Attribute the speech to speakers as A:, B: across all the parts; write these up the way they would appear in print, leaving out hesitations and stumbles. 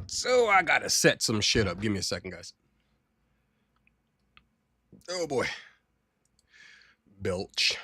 A: So I gotta set some shit up. Give me a second, guys. Oh boy. Belch.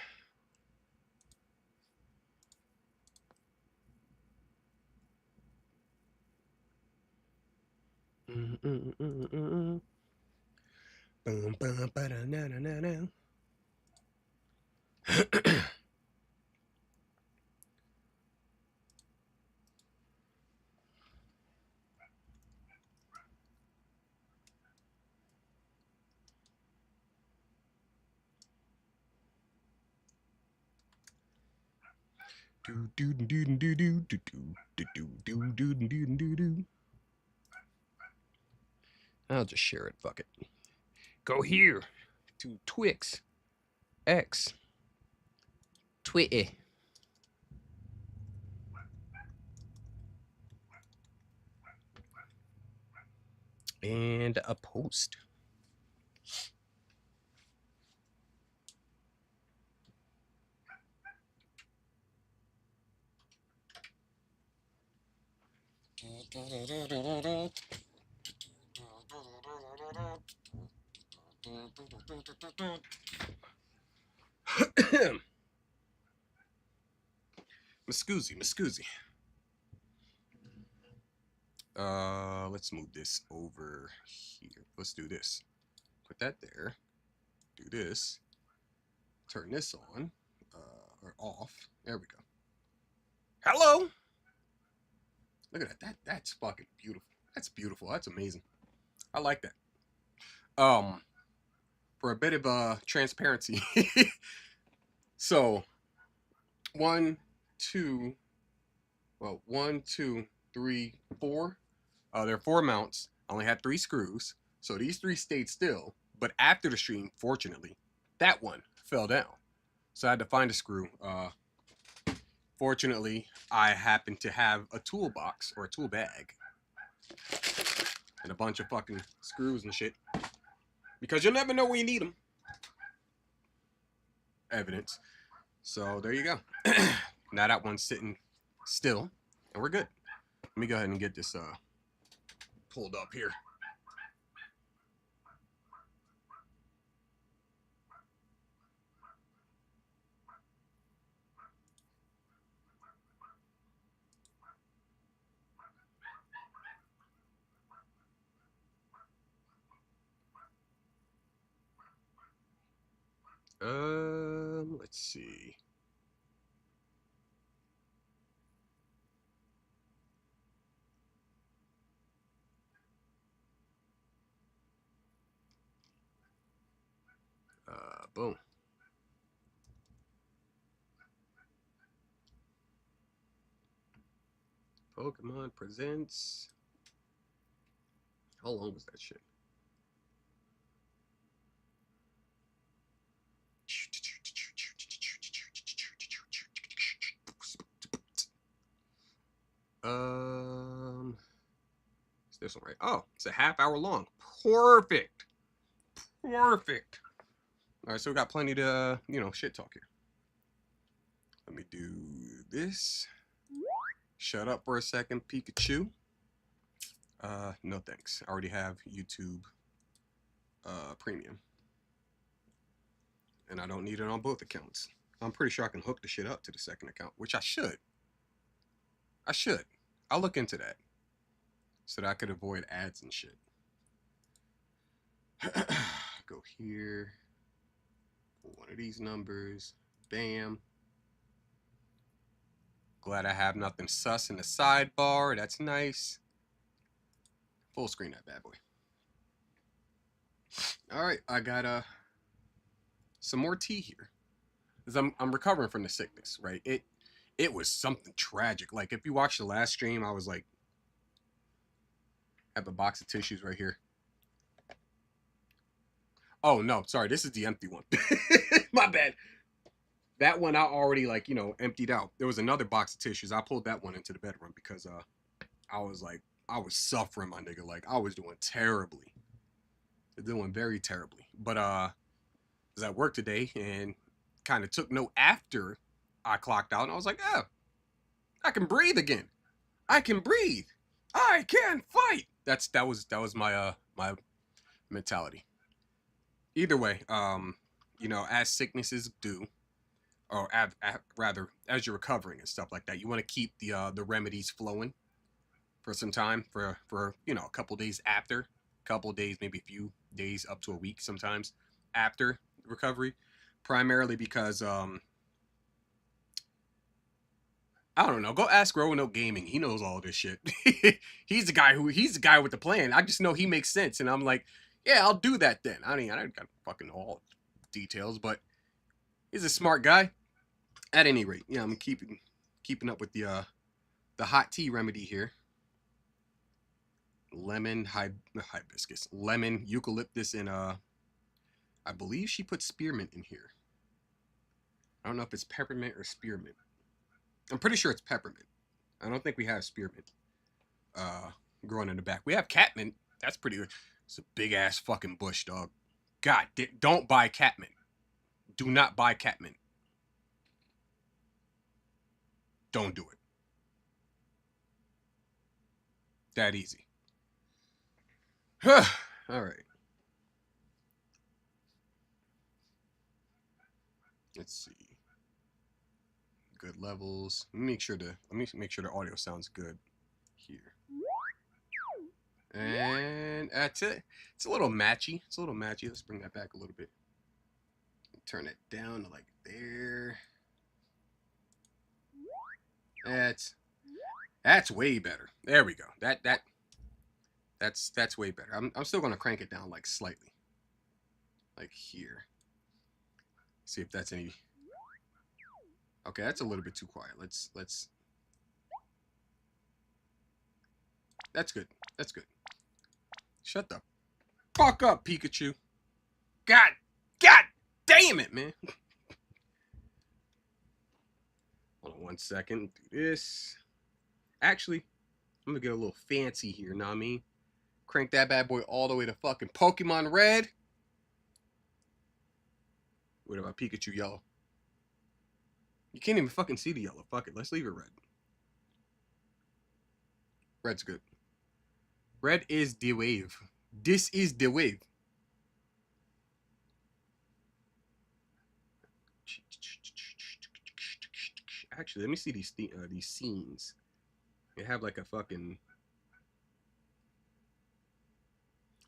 A: I'll just share it. Fuck it. Go here to Twix X Twitter. And a post. Muscoozy. Let's move this over here. Let's do this. Put that there. Do this. Turn this on. Or off. There we go. Hello! Look at that. That's fucking beautiful. That's beautiful. That's amazing. I like that. For a bit of transparency. So 1, 2, 3, 4. There are 4 mounts. I only had 3 screws. So these 3 stayed still. But after the stream, fortunately, that one fell down. So I had to find a screw. Fortunately, I happened to have a toolbox or a tool bag. And a bunch of fucking screws and shit. Because you'll never know when you need them. Evidence. So there you go. Now that one's sitting still. And we're good. Let me go ahead and get this pulled up here. Let's see. Boom. Pokemon Presents. How long was that shit? Is this one right? Oh, it's a half-hour long. Perfect. Perfect. All right, so we got plenty to, shit talk here. Let me do this. Shut up for a second, Pikachu. No thanks. I already have YouTube Premium. And I don't need it on both accounts. I'm pretty sure I can hook the shit up to the second account, which I should. I'll look into that. So that I could avoid ads and shit. Go here. Pull one of these numbers. Bam. Glad I have nothing sus in the sidebar. That's nice. Full screen that bad boy. All right, I got some more tea here. Cause I'm recovering from the sickness, right? It was something tragic. Like if you watched the last stream, I was like, I have a box of tissues right here. Oh no, sorry, this is the empty one. My bad. That one I already emptied out. There was another box of tissues. I pulled that one into the bedroom because I was suffering, my nigga. Like I was doing terribly. Doing very terribly. But I was at work today and kind of took note after I clocked out and I was like, oh, I can breathe again. I can breathe. I can fight. That was my my mentality. Either way, you know, as sicknesses do, or rather as you're recovering and stuff like that, you want to keep the remedies flowing for some time, for you know, a couple days after, couple days, maybe a few days up to a week sometimes after recovery, primarily because I don't know. Go ask Roanoke Gaming. He knows all this shit. He's the guy with the plan. I just know he makes sense, and I'm like, yeah, I'll do that then. I mean, I don't got fucking all details, but he's a smart guy. At any rate, yeah, I'm keeping up with the hot tea remedy here. Lemon hibiscus, lemon eucalyptus, and I believe she put spearmint in here. I don't know if it's peppermint or spearmint. I'm pretty sure it's peppermint. I don't think we have spearmint growing in the back. We have catmint. That's pretty good. It's a big ass fucking bush, dog. God, don't buy catmint. Do not buy catmint. Don't do it. That easy. All right. Let's see. Good levels. Let me make sure the audio sounds good here. And that's it. It's a little matchy. It's a little matchy. Let's bring that back a little bit. Turn it down to like there. That's way better. There we go. That's way better. I'm still gonna crank it down like slightly, like here. See if that's any. Okay, that's a little bit too quiet. Let's. That's good. That's good. Shut the fuck up, Pikachu. God damn it, man. Hold on 1 second. Do this. Actually, I'm gonna get a little fancy here, know what I mean? Crank that bad boy all the way to fucking Pokemon Red. What about Pikachu Yellow? You can't even fucking see the yellow. Fuck it. Let's leave it red. Red's good. Red is the wave. This is the wave. Actually, let me see these scenes. They have like a fucking.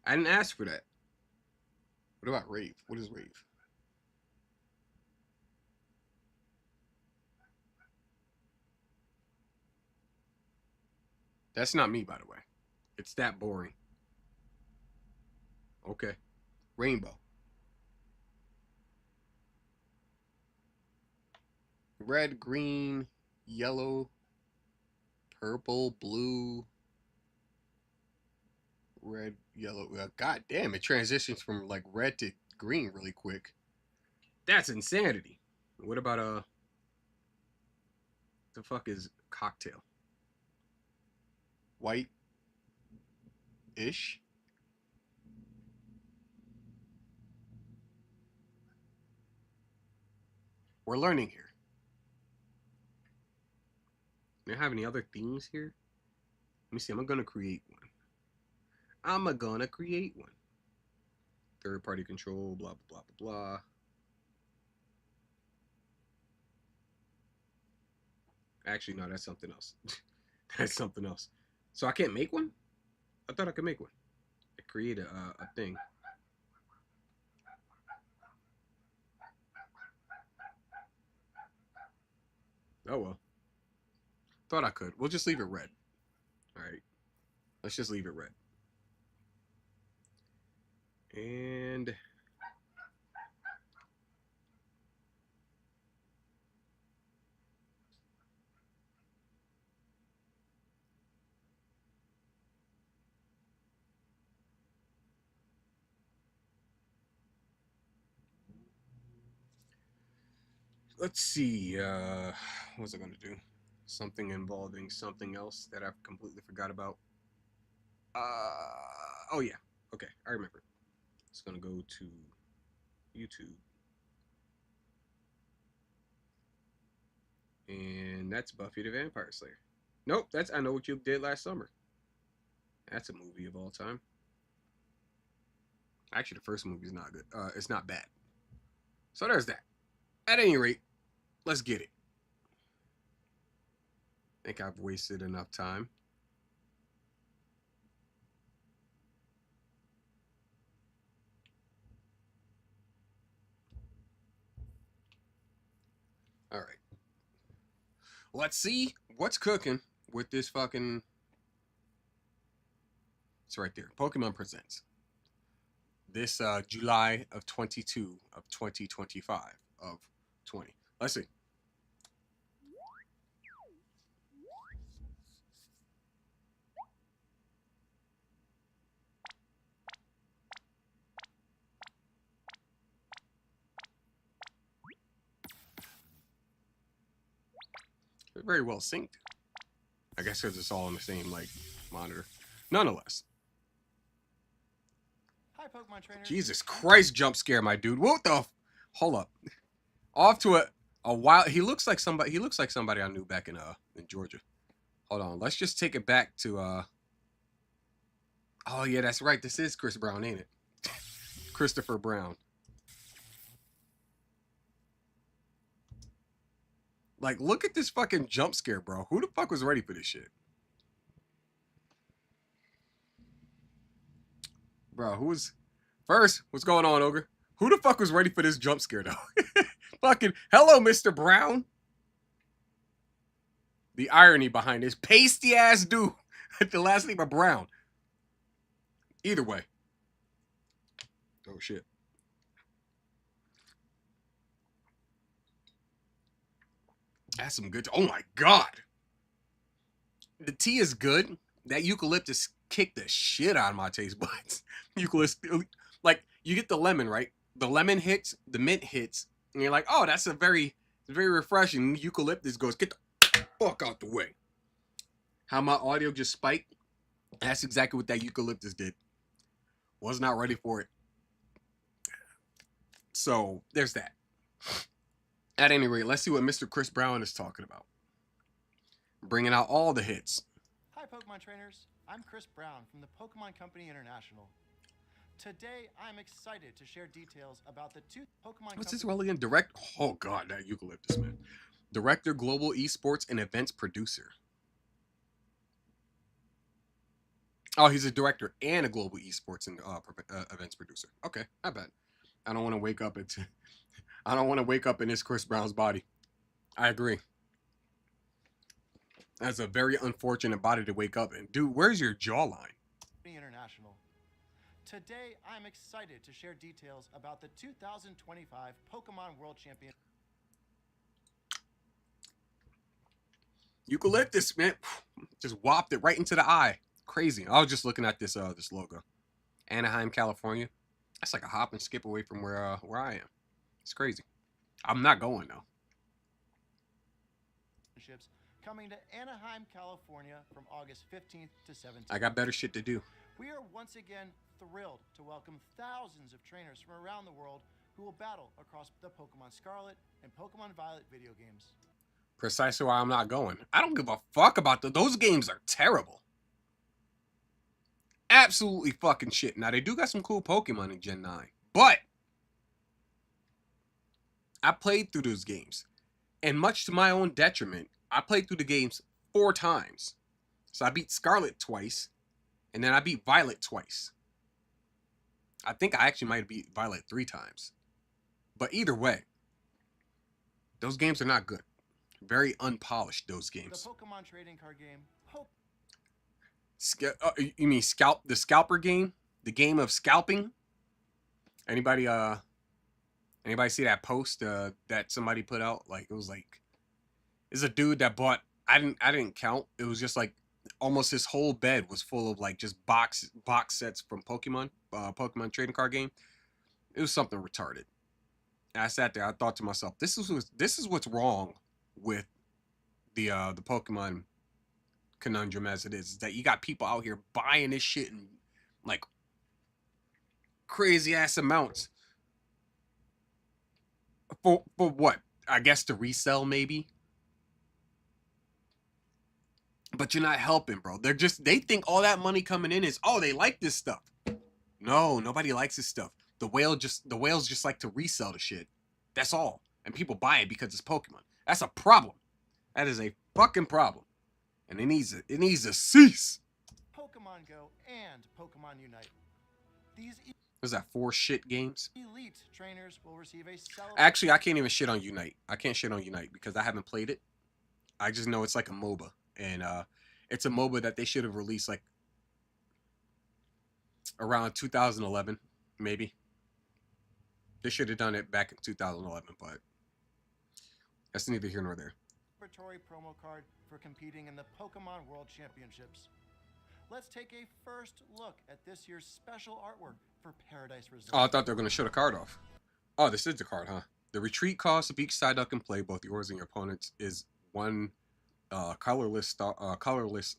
A: I didn't ask for that. What about rave? What is rave? That's not me, by the way. It's that boring. Okay. Rainbow. Red, green, yellow, purple, blue, red, yellow. God damn, it transitions from like red to green really quick. That's insanity. What about the fuck is cocktail? White ish. We're learning here. Do you have any other themes here? Let me see. I'm gonna create one. I'm gonna create one. Third party control, blah, blah, blah, blah, blah. Actually, no, that's something else. That's something else. So I can't make one? I thought I could make one. I create a thing. Oh well. Thought I could. We'll just leave it red. All right. Let's just leave it red. And let's see. What was I gonna do? Something involving something else that I've completely forgot about. Oh yeah. Okay, I remember. It's gonna go to YouTube. And that's Buffy the Vampire Slayer. Nope, that's I Know What You Did Last Summer. That's a movie of all time. Actually, the first movie is not good. It's not bad. So there's that. At any rate, let's get it. I think I've wasted enough time. All right. Let's see what's cooking with this fucking. It's right there. Pokemon Presents. This July of 22 of 2025 of 20. Let's see. They're very well synced. I guess because it's all on the same like monitor. Nonetheless.
B: Hi, Pokemon trainers.
A: Jesus Christ, jump scare, my dude. What the? Hold up. Off to a wild. He looks like somebody. He looks like somebody I knew back in Georgia. Hold on. Let's just take it back to Oh yeah, that's right. This is Chris Brown, ain't it? Christopher Brown. Like, look at this fucking jump scare, bro. Who the fuck was ready for this shit? Bro, who was... First, what's going on, Ogre? Who the fuck was ready for this jump scare, though? Fucking, hello, Mr. Brown. The irony behind this pasty-ass dude at the last name of Brown. Either way. Oh, shit. That's some good... Oh, my God. The tea is good. That eucalyptus kicked the shit out of my taste buds. Eucalyptus... Like, you get the lemon, right? The lemon hits, the mint hits, and you're like, oh, that's very refreshing. Eucalyptus goes, get the fuck out the way. How my audio just spiked? That's exactly what that eucalyptus did. Was not ready for it. So, there's that. At any rate, let's see what Mr. Chris Brown is talking about. Bringing out all the hits.
B: Hi, Pokemon trainers. I'm Chris Brown from the Pokemon Company International. Today, I'm excited to share details about the two Pokemon.
A: What's this role again? Oh God, that eucalyptus, man. Director, Global Esports and Events Producer. Oh, he's a director and a Global Esports and Events Producer. Okay, I bet. I don't want to wake up into. I don't want to wake up in this Chris Brown's body. I agree. That's a very unfortunate body to wake up in. Dude, where's your jawline?
B: International. Today, I'm excited to share details about the 2025 Pokemon World Champion.
A: Eucalyptus, man. Just whopped it right into the eye. Crazy. I was just looking at this this logo. Anaheim, California. That's like a hop and skip away from where I am. It's crazy. I'm not going though.
B: Coming to Anaheim, California from August 15th to 17th.
A: I got better shit to do.
B: We are once again thrilled to welcome thousands of trainers from around the world who will battle across the Pokemon Scarlet and Pokemon Violet video games.
A: Precisely why I'm not going. I don't give a fuck about those games are terrible. Absolutely fucking shit. Now, they do got some cool Pokemon in Gen 9. But I played through those games. And much to my own detriment, I played through the games 4 times. So I beat Scarlet twice. And then I beat Violet twice. I think I actually might have beat Violet 3 times. But either way, those games are not good. Very unpolished, those games.
B: The Pokemon trading card game.
A: You mean the scalper game? The game of scalping? Anybody see that post that somebody put out? Like, it was like, it's a dude that bought, I didn't count. It was just like almost his whole bed was full of like just box sets from Pokemon trading card game. It was something retarded. And I sat there, I thought to myself, this is what's wrong with the Pokemon conundrum as it is that you got people out here buying this shit in like crazy ass amounts for what? I guess to resell maybe. But you're not helping, bro. They think all that money coming in is, oh, they like this stuff. No, nobody likes this stuff. The whales just like to resell the shit. That's all. And people buy it because it's Pokemon. That's a problem. That is a fucking problem. And it needs to cease.
B: Pokemon Go and Pokemon Unite. These
A: Was that 4 shit games?
B: elite trainers will receive a celebration.
A: Actually, I can't even shit on Unite. I can't shit on Unite because I haven't played it. I just know it's like a MOBA. And it's a MOBA that they should have released like around 2011, maybe. They should have done it back in 2011, but that's neither here nor there.
B: Laboratory promo card for competing in the Pokemon World Championships. Let's take a first look at this year's special artwork for Paradise Resort.
A: Oh, I thought they were going to show the card off. Oh, this is the card, huh? The retreat cost of each Psyduck in play, both yours and your opponent's, is 1 colorless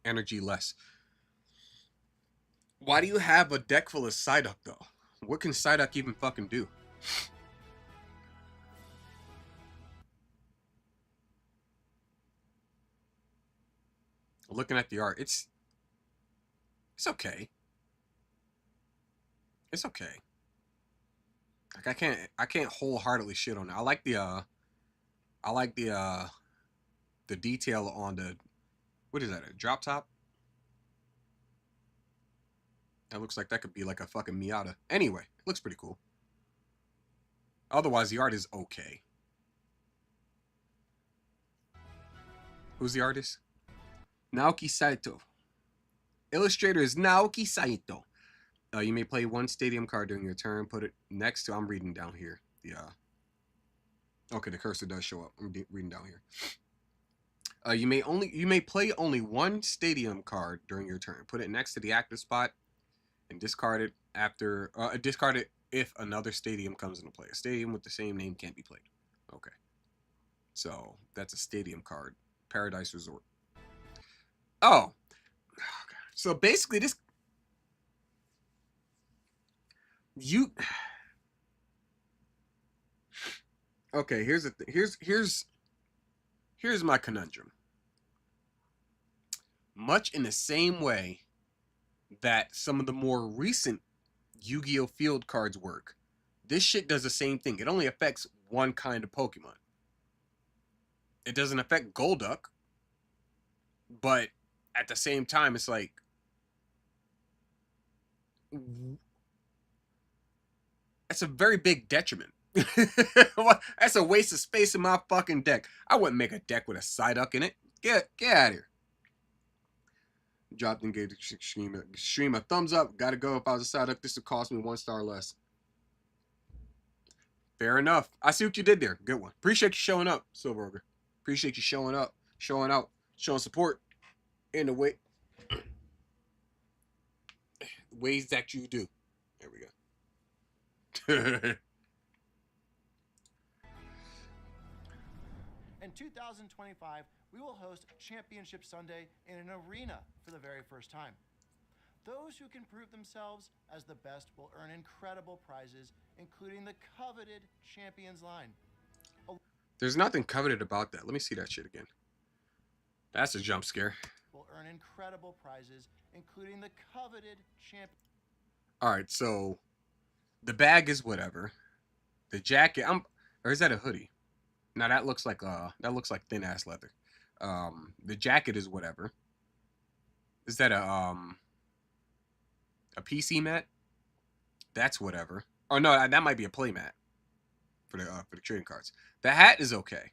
A: energy less. Why do you have a deck full of Psyduck, though? What can Psyduck even fucking do? Looking at the art, it's okay. It's okay. Like I can't wholeheartedly shit on it. I like the detail on the, what is that, a drop top? That looks like that could be like a fucking Miata. Anyway, it looks pretty cool. Otherwise, the art is okay. Who's the artist? Naoki Saito. Illustrator is Naoki Saito. You may play 1 stadium card during your turn. Put it next to, I'm reading down here. Okay, the cursor does show up. I'm reading down here. You may play only 1 stadium card during your turn. Put it next to the active spot and discard it after discard it if another stadium comes into play. A stadium with the same name can't be played. Okay. So that's a stadium card. Paradise Resort. Oh. So basically this okay, here's the here's my conundrum. Much in the same way that some of the more recent Yu-Gi-Oh! Field cards work, this shit does the same thing. It only affects 1 kind of Pokemon. It doesn't affect Golduck, but at the same time, it's like, that's a very big detriment. That's a waste of space in my fucking deck. I wouldn't make a deck with a Psyduck in it. Get out of here. Dropped and gave the stream a thumbs up. Gotta go. If I was a Psyduck, this would cost me 1 star less. Fair enough. I see what you did there. Good one. Appreciate you showing up, Silver Ogre. Appreciate you showing up, showing out, showing support in the ways that you do. There we go.
B: In 2025, we will host Championship Sunday in an arena for the very first time. Those who can prove themselves as the best will earn incredible prizes, including the coveted Champions line.
A: There's nothing coveted about that. Let me see that shit again. That's a jump scare.
B: Will earn incredible prizes, including the coveted champ.
A: All right, so the bag is whatever. The jacket, or is that a hoodie? Now that looks like thin ass leather. The jacket is whatever. Is that a PC mat? That's whatever. Oh no, that might be a play mat for the trading cards. The hat is okay.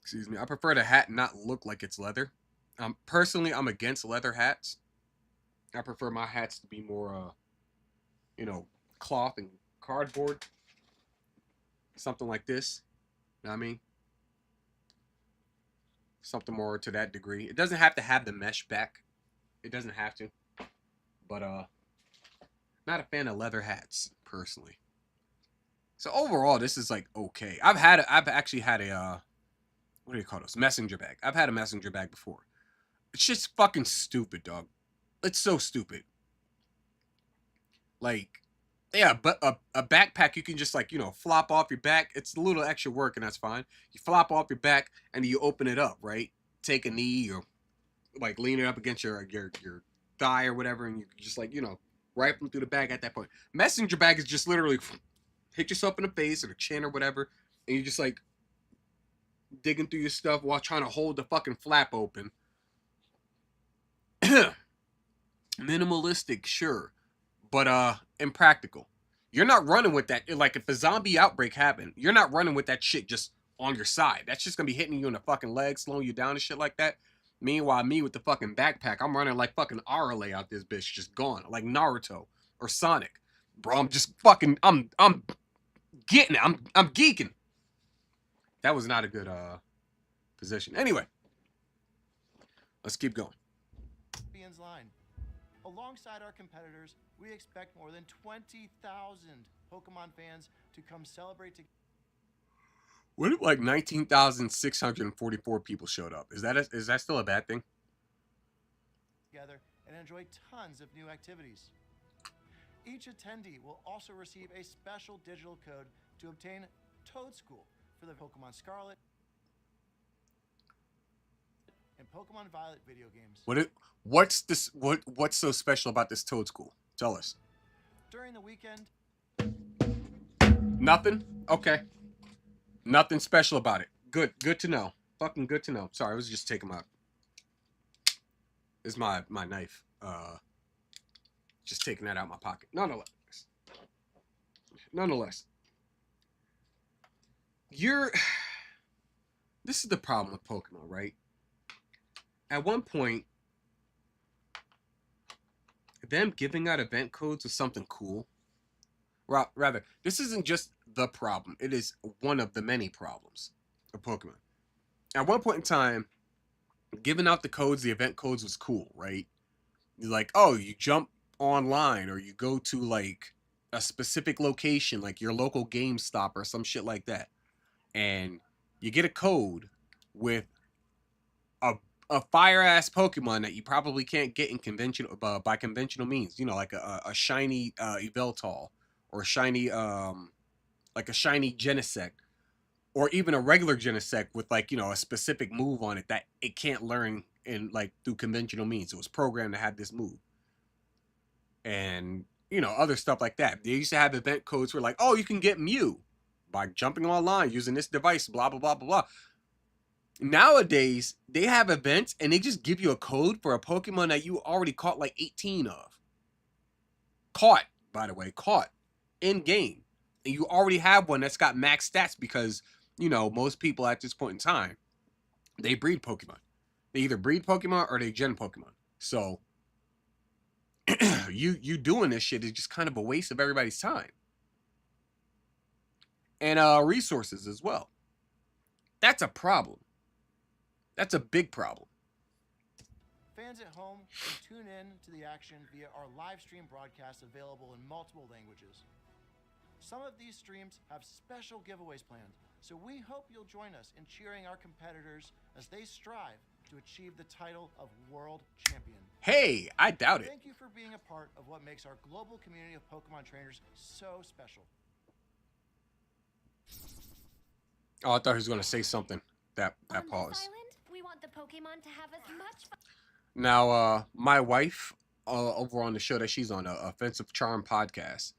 A: Excuse me. I prefer the hat not look like it's leather. Personally, I'm against leather hats. I prefer my hats to be more, cloth and cardboard. Something like this. You know what I mean? Something more to that degree. It doesn't have to have the mesh back. It doesn't have to. But, not a fan of leather hats, personally. So overall, this is like okay. I've actually had a, what do you call those? Messenger bag. I've had a messenger bag before. It's just fucking stupid, dog. It's so stupid. Like, Yeah, but a backpack you can just like, flop off your back. It's a little extra work and that's fine. You flop off your back and you open it up, right? Take a knee or like lean it up against your thigh or whatever, and you just like, rifle through the bag at that point. Messenger bag is just literally hit yourself in the face or the chin or whatever, and you just like digging through your stuff while trying to hold the fucking flap open. Minimalistic, sure, but impractical. You're not running with that. Like if a zombie outbreak happened, you're not running with that shit just on your side. That's just gonna be hitting you in the fucking leg, slowing you down and shit like that. Meanwhile, me with the fucking backpack, I'm running like fucking Arale out this bitch, just gone, like Naruto or Sonic, bro. I'm just fucking, I'm getting it. I'm geeking. That was not a good position. Anyway, let's keep going.
B: Champions line. Alongside our competitors, we expect more than 20,000 Pokemon fans to come celebrate together.
A: What if like 19,644 people showed up? Is that still a bad thing?
B: And enjoy tons of new activities. Each attendee will also receive a special digital code to obtain Toad School for the Pokemon Scarlet and Pokemon Violet video games.
A: What's so special about this Toad School? Tell us.
B: During the weekend.
A: Nothing? Okay. Nothing special about it. Good to know. Fucking good to know. Sorry, I was just taking my... This is my knife. Just taking that out of my pocket. Nonetheless. This is the problem with Pokemon, right? At one point, them giving out event codes was something cool. Rather, this isn't just the problem. It is one of the many problems of Pokemon. At one point in time, giving out the codes, the event codes was cool, right? You're like, oh, you jump online or you go to like a specific location, like your local GameStop or some shit like that. And you get a code with a fire ass Pokemon that you probably can't get in by conventional means. Like a shiny Yveltal or a shiny like a shiny Genesect, or even a regular Genesect with like a specific move on it that it can't learn in like through conventional means. It was programmed to have this move, and other stuff like that. They used to have event codes where like, oh, you can get Mew by jumping online using this device, blah blah blah blah blah. Nowadays, they have events and they just give you a code for a Pokemon that you already caught like 18 of. Caught, by the way, caught in game. And you already have one that's got max stats because, most people at this point in time, they breed Pokemon. They either breed Pokemon or they gen Pokemon. So, you doing this shit is just kind of a waste of everybody's time. And resources as well. That's a problem. That's a big problem.
B: Fans at home can tune in to the action via our live stream broadcast available in multiple languages. Some of these streams have special giveaways planned, so we hope you'll join us in cheering our competitors as they strive to achieve the title of World Champion.
A: Hey, I doubt it.
B: Thank you for being a part of what makes our global community of Pokemon trainers so special.
A: Oh, I thought he was going to say something. That pause.
C: We want the Pokemon to have as much fun.
A: Now, my wife, over on the show that she's on, Offensive Charm podcast,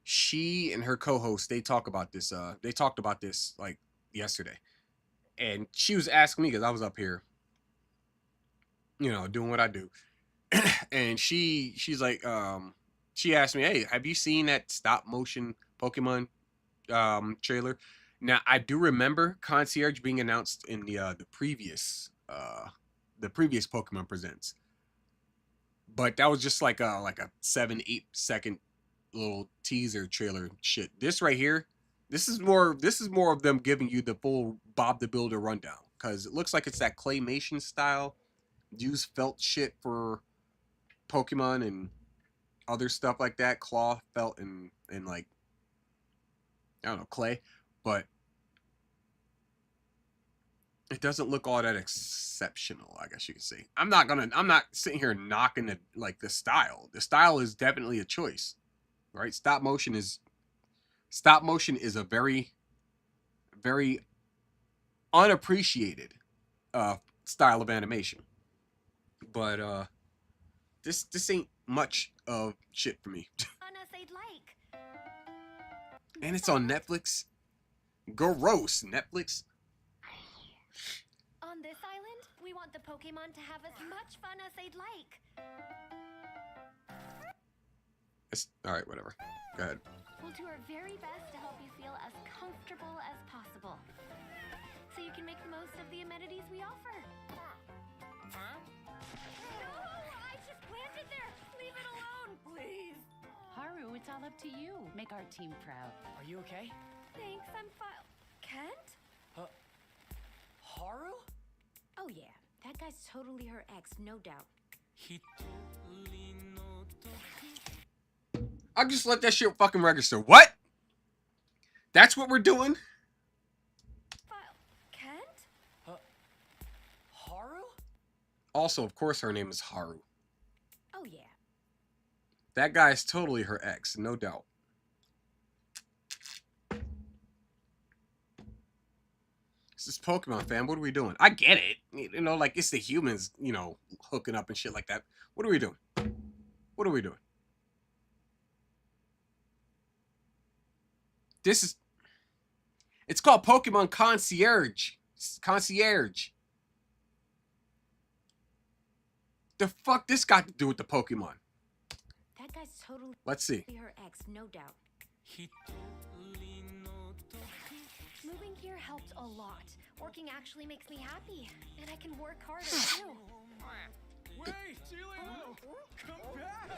A: she and her co-host, they talked about this like yesterday. And she was asking me, because I was up here, doing what I do. And she's like, she asked me, hey, have you seen that stop motion Pokemon trailer? Now, I do remember Concierge being announced in the previous Pokemon Presents, but that was just like a 7-8 second little teaser trailer shit. This right here, this is more of them giving you the full Bob the Builder rundown, because it looks like it's that claymation style, use felt shit for Pokemon and other stuff like that, cloth, felt, and like, I don't know, clay, but it doesn't look all that exceptional, I guess you could say. I'm not sitting here knocking the style. The style is definitely a choice. right? Stop motion is a very, very unappreciated style of animation. But this ain't much of shit for me.
C: On us they'd like.
A: And it's on Netflix. Gross, Netflix.
C: On this island, we want the Pokemon to have as much fun as they'd like.
A: All right, whatever. Go ahead.
C: We'll do our very best to help you feel as comfortable as possible, so you can make the most of the amenities we offer. Huh? Oh, I just planted there! Leave it alone, please!
D: Haru, it's all up to you. Make our team proud.
E: Are you okay?
C: Thanks, I'm fine. Kent?
E: Haru?
F: Oh yeah, that guy's totally her ex, no doubt.
A: I'll just let that shit fucking register. What? That's what we're doing?
C: Kent?
E: Haru?
A: Also, of course, her name is Haru.
F: Oh yeah.
A: That guy is totally her ex, no doubt. This is Pokemon, fam. What are we doing? I get it. You know, like, it's the humans, you know, hooking up and shit like that. What are we doing? What are we doing? This is... It's called Pokemon Concierge. Concierge. The fuck this got to do with the Pokemon?
F: That guy's totally
A: Let's see.
F: her ex, no doubt.
C: Moving here helped a lot. Working actually makes me happy, and I can work harder too.
E: Wait, Celio! Come back!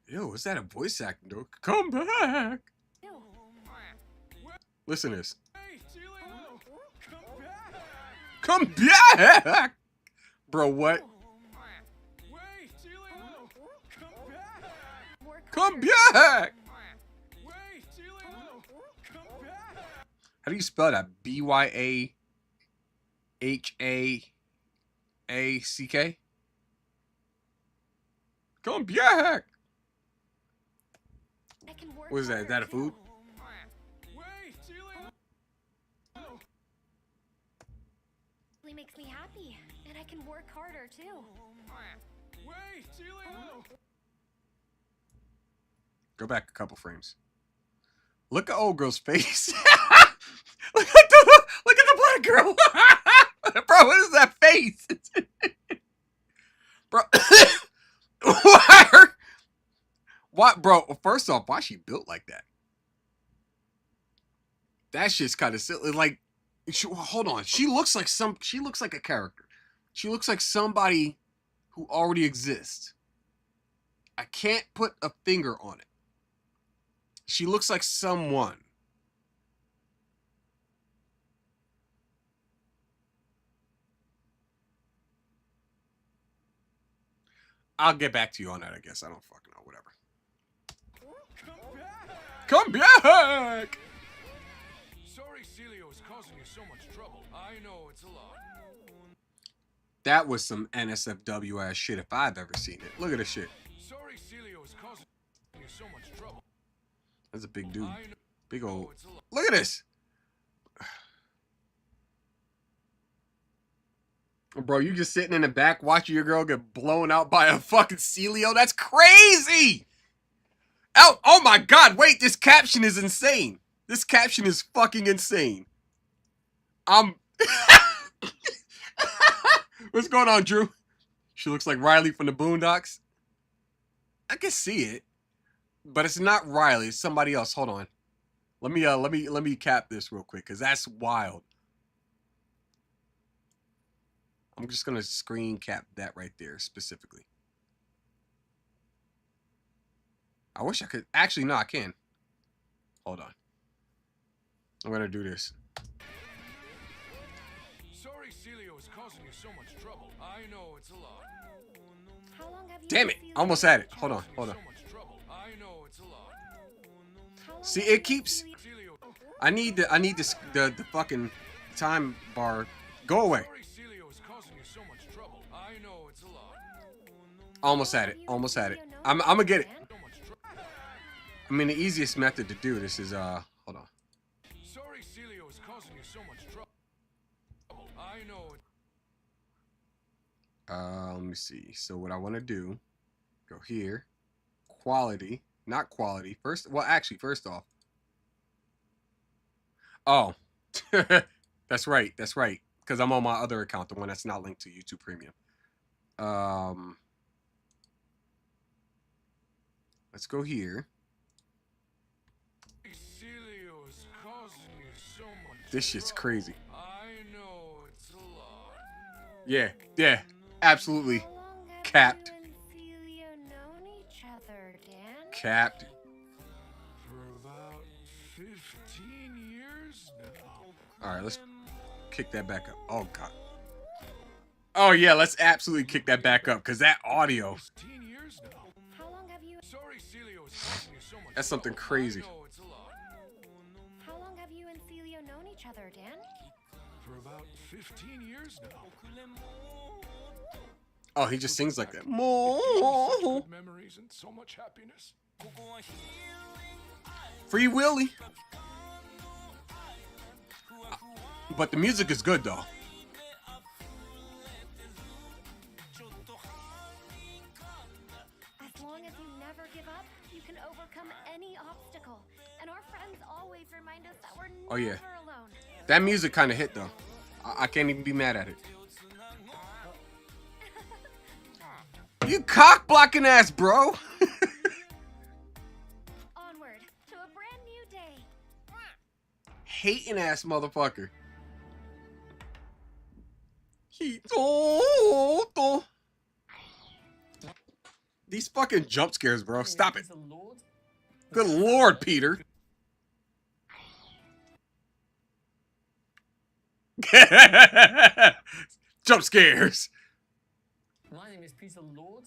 A: Yo, is that a voice acting, though? Come back!
C: Ew.
A: Listen to this.
E: Hey, Celio! Come back!
A: Come back! Bro, what?
E: Wait, Celio! Come back!
C: Work
A: Come
C: harder.
A: back!
E: Wait, Celio! Come back!
A: How do you spell that? B-Y-A-H-A-A-C-K? Come back!
C: I can work
A: What is that? Is that a
C: harder,
A: food?
C: too.
E: Wait, Celio!
C: Really makes me happy, and I can work harder too.
E: Wait, Celio!
A: Go back a couple frames. Look at old girl's face. look at the black girl. Bro, what is that face? Bro, why, bro? First off, why she built like that? That shit's kind of silly. Like, hold on. She looks like a character. She looks like somebody who already exists. I can't put a finger on it. She looks like someone. I'll get back to you on that, I guess. I don't fucking know. Whatever. Come back!
E: Sorry, Celio is causing you so much trouble. I know it's a lot.
A: That was some NSFW ass shit if I've ever seen it. Look at this shit.
E: Sorry, Celio is causing you so much trouble.
A: That's a big dude.
E: I know
A: Big old.
E: it's a lot.
A: Look at this. Bro, you just sitting in the back watching your girl get blown out by a fucking Celio? That's crazy! Oh my god, wait, this caption is insane. This caption is fucking insane. What's going on, Drew? She looks like Riley from the Boondocks. I can see it. But it's not Riley, it's somebody else. Hold on. Let me cap this real quick, because that's wild. I'm just gonna screen cap that right there specifically. I wish I could. Actually, no, I can. Hold on. I'm gonna do this.
E: Sorry, Celio is causing you so much trouble. I know it's a lot.
C: How long have you
A: Damn
C: been
A: it!
C: feeling
A: Almost had it.
C: like
A: Hold on,
C: that?
A: hold on.
E: So much trouble. I know it's a lot.
C: How long
A: See,
C: have
A: it
C: you been
A: keeps-
C: feeling-
E: Celio.
A: I need the fucking time bar. Go away.
E: Sorry, Celio is causing you so much trouble. I know it's a lot.
A: Almost had it. Almost had it. I'm gonna get it.
E: So much trouble.
A: I mean, the easiest method to do this is hold on.
E: Sorry Celio is causing you so much trouble. I know.
A: Let me see. So what I want to do, go here, quality, not quality. First, well, actually, first off, oh, that's right, because I'm on my other account, the one that's not linked to YouTube Premium. Let's go here.
E: Celio is causing you so much
A: This shit's
E: trouble.
A: crazy.
E: I know it's a lot.
A: Yeah, absolutely.
C: How long have
A: Capped.
C: you and Celia known each other, Dan?
A: Capped.
E: For about 15 years now.
A: All right, let's kick that back up. Oh god. Oh yeah, let's absolutely kick that back up because that audio.
E: 15 years now.
C: How long have you
E: Sorry Celio is causing you so much
A: That's something
E: trouble.
A: crazy.
E: I know it's a lot.
C: How long have you and Celia known each other, Dan?
E: For about 15 years now.
A: Oh, he just sings like that.
E: It gave me such good memories and so much happiness.
A: Free Willy. But the music is good though.
C: As long as you never give up, you can overcome any obstacle. And our friends always remind us that we're
A: Oh,
C: never
A: yeah.
C: alone.
A: That music kind of hit though. I can't even be mad at it. You cock blocking ass, bro.
C: Onward to a brand new day.
A: Hating ass motherfucker. These fucking jump scares, bro. Stop it. Good lord, Peter. Jump scares.
G: My name is Peter Lord,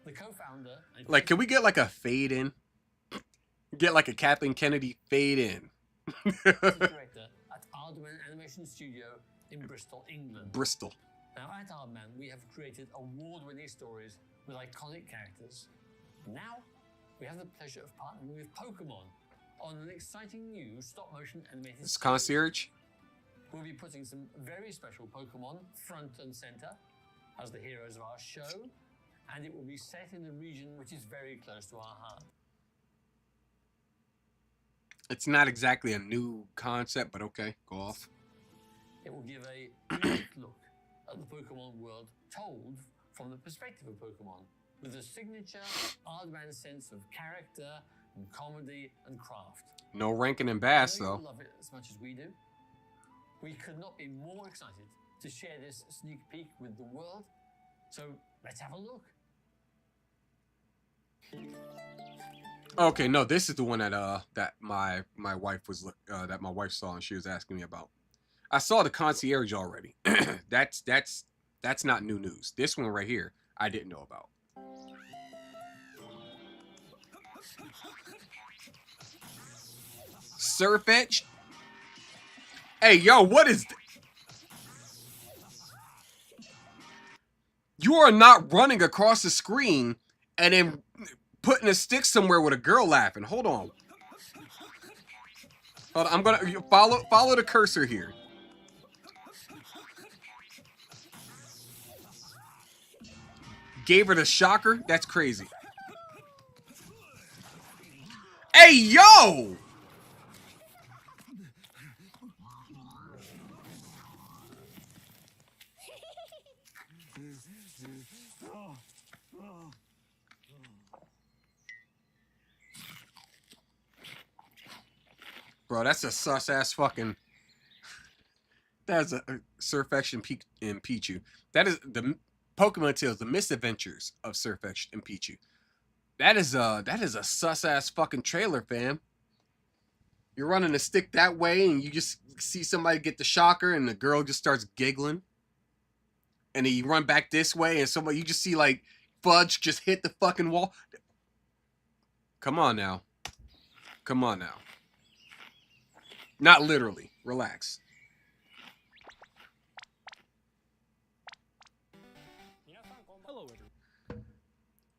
G: the co-founder. And
A: Like, can we get like a fade in? Get like a Kathleen Kennedy fade in.
G: director at Aardman Animation Studio in Bristol, England.
A: Bristol.
G: Now, at Aardman, we have created award-winning stories with iconic characters. Now, we have the pleasure of partnering with Pokemon on an exciting new stop-motion animated
A: It's
G: series.
A: concierge.
G: We'll be putting some very special Pokemon front and center as the heroes of our show, and it will be set in a region which is very close to our heart.
A: It's not exactly a new concept, but okay, go off.
G: It will give a unique look at the Pokemon world told from the perspective of Pokemon, with a signature Aardman sense of character and comedy and craft.
A: No Rankin and
G: I
A: Bass
G: know
A: though.
G: you'll love it as much as we do. We could not be more excited to share this sneak peek with the world. So let's have a look.
A: Okay, no, this is the one that that my wife was that my wife saw and she was asking me about. I saw the concierge already. that's not new news. This one right here, I didn't know about. Surfetch. Hey, yo, what is? You are not running across the screen and then putting a stick somewhere with a girl laughing. Hold on. Hold on, I'm gonna follow the cursor here. Gave her the shocker? That's crazy. Hey, yo! Bro, that's a sus ass fucking. That's a Surfetch and Pichu. That is the Pokemon Tales, the misadventures of Surfetch and Pichu. That is a sus ass fucking trailer, fam. You're running a stick that way, and you just see somebody get the shocker, and the girl just starts giggling. And then you run back this way, and somebody you just see like Fudge just hit the fucking wall. Come on now. Come on now. Not literally. Relax.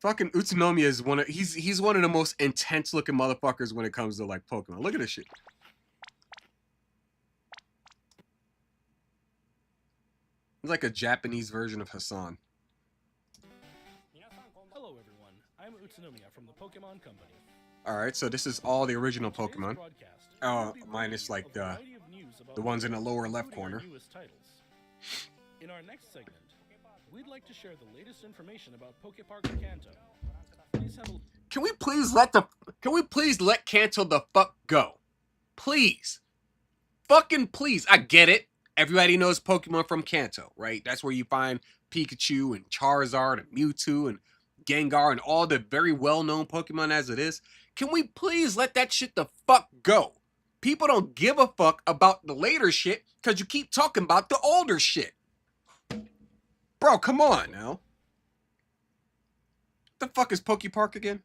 A: Fucking Utsunomiya is he's one of the most intense looking motherfuckers when it comes to like Pokemon. Look at this shit. He's like a Japanese version of Hassan.
H: Hello everyone, I'm Utsunomiya from the Pokemon Company.
A: Alright, so this is all the original Pokemon. Minus like the ones in the lower left corner.
H: In our next segment, we'd like to share the latest information about Pokepark Kanto. Please have a
A: Can we please let Kanto the fuck go? Please. Fucking please. I get it. Everybody knows Pokemon from Kanto, right? That's where you find Pikachu and Charizard and Mewtwo and Gengar and all the very well-known Pokemon as it is. Can we please let that shit the fuck go? People don't give a fuck about the later shit because you keep talking about the older shit. Bro, come on now. The fuck is Pokepark again?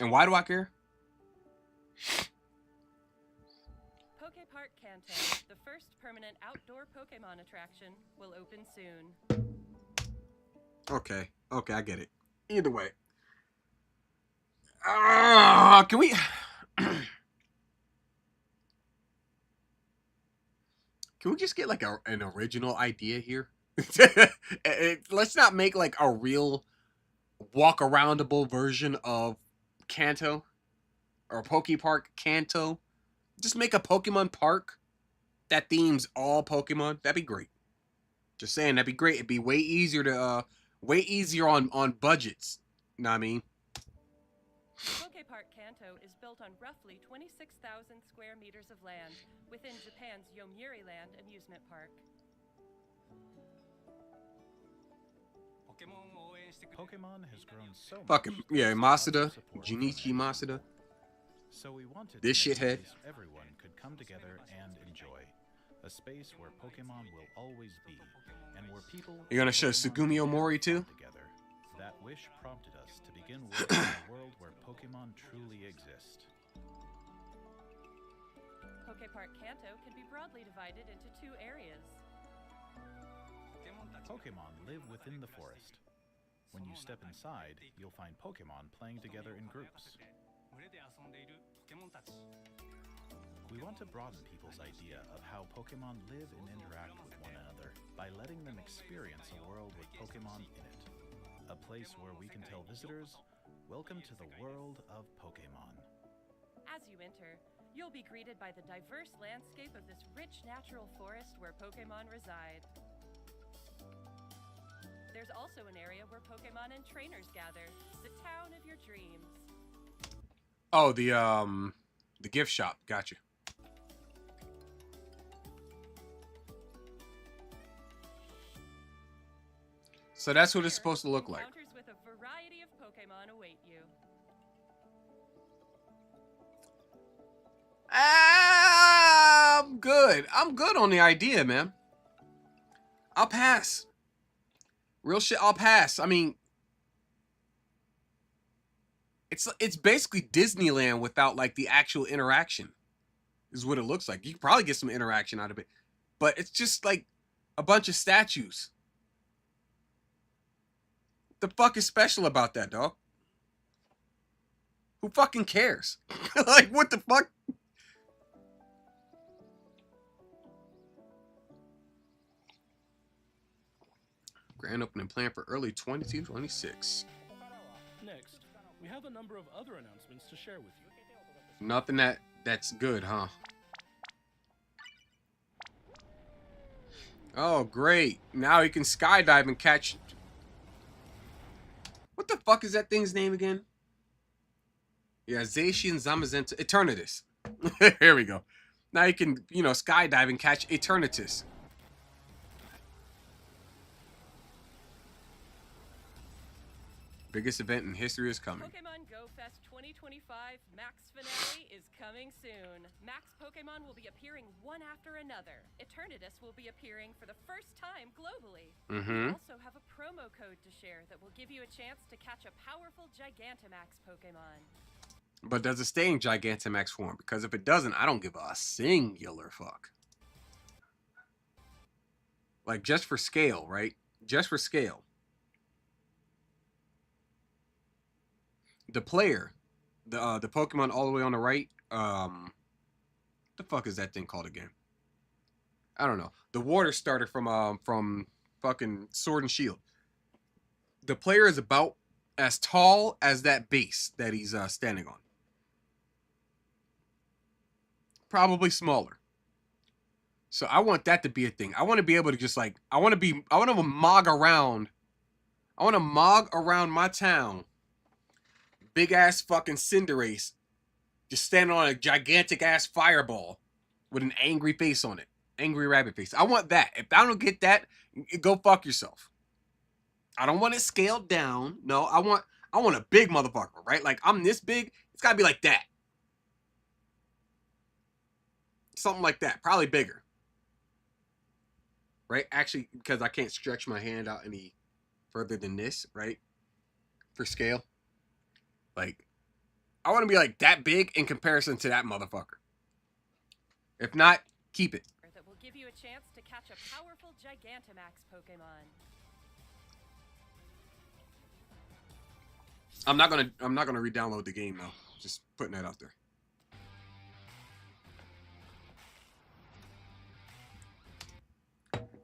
A: And why do I care?
I: Pokepark Kanto, the first permanent outdoor Pokemon attraction, will open soon.
A: Okay, I get it. Either way. Can we... Can we just get like an original idea here? Let's not make like a real walk-aroundable version of Kanto or Pokepark Kanto. Just make a Pokemon park that themes all Pokemon. That'd be great. Just saying, that'd be great. It'd be way easier on budgets. Know what I mean?
I: Pokepark Kanto is built on roughly 26,000 square meters of land within Japan's Yomiuri Land amusement park.
J: Pokemon has grown so much.
A: Fucking yeah, Masuda, Junichi Masuda.
J: So we wanted
A: This
J: to make a
A: shithead.
J: place everyone could come together and enjoy. A space where Pokemon will always be, and where people.
A: You're gonna show
J: and Pokemon
A: Sugumi
J: can
A: Omori
J: come
A: too?
J: Together. That wish prompted us to begin working in a world where Pokemon truly exist.
I: Pokepark Kanto can be broadly divided into two areas.
J: Pokemon live within the forest. When you step inside, you'll find Pokemon playing together in groups. We want to broaden people's idea of how Pokemon live and interact with one another by letting them experience a world with Pokemon in it. A place where we can tell visitors, welcome to the world of Pokemon.
I: As you enter, you'll be greeted by the diverse landscape of this rich natural forest where Pokemon reside. There's also an area where Pokemon and trainers gather, the town of your dreams.
A: Oh, the gift shop. Gotcha. So that's what it's supposed to look like.
I: Encounters with a variety of Pokemon await you.
A: I'm good. I'm good on the idea, man. I'll pass. Real shit, I'll pass. I mean, it's basically Disneyland without like the actual interaction. Is what it looks like. You can probably get some interaction out of it, but it's just like a bunch of statues. The fuck is special about that, dog? Who fucking cares? Like, what the fuck? Grand opening plan for early 2026.
H: Next, we have a number of other announcements to share with you.
A: Nothing that's good, huh? Oh, great. Now you can skydive and catch... What the fuck is that thing's name again? Yeah, Zacian Zamazenta Eternatus. Here we go. Now you can, skydive and catch Eternatus. Biggest event in history is coming.
I: Pokemon Go Fest 2025 Max Finale is coming soon. Max Pokemon will be appearing one after another. Eternatus will be appearing for the first time globally. We also have a promo code to share that will give you a chance to catch a powerful Gigantamax Pokemon.
A: But does it stay in Gigantamax form? Because if it doesn't, I don't give a singular fuck. Like, just for scale, right? just for scale, the player, the Pokemon all the way on the right, the fuck is that thing called again? I don't know. The water starter from fucking Sword and Shield. The player is about as tall as that base that he's standing on. Probably smaller. So I want that to be a thing. I want to be able to just like, I want to mog around. I want to mog around my town. Big ass fucking Cinderace. Just standing on a gigantic ass fireball with an angry face on it. Angry rabbit face. I want that. If I don't get that, go fuck yourself. I don't want it scaled down. No, I want a big motherfucker, right? Like, I'm this big. It's gotta be like that. Something like that. Probably bigger. Right? Actually, because I can't stretch my hand out any further than this, right? For scale. Like, I want to be like that big in comparison to that motherfucker. If not, keep it.
I: That will give you a chance to catch a powerful Gigantamax Pokemon.
A: I'm not gonna re-download the game though. Just putting that out there.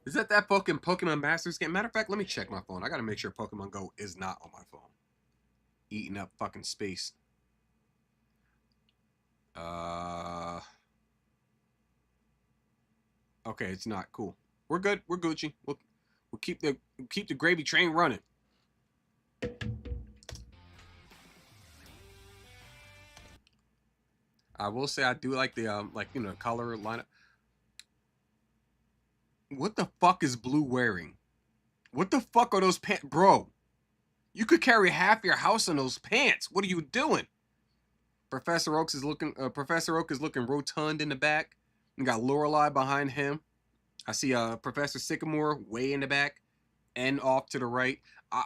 A: Is that Pokemon Masters game? Matter of fact, let me check my phone. I gotta make sure Pokemon Go is not on my phone. Eating up fucking space. Okay, it's not. Cool. We're good. We're Gucci. We'll keep the gravy train running. I will say I do like the color lineup. What the fuck is Blue wearing? What the fuck are those pants, bro? You could carry half your house in those pants. What are you doing? Professor Oak is looking rotund in the back. You got Lorelei behind him. I see Professor Sycamore way in the back and off to the right.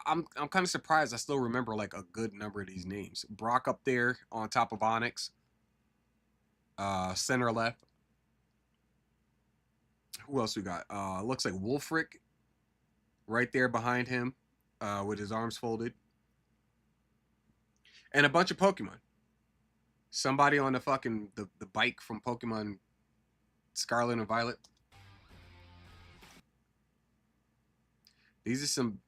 A: I'm kind of surprised I still remember like a good number of these names. Brock up there on top of Onyx. Center left. Who else we got? Looks like Wolfric right there behind him with his arms folded. And a bunch of Pokemon. Somebody on the fucking the bike from Pokemon Scarlet and Violet. These are some...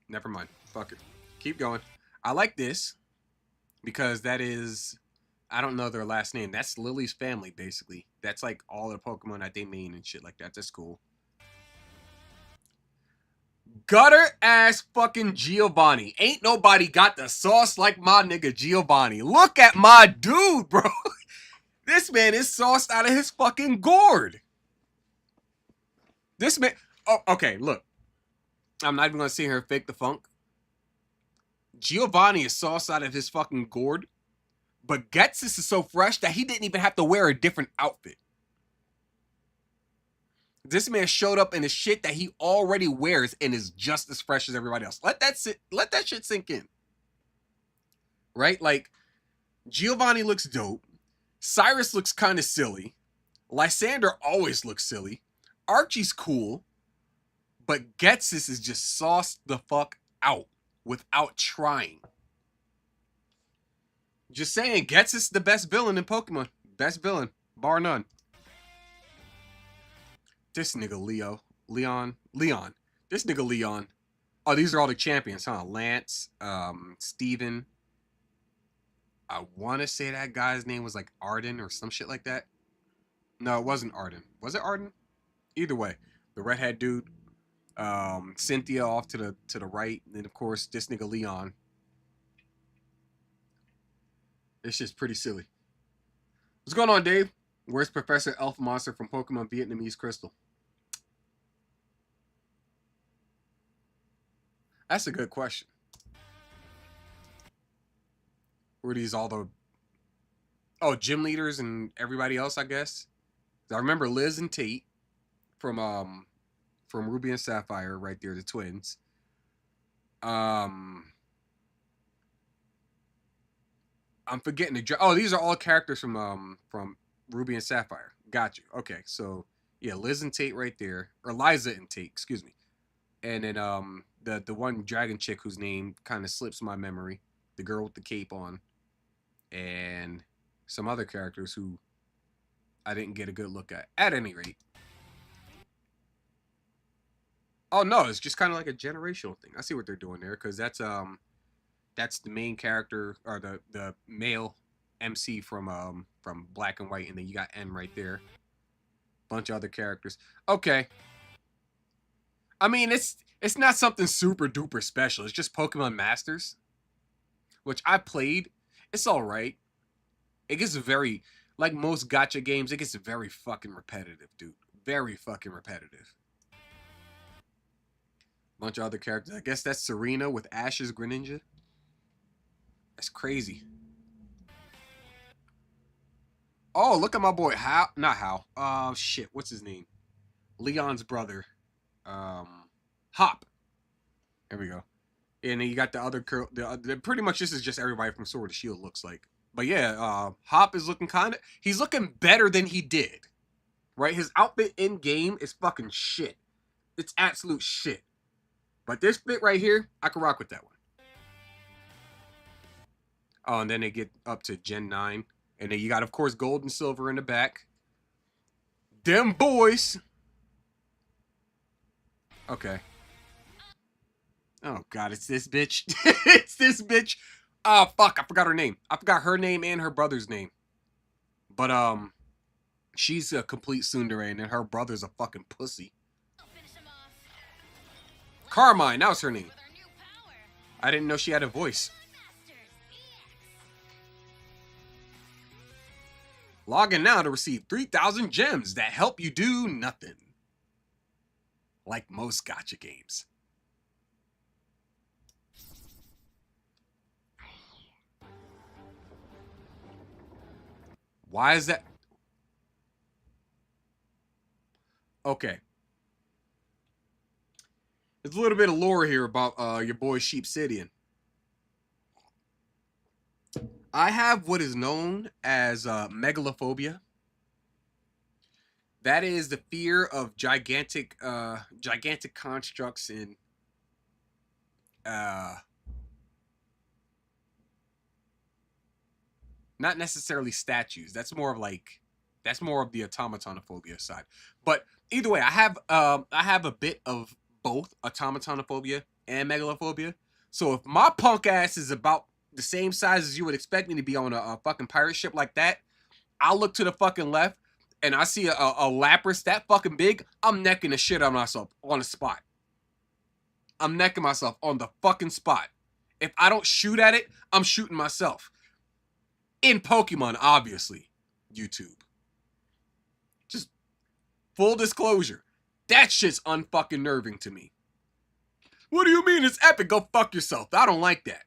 A: Never mind. Fuck it. Keep going. I like this because that is... I don't know their last name. That's Lily's family, basically. That's like all the Pokemon that they mean and shit like that. That's cool. Gutter ass fucking Giovanni. Ain't nobody got the sauce like my nigga Giovanni. Look at my dude, bro. This man is sauced out of his fucking gourd. This man... Oh, okay, look. I'm not even going to sit here and fake the funk. Giovanni is sauced out of his fucking gourd. But Getsis is so fresh that he didn't even have to wear a different outfit. This man showed up in his shit that he already wears and is just as fresh as everybody else. Let that shit sink in. Right? Like, Giovanni looks dope. Cyrus looks kind of silly. Lysander always looks silly. Archie's cool. But Getsis is just sauced the fuck out without trying. Just saying, Getsis the best villain in Pokemon. Best villain, bar none. This nigga Leon. This nigga Leon. Oh, these are all the champions, huh? Lance, Steven. I want to say that guy's name was like Arden or some shit like that. No, it wasn't Arden. Was it Arden? Either way, the redhead dude. Cynthia off to the right. And then, of course, this nigga Leon. It's just pretty silly. What's going on, Dave? Where's Professor Elf Monster from Pokemon Vietnamese Crystal? That's a good question. Were these all the... Oh, gym leaders and everybody else, I guess? I remember Liz and Tate from Ruby and Sapphire right there, the twins. I'm forgetting the... Oh, these are all characters from Ruby and Sapphire. Got you. Okay, so, yeah, Liz and Tate right there. Or Liza and Tate, excuse me. and then the one dragon chick whose name kind of slips my memory, the girl with the cape on, and some other characters who I didn't get a good look at. At any rate. Oh no, it's just kind of like a generational thing. I see what they're doing there, because that's the main character, or the male MC from Black and White, and then you got N right there. Bunch of other characters. Okay. I mean, it's not something super duper special. It's just Pokemon Masters, which I played. It's all right. It gets very, like most gacha games, it gets very fucking repetitive, dude. Very fucking repetitive. Bunch of other characters. I guess that's Serena with Ash's Greninja. That's crazy. Oh, look at my boy Hal. Not Hal. Shit. What's his name? Leon's brother. Hop. There we go. And then you got the other girl. Pretty much this is just everybody from Sword and Shield looks like. But yeah, Hop is looking kind of. He's looking better than he did. Right? His outfit in game is fucking shit. It's absolute shit. But this bit right here, I can rock with that one. Oh, and then they get up to Gen 9. And then you got, of course, Gold and Silver in the back. Them boys. Okay. Oh, God, it's this bitch. It's this bitch. Oh, fuck, I forgot her name. I forgot her name and her brother's name. But, she's a complete tsundere, and then her brother's a fucking pussy. Carmine, that was her name. I didn't know she had a voice. Log in now to receive 3,000 gems that help you do nothing. Like most gacha games. Why is that? Okay. There's a little bit of lore here about your boy Sheepsidian. I have what is known as megalophobia. That is the fear of gigantic constructs and not necessarily statues. That's more of the automatonophobia side. But either way, I have a bit of both automatonophobia and megalophobia. So if my punk ass is about the same size as you would expect me to be on a fucking pirate ship like that, I'll look to the fucking left and I see a Lapras that fucking big, I'm necking the shit out of myself on the spot. I'm necking myself on the fucking spot. If I don't shoot at it, I'm shooting myself. In Pokemon, obviously. YouTube. Just full disclosure. That shit's unfucking nerving to me. What do you mean it's epic? Go fuck yourself. I don't like that.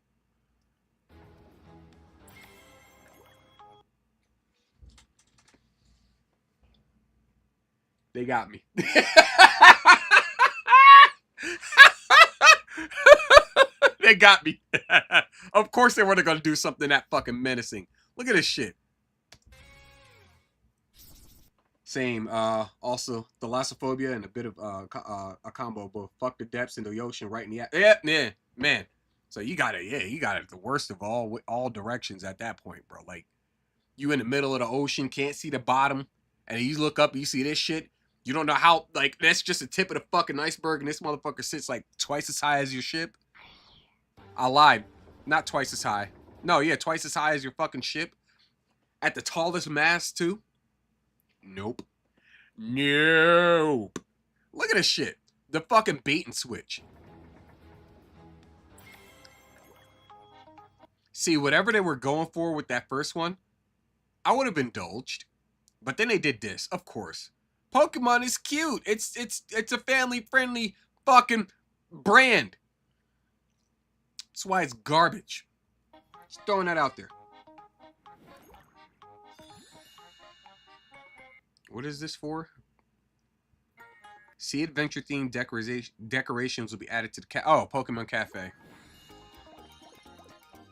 A: They got me. They got me. Of course they weren't going to do something that fucking menacing. Look at this shit. Same. Also, thalassophobia and a bit of a combo of both. Fuck the depths and the ocean right in the... Yeah, man. So you got it the worst of all directions at that point, bro. Like, you in the middle of the ocean, can't see the bottom, and you look up, you see this shit. You don't know how, like, that's just the tip of the fucking iceberg, and this motherfucker sits, like, twice as high as your ship. I lied. Not twice as high. No, yeah, twice as high as your fucking ship. At the tallest mast, too. Nope. Nope. Look at this shit. The fucking bait and switch. See, whatever they were going for with that first one, I would have indulged. But then they did this, of course. Pokemon is cute. It's a family-friendly fucking brand. That's why it's garbage. Just throwing that out there. What is this for? See, adventure-themed decorations will be added to the Pokemon Cafe.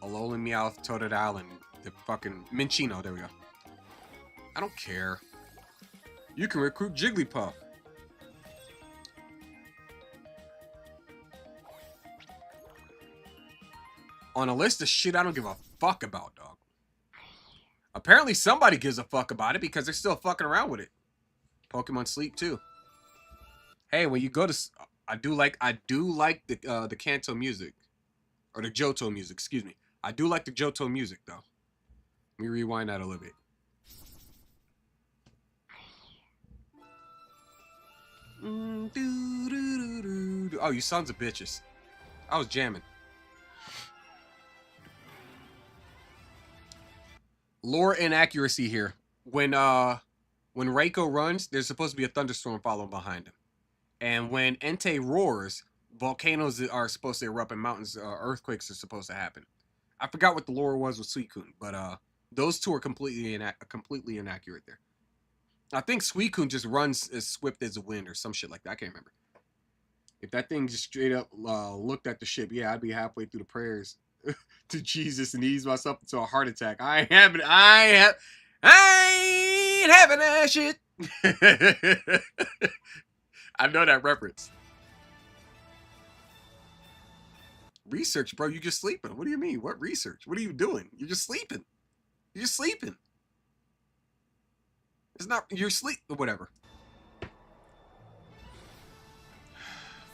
A: Alolan Meowth, Totodile, and the fucking Minccino. There we go. I don't care. You can recruit Jigglypuff. on a list of shit I don't give a fuck about, dog. Apparently somebody gives a fuck about it because they're still fucking around with it. Pokemon Sleep too. Hey, when you go to, I do like the Kanto music, or the Johto music. Excuse me. I do like the Johto music though. Let me rewind that a little bit. Oh, you sons of bitches! I was jamming. Lore inaccuracy here. When Reiko runs, there's supposed to be a thunderstorm following behind him. And when Entei roars, volcanoes are supposed to erupt and mountains, earthquakes are supposed to happen. I forgot what the lore was with Suicune, but those two are completely inaccurate there. I think Suicune just runs as swift as the wind or some shit like that. I can't remember. If that thing just straight up looked at the ship, yeah, I'd be halfway through the prayers to Jesus and ease myself into a heart attack. I ain't having that shit. I know that reference. Research, bro. You just sleeping. What do you mean? What research? What are you doing? You're just sleeping. You're just sleeping. It's not, you're sleep, whatever.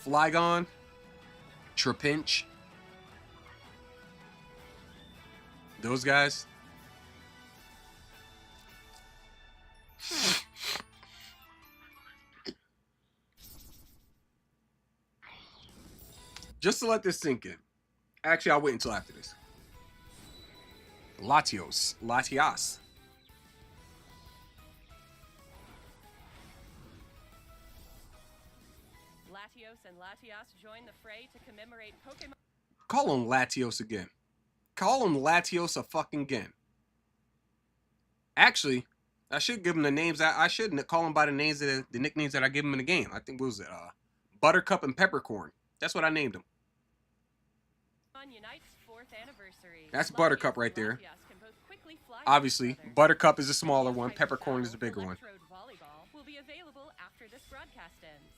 A: Flygon. Trapinch. Those guys. Just to let this sink in. Actually, I'll wait until after this. Latios. Latias.
I: Latios and Latias join the fray to commemorate Pokemon.
A: Call him Latios again. Call him Latios a fucking again. Actually, I should give him the names. I shouldn't call him by the names the nicknames that I give him in the game. I think what was it? Buttercup and Peppercorn. That's what I named him.
I: Unite's 4th anniversary.
A: That's Buttercup right there. Obviously, Buttercup is the smaller one. Peppercorn is the bigger one.
I: Volleyball will be available after this broadcast ends.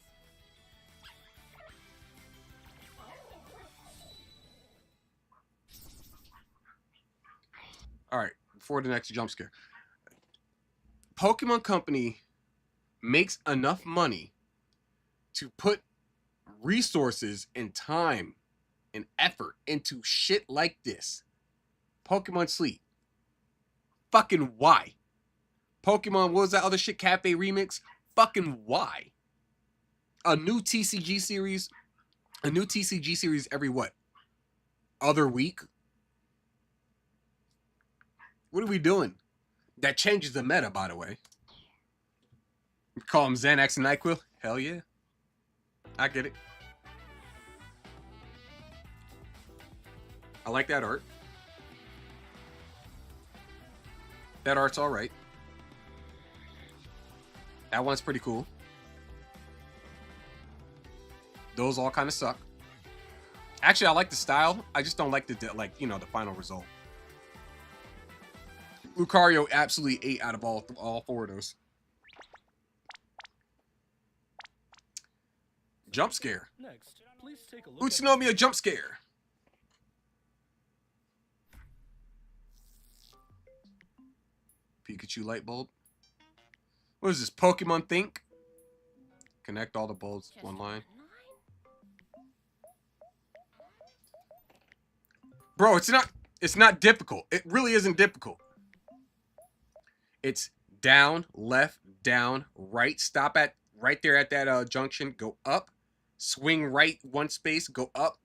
A: All right, before the next jump scare. Pokemon Company makes enough money to put resources and time and effort into shit like this. Pokemon Sleep. Fucking why? Pokemon, what was that other shit? Cafe Remix? Fucking why? A new TCG series? A new TCG series every what? Other week? What are we doing? That changes the meta, by the way. We call them Xanax and NyQuil? Hell yeah. I get it. I like that art. That art's alright. That one's pretty cool. Those all kind of suck. Actually, I like the style. I just don't like the the final result. Lucario absolutely ate out of all four of those. Jump scare.
H: Next, please take a look
A: Utsunomiya jump scare. Pikachu light bulb. What is this? Pokemon Think? Connect all the bulbs one line. Bro, it's not difficult. It really isn't difficult. It's down, left, down, right. Stop at right there at that junction. Go up. Swing right one space. Go up.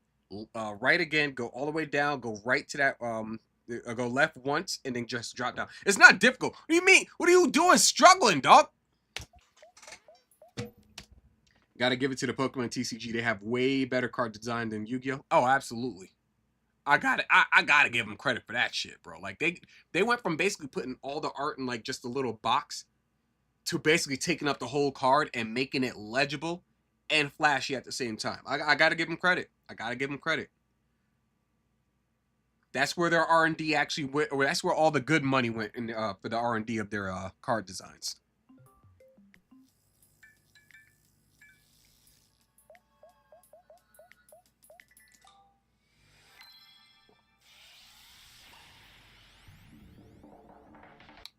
A: Right again. Go all the way down. Go right to that. Go left once and then just drop down. It's not difficult. What do you mean? What are you doing? Struggling, dog. Gotta give it to the Pokemon TCG. They have way better card design than Yu-Gi-Oh. Oh, absolutely. I gotta give them credit for that shit, bro. Like they went from basically putting all the art in like just a little box to basically taking up the whole card and making it legible and flashy at the same time. I gotta give them credit. I gotta give them credit. That's where their R&D actually went, or that's where all the good money went in for the R&D of their card designs.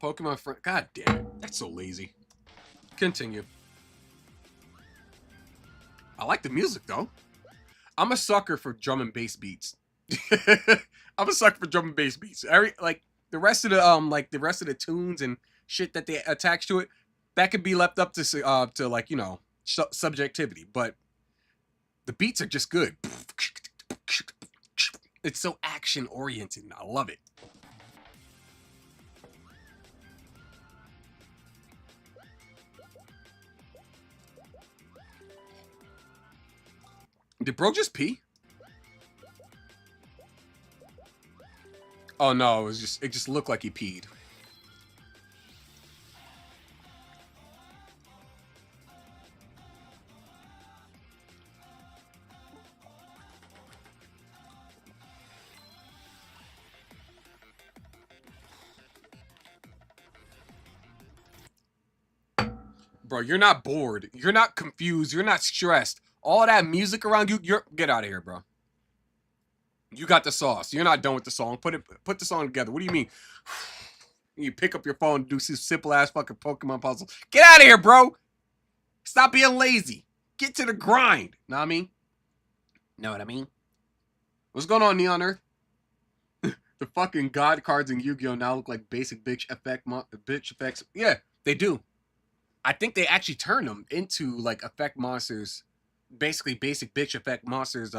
A: Pokemon friend. God damn it. That's so lazy. Continue. I like the music though. I'm a sucker for drum and bass beats. I'm a sucker for drum and bass beats. Like the rest of the tunes and shit that they attach to it, that could be left up to like, you know, subjectivity. But the beats are just good. It's so action oriented. I love it. Did bro just pee? Oh no, it just looked like he peed. Bro, you're not bored. You're not confused. You're not stressed. All that music around you, get out of here, bro. You got the sauce. You're not done with the song. Put the song together. What do you mean? You pick up your phone and do some simple ass fucking Pokemon puzzle. Get out of here, bro. Stop being lazy. Get to the grind. Know what I mean? Know what I mean? What's going on, Neon Earth? The fucking god cards in Yu-Gi-Oh! Now look like basic bitch effects. Yeah, they do. I think they actually turned them into like effect monsters. Basically basic bitch effect monsters,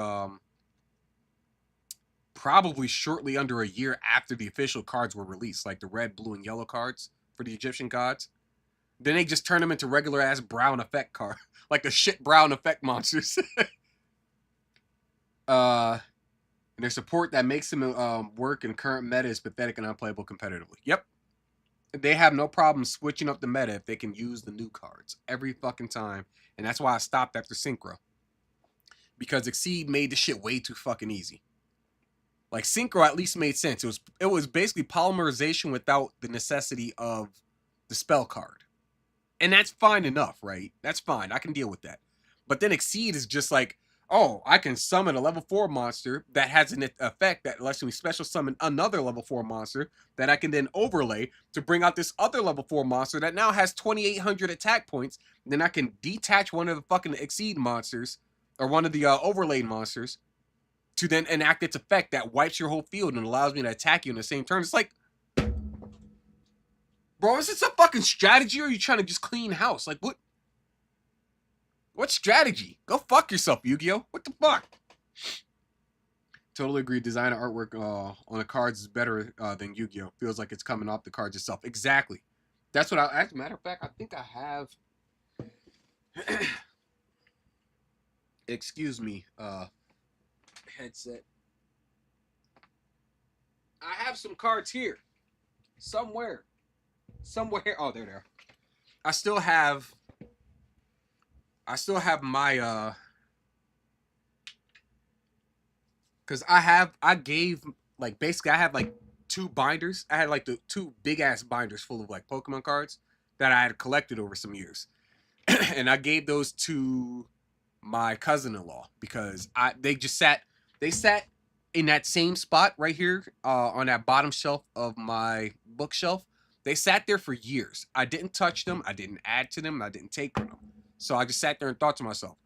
A: probably shortly under a year after the official cards were released, like the red, blue, and yellow cards for the Egyptian gods. Then they just turn them into regular ass brown effect card, like the shit brown effect monsters. And their support that makes them work in current meta is pathetic and unplayable competitively. Yep. They have no problem switching up the meta if they can use the new cards every fucking time. And that's why I stopped after Synchro. Because Exceed made the shit way too fucking easy. Like, Synchro at least made sense. It was basically polymerization without the necessity of the spell card. And that's fine enough, right? That's fine. I can deal with that. But then Exceed is just like, oh, I can summon a level 4 monster that has an effect that lets me special summon another level 4 monster that I can then overlay to bring out this other level 4 monster that now has 2,800 attack points. Then I can detach one of the fucking Exceed monsters, or one of the overlaid monsters, to then enact its effect that wipes your whole field and allows me to attack you in the same turn. It's like, bro, is this a fucking strategy or are you trying to just clean house? Like, what? What strategy? Go fuck yourself, Yu-Gi-Oh! What the fuck? Totally agree. Design and artwork on the cards is better than Yu-Gi-Oh! Feels like it's coming off the cards itself. Exactly. That's what as a matter of fact, I think I have... Excuse me, headset. I have some cards here. Somewhere. Oh, there they are. I still have my because I have like 2 binders. I had like the 2 big ass binders full of like Pokemon cards that I had collected over some years. And I gave those to my cousin-in-law because they sat in that same spot right here on that bottom shelf of my bookshelf. They sat there for years. I didn't touch them. I didn't add to them. I didn't take from them. So I just sat there and thought to myself,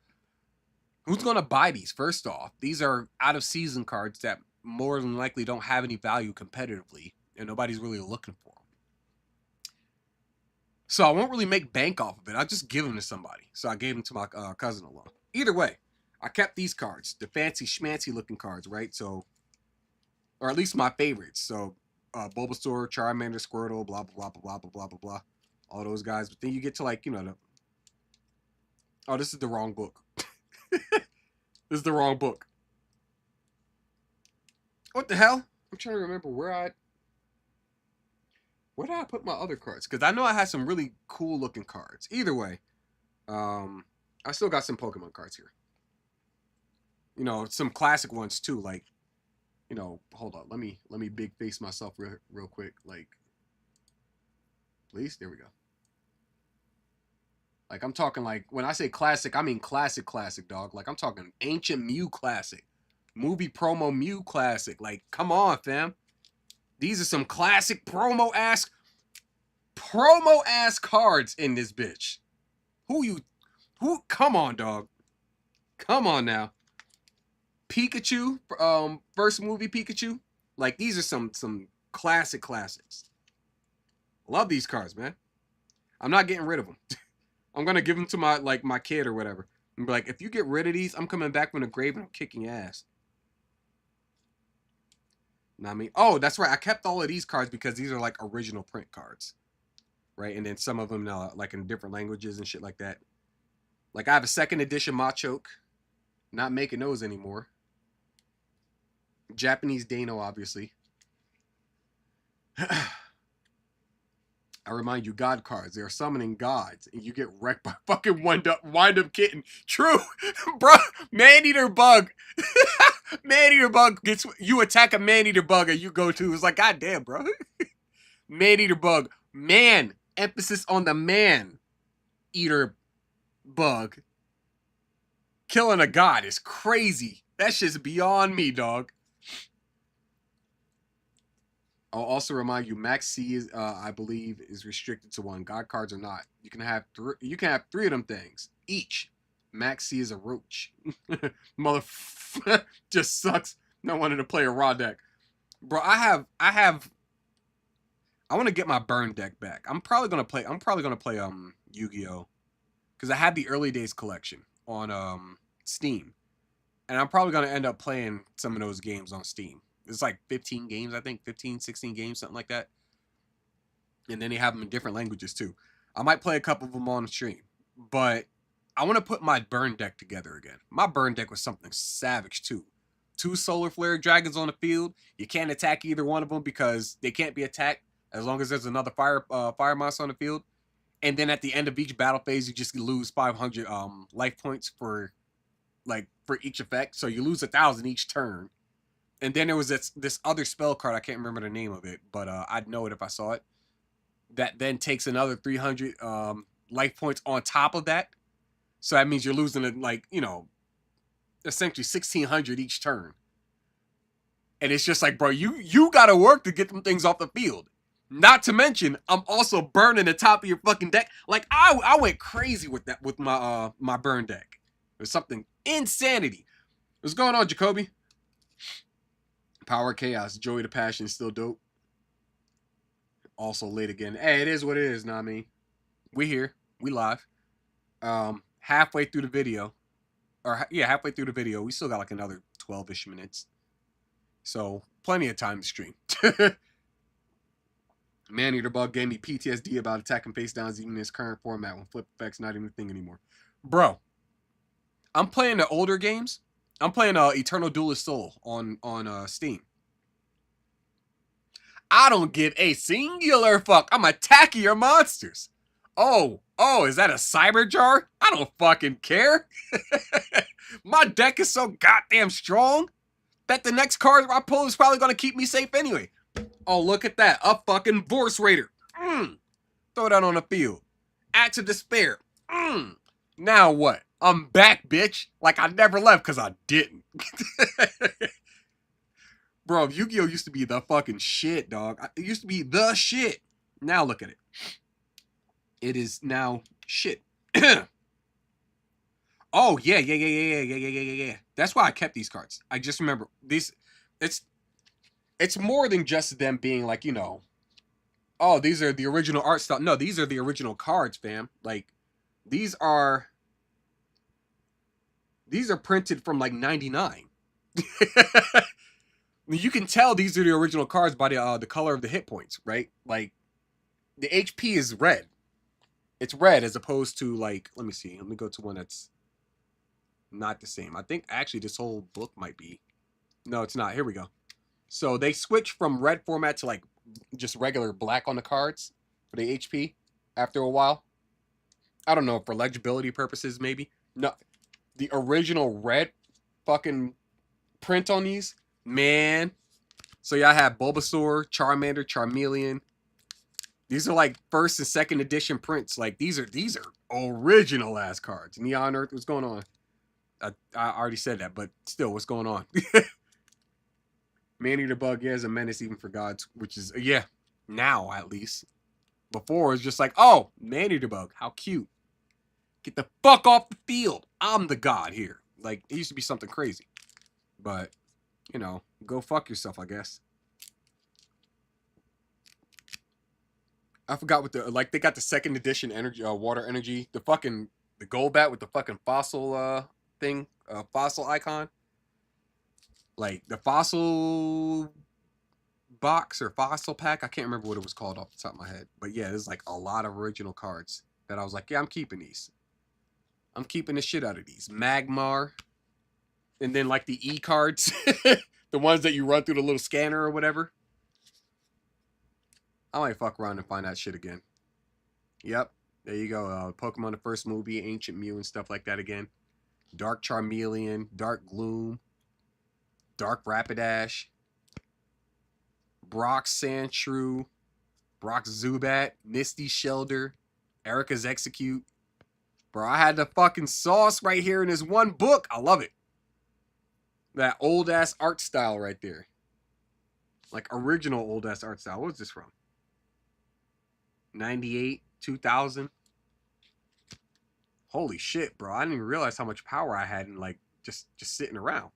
A: who's going to buy these? First off, these are out of season cards that more than likely don't have any value competitively and nobody's really looking for them. So I won't really make bank off of it. I'll just give them to somebody. So I gave them to my cousin-in-law. Either way, I kept these cards, the fancy schmancy looking cards, right? So, or at least my favorites. So, Bulbasaur, Charmander, Squirtle, blah, blah, blah, blah, blah, blah, blah, blah. All those guys. But then you get to like, you know, oh, this is the wrong book. This is the wrong book. What the hell? I'm trying to remember where did I put my other cards? Because I know I had some really cool looking cards. Either way, I still got some Pokemon cards here. You know, some classic ones too. Like, you know, hold on. Let me big face myself real quick. Like, please, there we go. Like, I'm talking like, when I say classic, I mean classic, dog. Like, I'm talking Ancient Mew classic. Movie promo Mew classic. Like, come on, fam. These are some classic promo-ass. promo ass cards in this bitch. Who? Come on, dog. Come on now. Pikachu, first movie Pikachu. Like, these are some classics. Love these cards, man. I'm not getting rid of them. I'm gonna give them to my kid or whatever. And be like, if you get rid of these, I'm coming back from the grave and I'm kicking ass. Know what I mean? Oh, that's right. I kept all of these cards because these are like original print cards, right? And then some of them now like in different languages and shit like that. Like I have a 2nd edition Machoke. Not making those anymore. Japanese Dano, obviously. I remind you, God cards. They are summoning gods, and you get wrecked by fucking wind up kitten. True, bro. Man-eater bug. Man-eater bug gets you attack a man-eater bug, and you go to. It's like, goddamn, bro. Man-eater bug. Man. Emphasis on the man-eater bug. Killing a god is crazy. That shit's beyond me, dog. I'll also remind you, Max C is, I believe, is restricted to 1. God cards are not. You can have 3 of them things each. Max C is a roach. Motherfucker just sucks. Not wanting to play a raw deck, bro. I want to get my burn deck back. I'm probably gonna play Yu-Gi-Oh, because I had the early days collection on Steam, and I'm probably gonna end up playing some of those games on Steam. It's like 15 games, I think. 15, 16 games, something like that. And then they have them in different languages, too. I might play a couple of them on the stream. But I want to put my burn deck together again. My burn deck was something savage, too. 2 Solar Flare Dragons on the field. You can't attack either one of them because they can't be attacked as long as there's another fire monster on the field. And then at the end of each battle phase, you just lose 500 life points for each effect. So you lose 1,000 each turn. And then there was this other spell card, I can't remember the name of it, but I'd know it if I saw it, that then takes another 300 life points on top of that. So that means you're losing, essentially 1,600 each turn. And it's just like, bro, you got to work to get them things off the field. Not to mention, I'm also burning the top of your fucking deck. Like, I went crazy with that, with my burn deck. It was something insanity. What's going on, Jacoby? Power Chaos, Joey the Passion, still dope. Also late again. Hey, it is what it is, know what I mean? We here. We live. Halfway through the video. Halfway through the video. We still got like another 12-ish minutes. So, plenty of time to stream. Man-Eater Bug gave me PTSD about attacking face downs even in his current format when flip effects not even a thing anymore. Bro, I'm playing the older games. I'm playing Eternal Duelist Soul on Steam. I don't give a singular fuck. I'm attacking your monsters. Oh, is that a Cyber Jar? I don't fucking care. My deck is so goddamn strong that the next card I pull is probably going to keep me safe anyway. Oh, look at that. A fucking Vorse Raider. Throw that on the field. Axe of Despair. Now what? I'm back, bitch. Like I never left because I didn't. Bro, Yu-Gi-Oh! Used to be the fucking shit, dog. It used to be the shit. Now look at it. It is now shit. Oh, yeah. That's why I kept these cards. I just remember these. It's more than just them being like, oh, these are the original art style. No, these are the original cards, fam. Like, these are printed from like 99. You can tell these are the original cards by the color of the hit points, right? Like, the HP is red. It's red as opposed to, like, let me see. Let me go to one that's not the same. I think actually this whole book might be. No, it's not. Here we go. So they switch from red format to like just regular black on the cards for the HP after a while. I don't know, for legibility purposes maybe. No, the original red fucking print on these, man. So yeah, I have Bulbasaur, Charmander, Charmeleon. These are like 1st and 2nd edition prints. Like these are original ass cards. Neon Earth, what's going on? I already said that, but still, what's going on? Man-Eater Bug, yeah, is a menace even for gods, which is, yeah, now at least. Before, it's just like, oh, Manny-Debug, how cute. Get the fuck off the field. I'm the god here. Like, it used to be something crazy. But, you know, go fuck yourself, I guess. I forgot what the, like, they got the second edition energy, water energy. The Golbat with the fucking fossil, thing. Fossil icon. Like, the fossil box or fossil pack. I can't remember what it was called off the top of my head. But yeah, there's like a lot of original cards that I was like, yeah, I'm keeping these. I'm keeping the shit out of these. Magmar. And then like the E cards. The ones that you run through the little scanner or whatever. I might fuck around and find that shit again. Yep. There you go. Pokemon the first movie, Ancient Mew and stuff like that again. Dark Charmeleon, Dark Gloom, Dark Rapidash, Brock Sandshrew, Brock Zubat, Misty Shelder, Erica's Execute. Bro, I had the fucking sauce right here in this one book. I love it. That old-ass art style right there. Like, original old-ass art style. What was this from? 98, 2000? Holy shit, bro. I didn't even realize how much power I had in, like, just sitting around.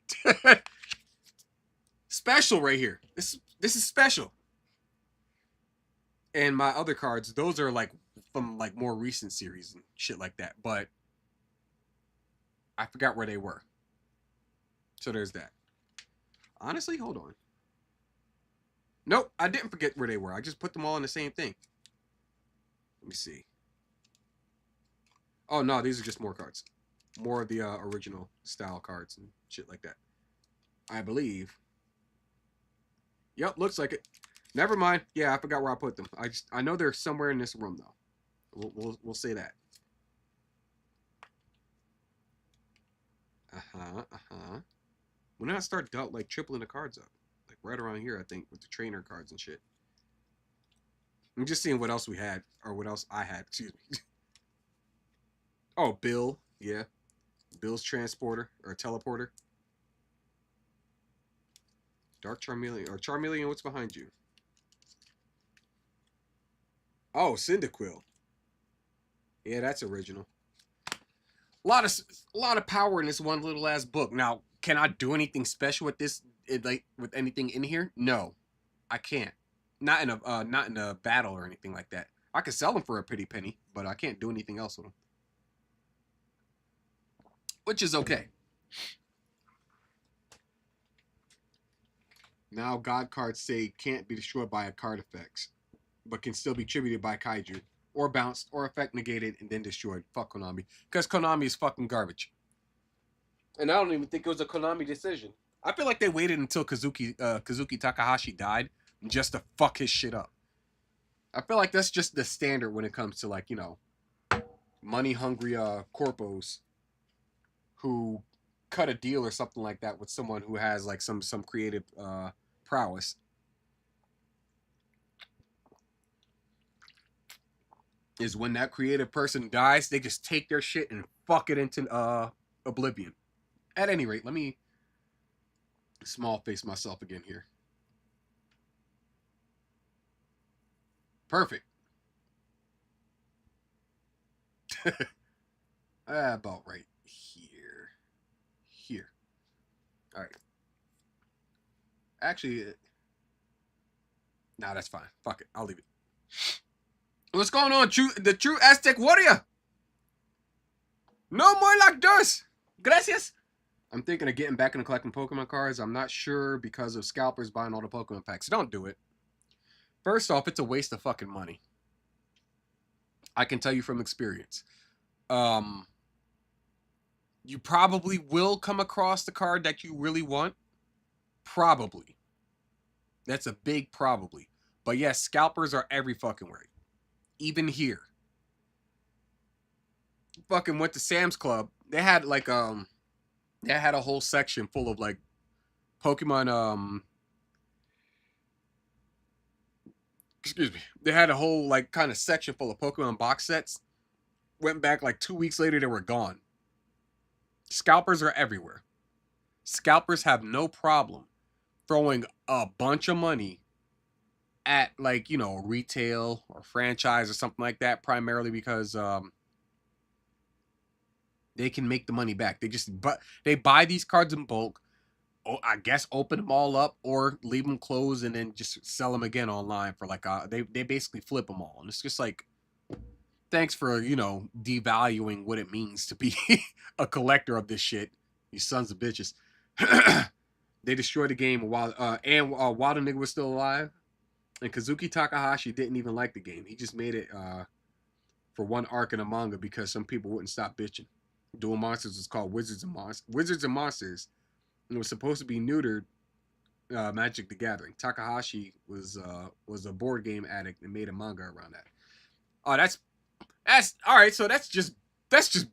A: Special right here. This is special. And my other cards, those are, like, from, like, more recent series and shit like that. But I forgot where they were. So there's that. Honestly, hold on. Nope, I didn't forget where they were. I just put them all in the same thing. Let me see. Oh, no, these are just more cards. More of the original style cards and shit like that. I believe. Yep, looks like it. Never mind. Yeah, I forgot where I put them. I know they're somewhere in this room, though. We'll say that. When did I start like tripling the cards up? Like right around here, I think, with the trainer cards and shit. I'm just seeing what else we had, or what else I had. Excuse me. Oh, Bill. Yeah. Bill's transporter, or teleporter. Dark Charmeleon. Or Charmeleon, what's behind you? Oh, Cyndaquil. Yeah, that's original. A lot of power in this one little ass book. Now, can I do anything special with this? Like with anything in here? No, I can't. Not in a battle or anything like that. I could sell them for a pretty penny, but I can't do anything else with them. Which is okay. Now God cards say can't be destroyed by a card effects, but can still be tributed by Kaiju, or bounced, or effect negated, and then destroyed. Fuck Konami. Because Konami is fucking garbage. And I don't even think it was a Konami decision. I feel like they waited until Kazuki Takahashi died just to fuck his shit up. I feel like that's just the standard when it comes to, like, you know, money-hungry corpos who cut a deal or something like that with someone who has, like, some creative prowess. Is when that creative person dies, they just take their shit and fuck it into oblivion. At any rate, let me small face myself again here. Perfect. About right here. Here. All right. Actually, nah, that's fine. Fuck it. I'll leave it. What's going on, the true Aztec warrior? No more like this. Gracias. I'm thinking of getting back into collecting Pokemon cards. I'm not sure because of scalpers buying all the Pokemon packs. Don't do it. First off, it's a waste of fucking money. I can tell you from experience. You probably will come across the card that you really want. Probably. That's a big probably. But yes, scalpers are every fucking where. Even here. Fucking went to Sam's Club. They had like they had a whole section full of like Pokemon excuse me. They had a whole like kind of section full of Pokemon box sets. Went back like 2 weeks later, they were gone. Scalpers are everywhere. Scalpers have no problem throwing a bunch of money at like, you know, retail or franchise or something like that, primarily because they can make the money back. They buy these cards in bulk. I guess open them all up or leave them closed and then just sell them again online for like they basically flip them all. And it's just like, thanks for, you know, devaluing what it means to be a collector of this shit, you sons of bitches. They destroyed the game while the nigga was still alive. And Kazuki Takahashi didn't even like the game. He just made it for one arc in a manga because some people wouldn't stop bitching. Duel Monsters was called Wizards and Monsters. And it was supposed to be neutered Magic the Gathering. Takahashi was a board game addict and made a manga around that. Oh, that's all right. So that's just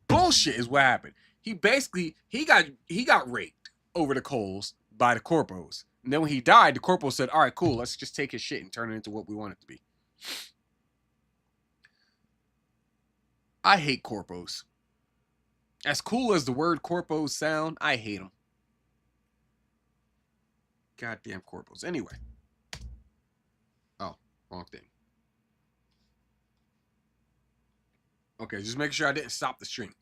A: bullshit is what happened. He got raped over the coals by the corpos. And then when he died, the corpo said, all right, cool, let's just take his shit and turn it into what we want it to be. I hate corpos. As cool as the word corpos sound, I hate them. Goddamn corpos. Anyway. Oh, wrong thing. Okay, just make sure I didn't stop the stream.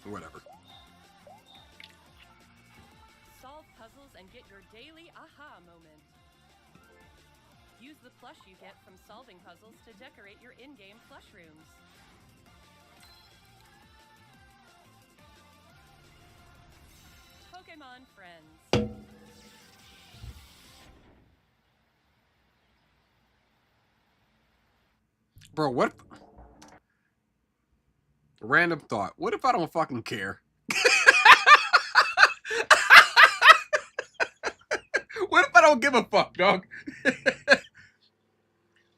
A: Whatever.
I: Solve puzzles and get your daily aha moment. Use the plush you get from solving puzzles to decorate your in-game plush rooms. Pokemon friends.
A: Bro, what? Random thought. What if I don't fucking care? What if I don't give a fuck, dog?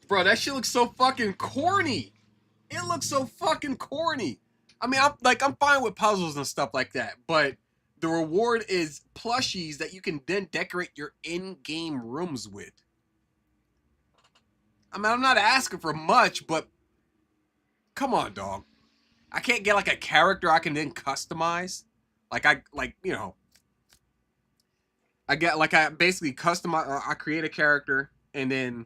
A: Bro, that shit looks so fucking corny. It looks so fucking corny. I mean, I'm fine with puzzles and stuff like that, but the reward is plushies that you can then decorate your in-game rooms with. I mean, I'm not asking for much, but come on, dog. I can't get like a character I can then customize. I basically customize. I create a character and then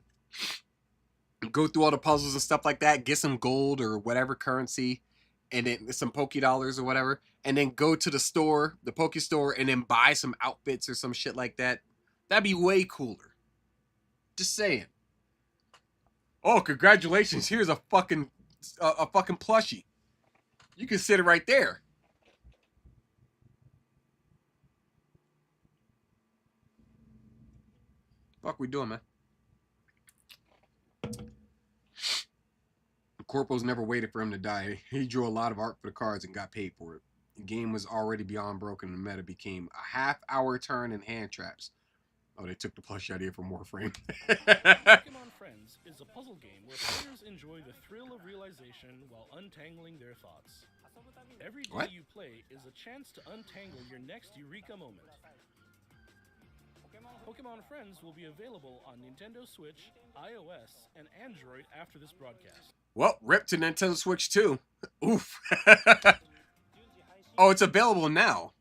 A: go through all the puzzles and stuff like that. Get some gold or whatever currency, and then some $Poké or whatever, and then go to the store, the Poke store, and then buy some outfits or some shit like that. That'd be way cooler. Just saying. Oh, congratulations! Here's a fucking plushie. You can sit it right there. Fuck we doing, man? Corpo's never waited for him to die. He drew a lot of art for the cards and got paid for it. The game was already beyond broken and the meta became a half-hour turn and hand traps. Oh, they took the plushie idea from Warframe.
H: Pokemon Friends is a puzzle game where players enjoy the thrill of realization while untangling their thoughts. Every day you play is a chance to untangle your next eureka moment. Pokemon Friends will be available on Nintendo Switch, iOS, and Android after this broadcast.
A: Well, rip to Nintendo Switch 2. Oof. Oh, it's available now.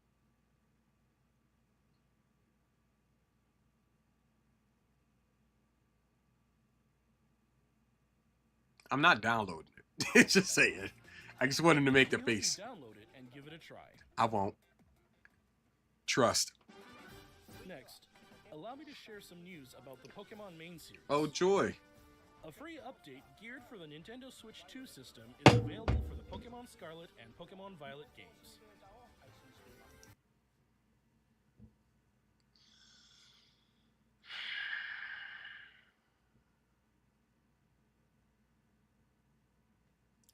A: I'm not downloading it. Just say it. I just wanted to make the face.
H: Download it and give it a try.
A: I won't. Trust.
H: Next, allow me to share some news about the Pokemon main series.
A: Oh, joy.
H: A free update geared for the Nintendo Switch 2 system is available for the Pokemon Scarlet and Pokemon Violet games.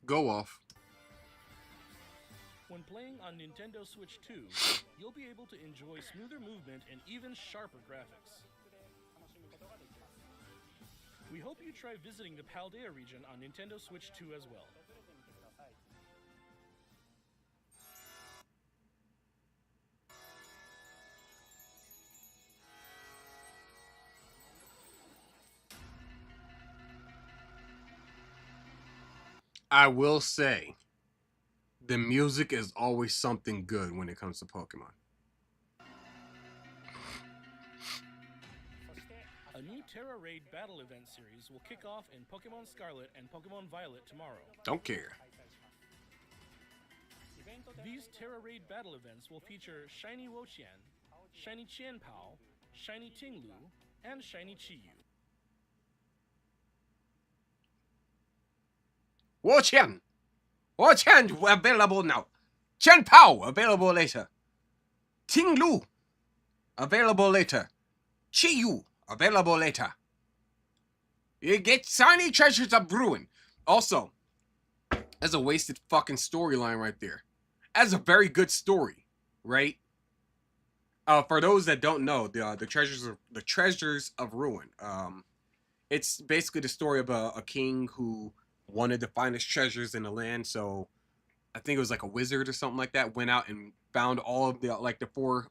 A: Go off.
H: When playing on Nintendo Switch 2, you'll be able to enjoy smoother movement and even sharper graphics. We hope you try visiting the Paldea region on Nintendo Switch 2 as well.
A: I will say, the music is always something good when it comes to Pokemon.
H: A new Terra Raid battle event series will kick off in Pokemon Scarlet and Pokemon Violet tomorrow.
A: Don't care.
H: These Terra Raid battle events will feature Shiny Wo-Chien, Shiny Qianpao, Shiny Tinglu, and Shiny Chi-Yu.
A: Wo-Chien! Wo-Chien available now. Qianpao available later. Tinglu available later. Chi-Yu available later. You get Shiny Treasures of Ruin. Also, that's a wasted fucking storyline right there. That's a very good story, right? For those that don't know, the Treasures of Ruin. It's basically the story of a king who wanted to find his treasures in the land. So I think it was like a wizard or something like that. Went out and found all of the four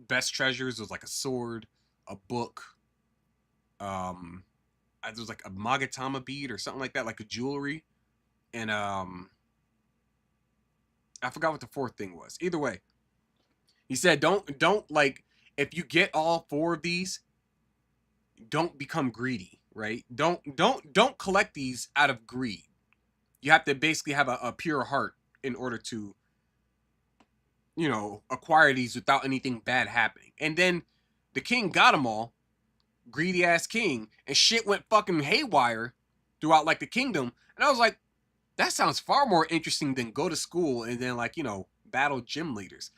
A: best treasures. It was like a sword, a book. There was like a Magatama bead or something like that, like a jewelry, and I forgot what the fourth thing was. Either way, he said, don't like, if you get all four of these, don't become greedy, right? Don't collect these out of greed. You have to basically have a pure heart in order to, you know, acquire these without anything bad happening. And then the king got them all, greedy ass king, and shit went fucking haywire throughout like the kingdom. And I was like, that sounds far more interesting than go to school and then, like, you know, battle gym leaders.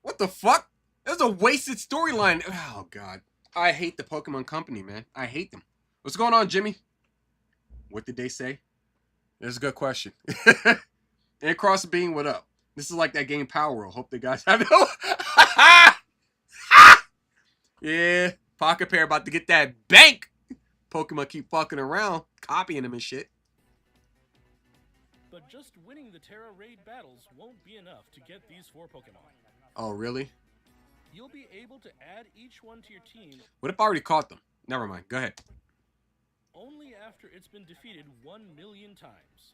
A: What the fuck? That's a wasted storyline. Oh, God. I hate the Pokemon Company, man. I hate them. What's going on, Jimmy? What did they say? That's a good question. And Cross Bean, what up? This is like that game Power World. Hope the guys have it. Yeah. Pocket Pair about to get that bank. Pokemon keep fucking around, copying them and shit.
H: But just winning the Terra Raid battles won't be enough to get these 4 Pokemon.
A: Oh, really?
H: You'll be able to add each one to your team.
A: What if I already caught them? Never mind. Go ahead.
H: Only after it's been defeated 1 million times.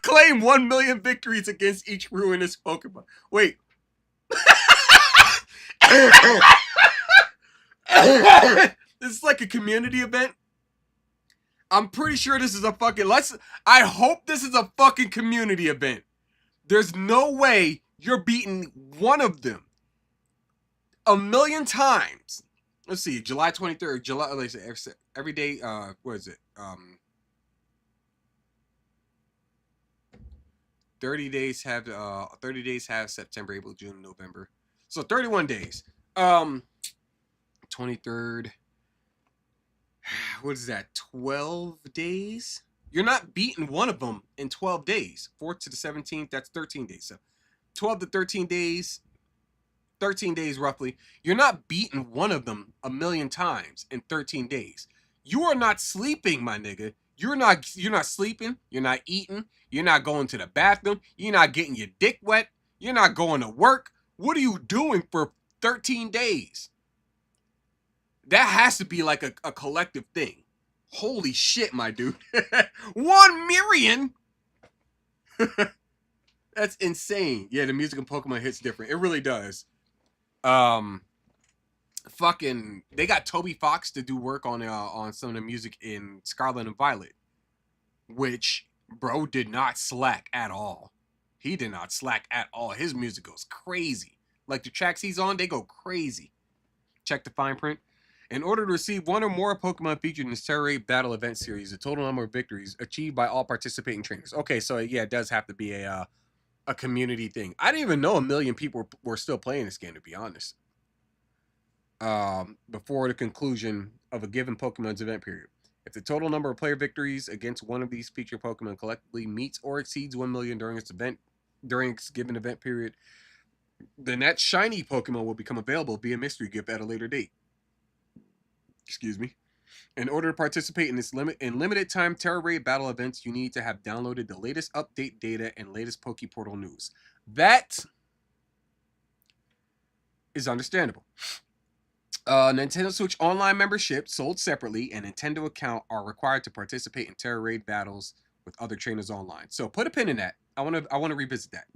A: Claim 1 million victories against each ruinous Pokemon. Wait. This is like a community event. I'm pretty sure this is a fucking... I hope this is a fucking community event. There's no way you're beating one of them 1 million times. Let's see. July 23rd. Every day. What is it? 30 days have September, April, June, November. So 31 days. 23rd. What is that? 12 days? You're not beating one of them in 12 days. 4th to the 17th, that's 13 days. So 12 to 13 days, 13 days roughly. You're not beating one of them 1 million times in 13 days. You are not sleeping, my nigga. You're not sleeping. You're not eating. You're not going to the bathroom. You're not getting your dick wet. You're not going to work. What are you doing for 13 days? That has to be like a collective thing. Holy shit, my dude. 1 million? That's insane. Yeah, the music in Pokemon hits different. It really does. Fucking, they got Toby Fox to do work on some of the music in Scarlet and Violet, which bro did not slack at all. He did not slack at all. His music goes crazy. Like the tracks he's on, they go crazy. Check the fine print. In order to receive one or more Pokemon featured in the Terra Raid Battle Event Series, the total number of victories achieved by all participating trainers. Okay, so yeah, it does have to be a community thing. I didn't even know 1 million people were still playing this game, to be honest. Before the conclusion of a given Pokemon's event period. If the total number of player victories against one of these featured Pokemon collectively meets or exceeds 1 million during its given event period, then that shiny Pokemon will become available via mystery gift at a later date. Excuse me. In order to participate in this limited time Terra Raid battle events, you need to have downloaded the latest update data and latest PokePortal news. That is understandable. Nintendo Switch Online membership sold separately and Nintendo account are required to participate in Terra Raid battles with other trainers online. So put a pin in that. I want to revisit that.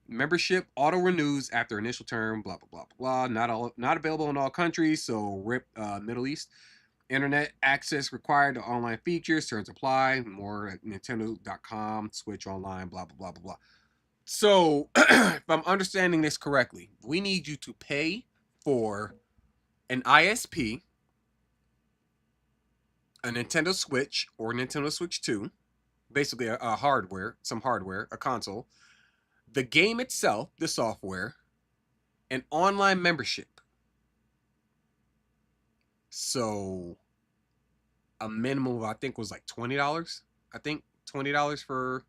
A: Membership auto renews after initial term. Blah blah blah blah. Not available in all countries. So rip Middle East. Internet access required to online features. Terms apply. More at Nintendo.com. Switch Online. Blah blah blah blah blah. So if I'm understanding this correctly, we need you to pay for an ISP, a Nintendo Switch or Nintendo Switch 2, basically a hardware, a console, the game itself, the software, an online membership. So a minimum of, I think, was like $20. I think $20 for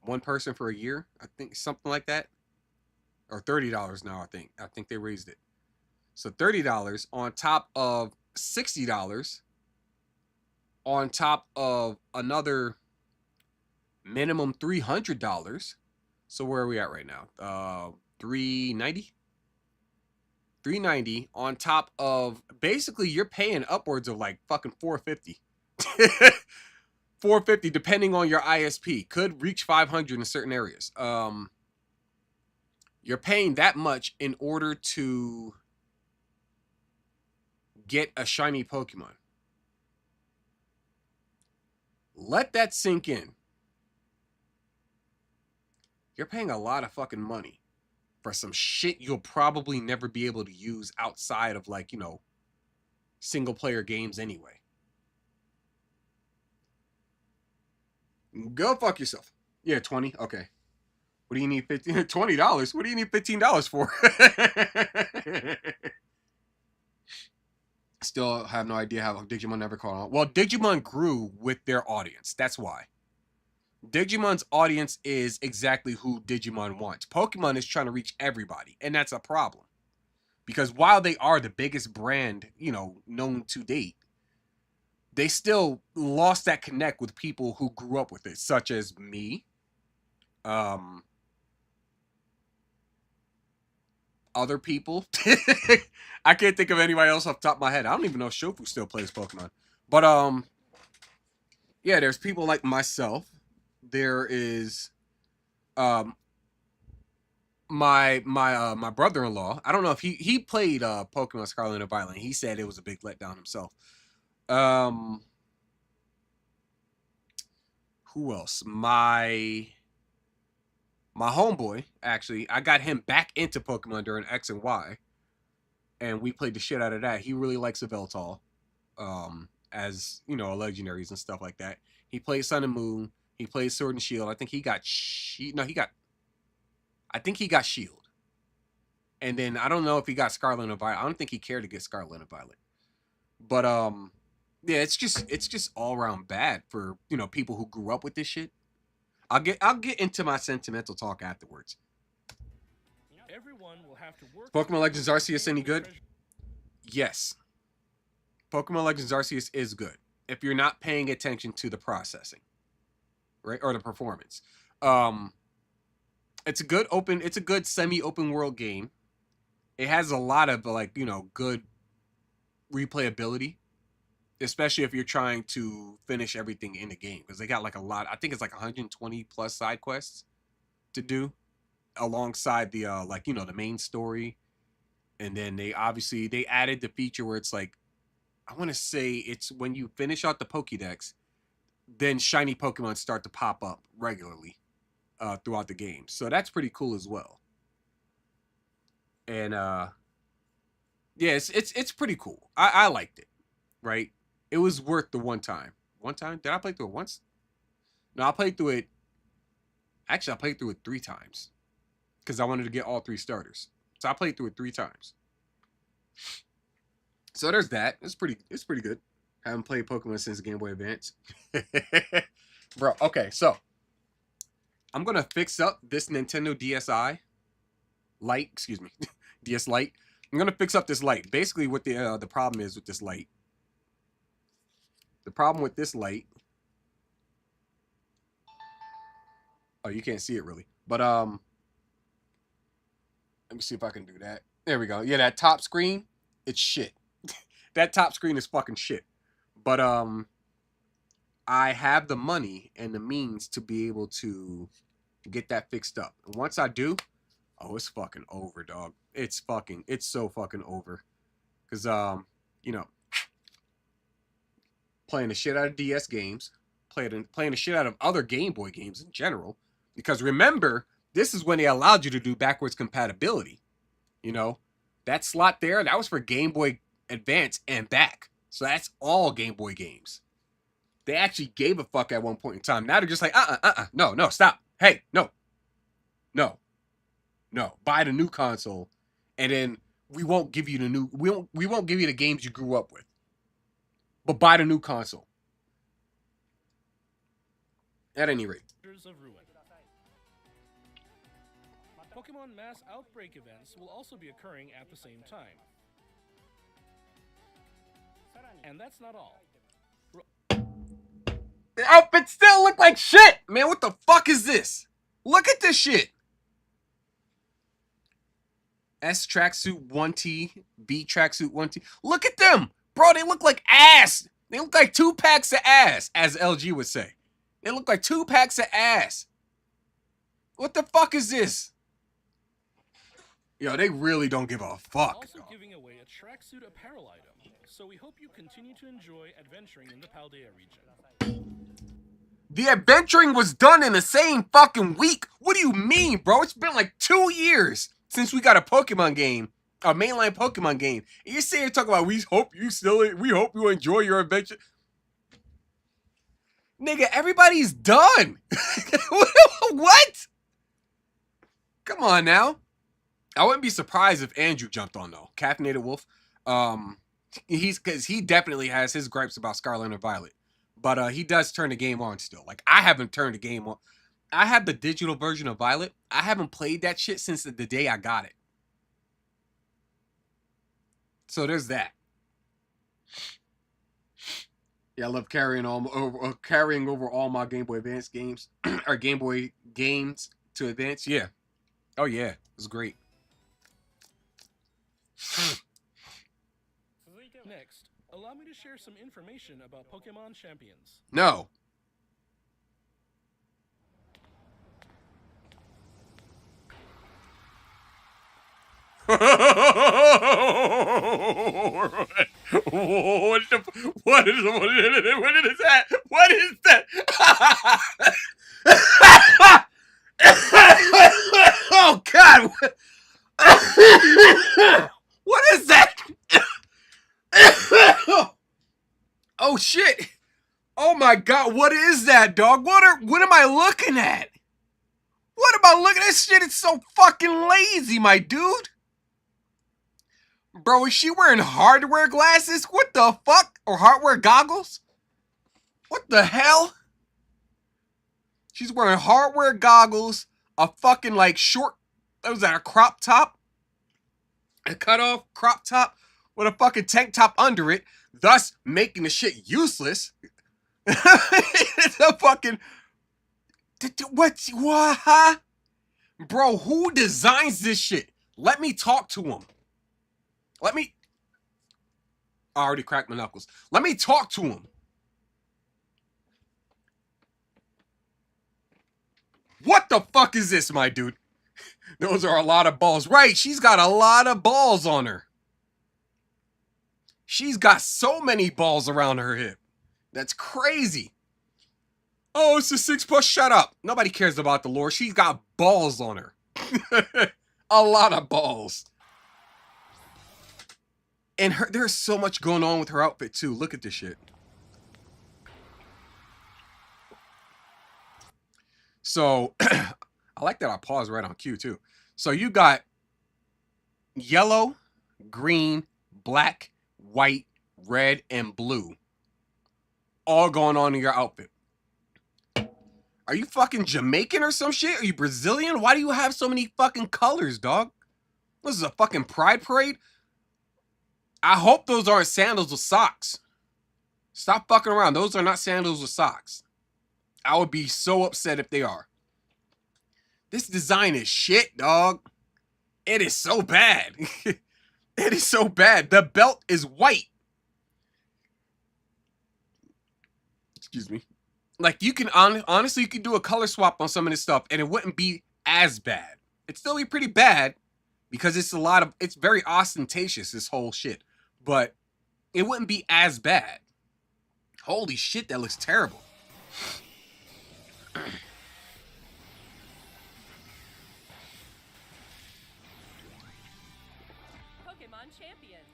A: one person for a year. I think something like that. Or $30 now, I think. I think they raised it. So $30 on top of $60 on top of another minimum $300. So where are we at right now? $390 on top of, basically you're paying upwards of like fucking $450. $450 depending on your ISP. Could reach $500 in certain areas. You're paying that much in order to get a shiny Pokemon. Let that sink in. You're paying a lot of fucking money for some shit you'll probably never be able to use outside of, like, you know, single player games anyway. Go fuck yourself. Yeah, 20. Okay. What do you need $20? What do you need $15 for? Still have no idea how Digimon never caught on. Well, Digimon grew with their audience. That's why. Digimon's audience is exactly who Digimon wants. Pokemon is trying to reach everybody, and that's a problem. Because while they are the biggest brand, you know, known to date, they still lost that connect with people who grew up with it, such as me. Other people. I can't think of anybody else off the top of my head. I don't even know if Shofu still plays Pokemon. But yeah, there's people like myself. There is my brother-in-law. I don't know if he played Pokemon Scarlet and Violet. He said it was a big letdown himself. Who else? My homeboy, actually, I got him back into Pokemon during X and Y, and we played the shit out of that. He really likes Yveltal, as, you know, legendaries and stuff like that. He plays Sun and Moon. He plays Sword and Shield. I think he got I think he got Shield. And then I don't know if he got Scarlet and Violet. I don't think he cared to get Scarlet and Violet. But yeah, it's just all around bad for, you know, people who grew up with this shit. I'll get into my sentimental talk afterwards.
H: Everyone will have to work.
A: Pokemon Legends Arceus any good? Yes. Pokemon Legends Arceus is good if you're not paying attention to the processing, right, or the performance. It's a good semi-open world game. It has a lot of, like, you know, good replayability, especially if you're trying to finish everything in the game, because they got like a lot. I think it's like 120 plus side quests to do alongside the like, you know, the main story. And then they added the feature where it's like, I want to say it's when you finish out the Pokédex, then shiny Pokemon start to pop up regularly throughout the game. So that's pretty cool as well. And yeah, it's pretty cool. I liked it, right? It was worth the one time. One time? Did I play through it once? No, I played through it. Actually, I played through it 3 times because I wanted to get all 3 starters. So I played through it 3 times. So there's that. It's pretty good. Haven't played Pokemon since Game Boy Advance. Bro, okay, so I'm gonna fix up this Nintendo DSi Lite, DS Lite, I'm gonna fix up this light. Basically, what the problem is with this light. The problem with this light. Oh, you can't see it really, but let me see if I can do that. There we go. Yeah, that top screen, it's shit. That top screen is fucking shit. But I have the money and the means to be able to get that fixed up. And once I do, oh, it's fucking over, dog. It's so fucking over. Cause you know, playing the shit out of DS games, playing the shit out of other Game Boy games in general. Because remember, this is when they allowed you to do backwards compatibility. You know, that slot there, that was for Game Boy Advance and back. So that's all Game Boy games. They actually gave a fuck at one point in time. Now they're just like, no, stop. Hey, no. Buy the new console, and then we won't give you the new. We won't give you the games you grew up with. But buy the new console. At any rate.
H: Of Ruin. Pokemon Mass Outbreak events will also be occurring at the same time. And that's not all.
A: The outfits still look like shit! Man, what the fuck is this? Look at this shit! S tracksuit 1T, B tracksuit 1T. Look at them! Bro, they look like ass! They look like 2 packs of ass, as LG would say. They look like 2 packs of ass. What the fuck is this? Yo, they really don't give a fuck.
H: Also giving away a tracksuit apparel item, so we hope you continue to enjoy adventuring in the Paldea region.
A: The adventuring was done in the same fucking week. What do you mean, bro? It's been like 2 years since we got a Pokemon game, a mainline Pokemon game. And you're sitting here talking about we hope you enjoy your adventure. Nigga, everybody's done. What? Come on now. I wouldn't be surprised if Andrew jumped on though. Caffeinated Wolf. Because he definitely has his gripes about Scarlet and Violet. But he does turn the game on still. Like, I haven't turned the game on. I have the digital version of Violet. I haven't played that shit since the day I got it. So there's that. Yeah, I love carrying over all my Game Boy Advance games. Or Game Boy games to Advance. Yeah. Oh yeah. It was great.
H: Next, allow me to share some information about Pokemon Champions.
A: No. What is that? What is that? Oh God! What is that? Oh shit! Oh my God! What is that, dog? What am I looking at? What am I looking at? This shit is so fucking lazy, my dude. Bro, is she wearing hardware glasses? What the fuck? Or hardware goggles? What the hell? She's wearing hardware goggles, a fucking like short, what was that, a crop top? A cut off crop top with a fucking tank top under it, thus making the shit useless. It's a fucking, what? Bro, who designs this shit? Let me talk to him. I already cracked my knuckles. Let me talk to him. What the fuck is this, my dude? Those are a lot of balls. Right, she's got a lot of balls on her. She's got so many balls around her hip. That's crazy. Oh, it's a 6+. Shut up. Nobody cares about the lore. She's got balls on her. A lot of balls. And there's so much going on with her outfit, too. Look at this shit. So, I like that I paused right on cue, too. So, you got yellow, green, black, white, red, and blue. All going on in your outfit. Are you fucking Jamaican or some shit? Are you Brazilian? Why do you have so many fucking colors, dog? This is a fucking pride parade? I hope those aren't sandals with socks. Stop fucking around. Those are not sandals with socks. I would be so upset if they are. This design is shit, dog. It is so bad. It is so bad. The belt is white. Excuse me. Like, you can honestly, you could do a color swap on some of this stuff and it wouldn't be as bad. It'd still be pretty bad because it's very ostentatious, this whole shit. But it wouldn't be as bad. Holy shit, that looks terrible.
I: Pokemon Champions.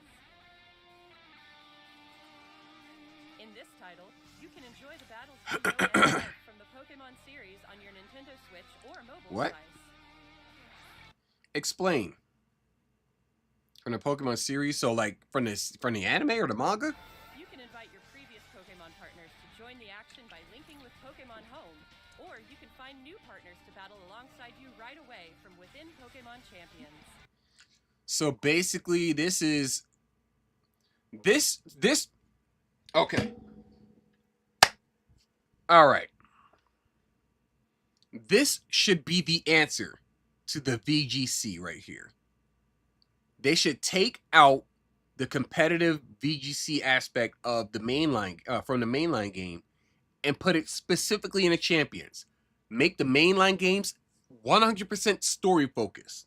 I: In this title, you can enjoy the battles you know and love from the Pokemon series on your Nintendo Switch or mobile
A: What?
I: device.
A: Explain. From the Pokemon series, so like from the anime or the manga?
I: You can invite your previous Pokemon partners to join the action by linking with Pokemon Home, or you can find new partners to battle alongside you right away from within Pokemon Champions.
A: So basically, this is okay. All right. This should be the answer to the VGC right here. They should take out the competitive VGC aspect of the mainline from the mainline game and put it specifically in the Champions. Make the mainline games 100% story focused.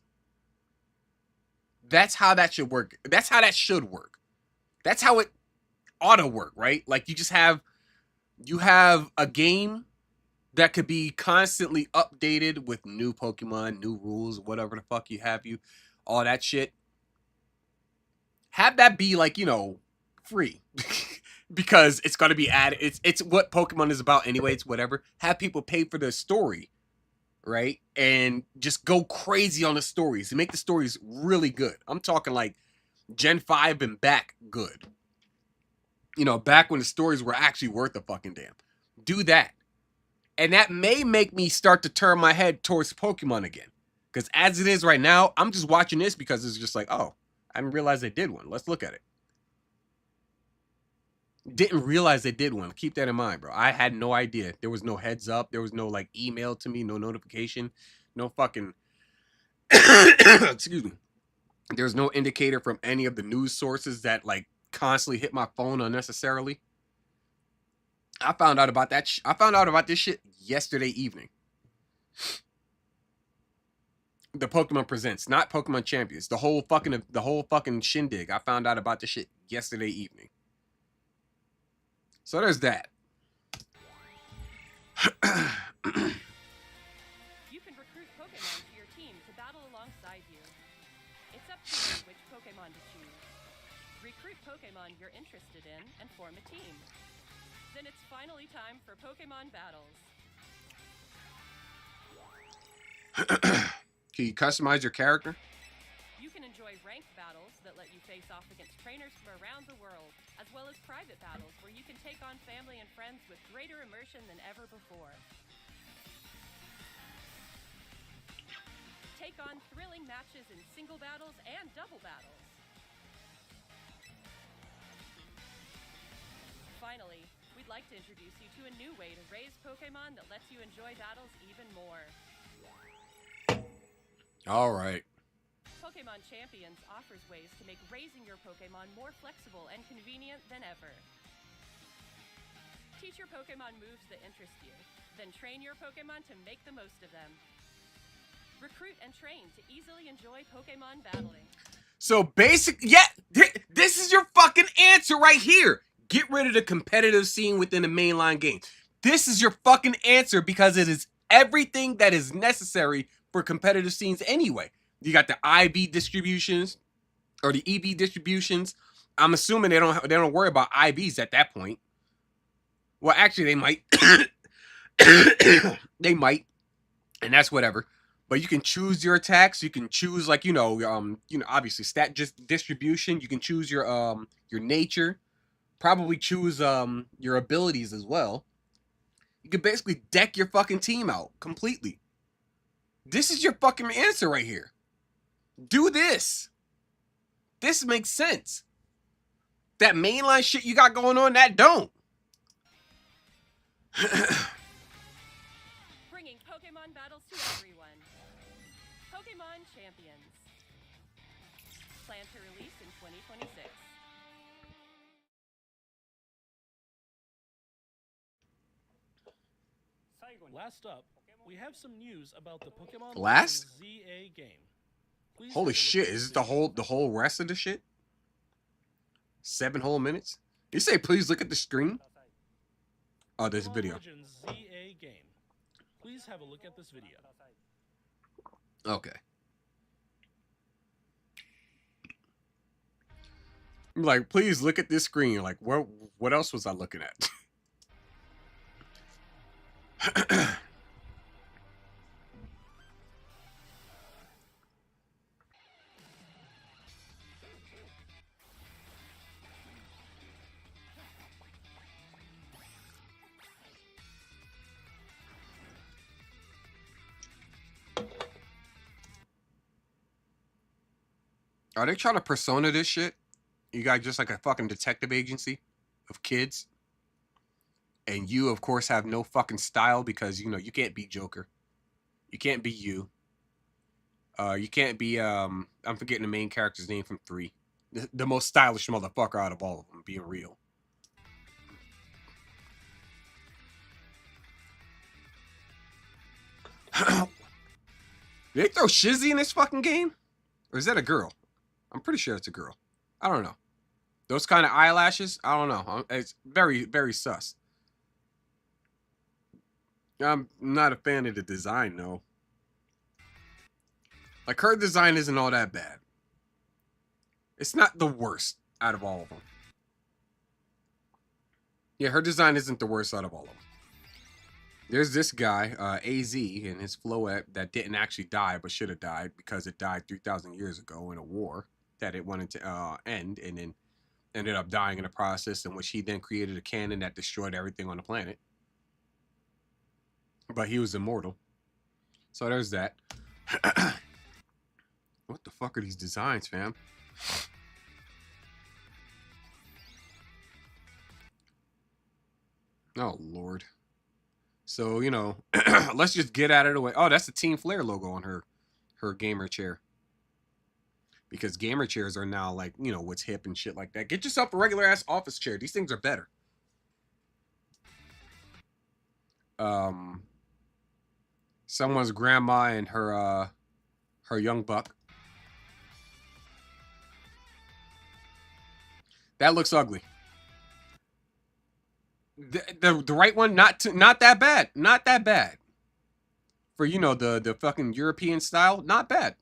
A: That's how that should work. That's how that should work. That's how it ought to work, right? Like you have a game that could be constantly updated with new Pokemon, new rules, whatever the fuck all that shit. Have that be like, free. Because it's going to be added. It's what Pokemon is about anyway. It's whatever. Have people pay for the story, right? And just go crazy on the stories and make the stories really good. I'm talking like Gen 5 and back good. Back when the stories were actually worth a fucking damn. Do that. And that may make me start to turn my head towards Pokemon again. Because as it is right now, I'm just watching this because it's just like, oh, I didn't realize they did one. Let's look at it. Didn't realize they did one. Keep that in mind, bro. I had no idea. There was no heads up. There was no like email to me, no notification, no fucking excuse me. There's no indicator from any of the news sources that like constantly hit my phone unnecessarily. I found out about that. I found out about this shit yesterday evening. The Pokemon Presents, not Pokemon Champions. The whole fucking shindig. I found out about this shit yesterday evening. So there's that.
I: You can recruit Pokemon to your team to battle alongside you. It's up to you which Pokemon to choose. Recruit Pokemon you're interested in and form a team. Then it's finally time for Pokemon battles.
A: Can you customize your character?
I: You can enjoy ranked battles that let you face off against trainers from around the world, as well as private battles where you can take on family and friends with greater immersion than ever before. Take on thrilling matches in single battles and double battles. Finally, we'd like to introduce you to a new way to raise Pokemon that lets you enjoy battles even more.
A: All right.
I: Pokemon Champions offers ways to make raising your Pokemon more flexible and convenient than ever. Teach your Pokemon moves that interest you, then train your Pokemon to make the most of them. Recruit and train to easily enjoy Pokemon battling.
A: So this is your fucking answer right here. Get rid of the competitive scene within the mainline game. This is your fucking answer because it is everything that is necessary for competitive scenes anyway. You got the IB distributions or the EB distributions. I'm assuming they don't worry about IBs at that point. Well, actually they might. They might. And that's whatever. But you can choose your attacks. You can choose like, obviously stat just distribution. You can choose your nature. Probably choose your abilities as well. You can basically deck your fucking team out completely. This is your fucking answer right here. Do this. This makes sense. that mainline shit you got going on, that don't.
I: Bringing Pokemon battles to everyone. Pokemon Champions. Planned to release in 2026.
H: Last up, we have some news about the Pokemon
A: Last?
H: ZA game. Please
A: Holy
H: have a look
A: shit,
H: at
A: is
H: this
A: it the
H: video.
A: whole rest of the shit? 7 whole minutes? You say please look at the screen? Oh, there's a
H: Pokemon
A: video.
H: Legends ZA game. Please have a look at this video.
A: Okay. I'm like, please look at this screen. Like, what else was I looking at? Are they trying to persona this shit? You got just like a fucking detective agency of kids. And you, of course, have no fucking style because, you know, you can't be Joker. You can't be you. You can't be, I'm forgetting the main character's name from 3. The most stylish motherfucker out of all of them, being real. Did they throw Shizzy in this fucking game? Or is that a girl? I'm pretty sure it's a girl. I don't know. Those kind of eyelashes, I don't know. It's very, very sus. I'm not a fan of the design, though. Like, her design isn't all that bad. It's not the worst out of all of them. Yeah, her design isn't the worst out of all of them. There's this guy, AZ, and his Floette that didn't actually die, but should have died because it died 3,000 years ago in a war that it wanted to end, and then ended up dying in the process, in which he then created a cannon that destroyed everything on the planet. But he was immortal. So there's that. What the fuck are these designs, fam? Oh, Lord. So, you know, let's just get out of the way. Oh, that's the Team Flare logo on her gamer chair. Because gamer chairs are now, like, you know, what's hip and shit like that. Get yourself a regular-ass office chair. These things are better. Someone's grandma and her young buck. That looks ugly. The right one, not that bad. Not that bad. For, you know, the fucking European style, not bad.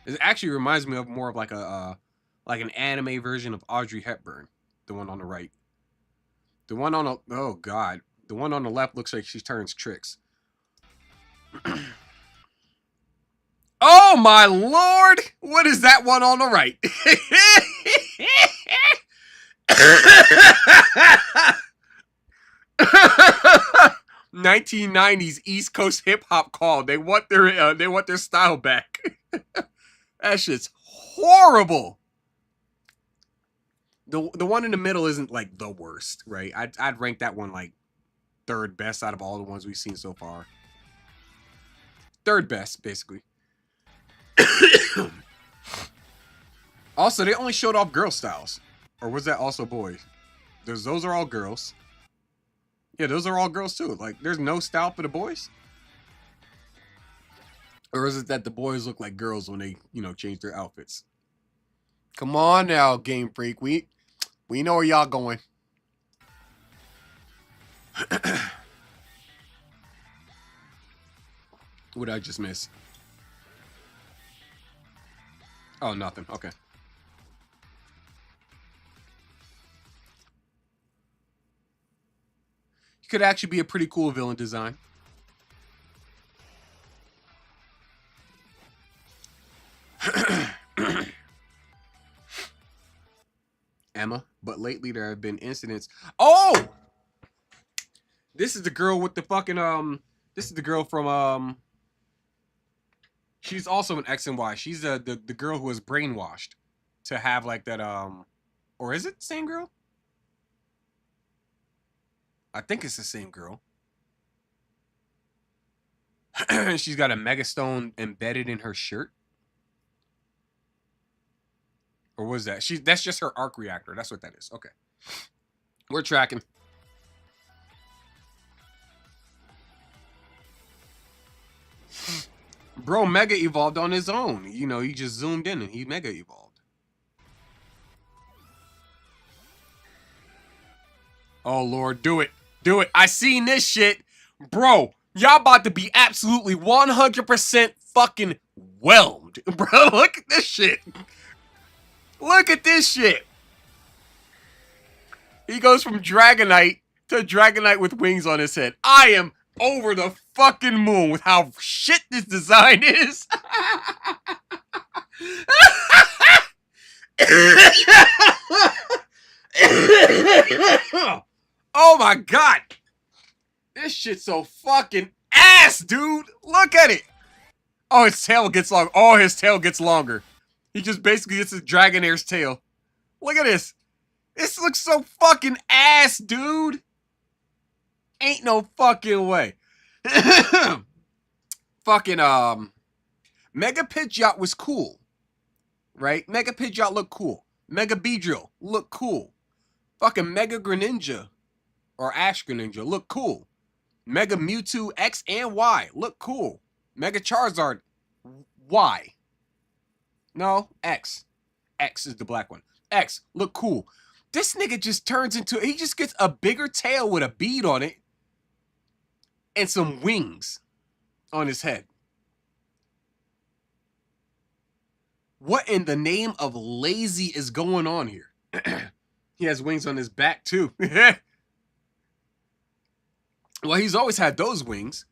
A: It actually reminds me of more of like an anime version of Audrey Hepburn. The one on the right. The one on the, oh god. The one on the left looks like she turns tricks. Oh my lord! What is that one on the right? 1990s East Coast hip hop call. They want their style back. That shit's horrible. The one in the middle isn't like the worst, right? I'd rank that one like third best out of all the ones we've seen so far. Third best, basically. Also, they only showed off girl styles. Or was that also boys? Those are all girls. Yeah, those are all girls too. Like, there's no style for the boys? Or is it that the boys look like girls when they, you know, change their outfits? Come on now, Game Freak. We know where y'all going. What did I just miss? Oh, nothing. Okay. Could actually be a pretty cool villain design. Emma, but lately there have been incidents. Oh! This is the girl with the fucking this is the girl from she's also an X and Y. She's the girl who was brainwashed to have like that Or is it the same girl? I think it's the same girl. She's got a Megastone embedded in her shirt. Or was that? That's just her arc reactor. That's what that is. Okay. We're tracking. Bro, Mega evolved on his own. You know, he just zoomed in and he Mega evolved. Oh, Lord, do it. Do it. I seen this shit. Bro, y'all about to be absolutely 100% fucking whelmed. Bro, look at this shit. Look at this shit. He goes from Dragonite to Dragonite with wings on his head. I am over the fucking moon with how shit this design is. Oh my god. This shit's so fucking ass, dude. Look at it. Oh, his tail gets long. Oh, his tail gets longer. He just basically gets his Dragonair's tail. Look at this. This looks so fucking ass, dude. Ain't no fucking way. Fucking, Mega Pidgeot was cool. Right? Mega Pidgeot looked cool. Mega Beedrill looked cool. Fucking Mega Greninja or Ash Greninja looked cool. Mega Mewtwo X and Y look cool. Mega Charizard Y. No, X. X is the black one. X look cool. This nigga just turns into, he just gets a bigger tail with a bead on it and some wings on his head. What in the name of lazy is going on here? He has wings on his back too. Well, he's always had those wings.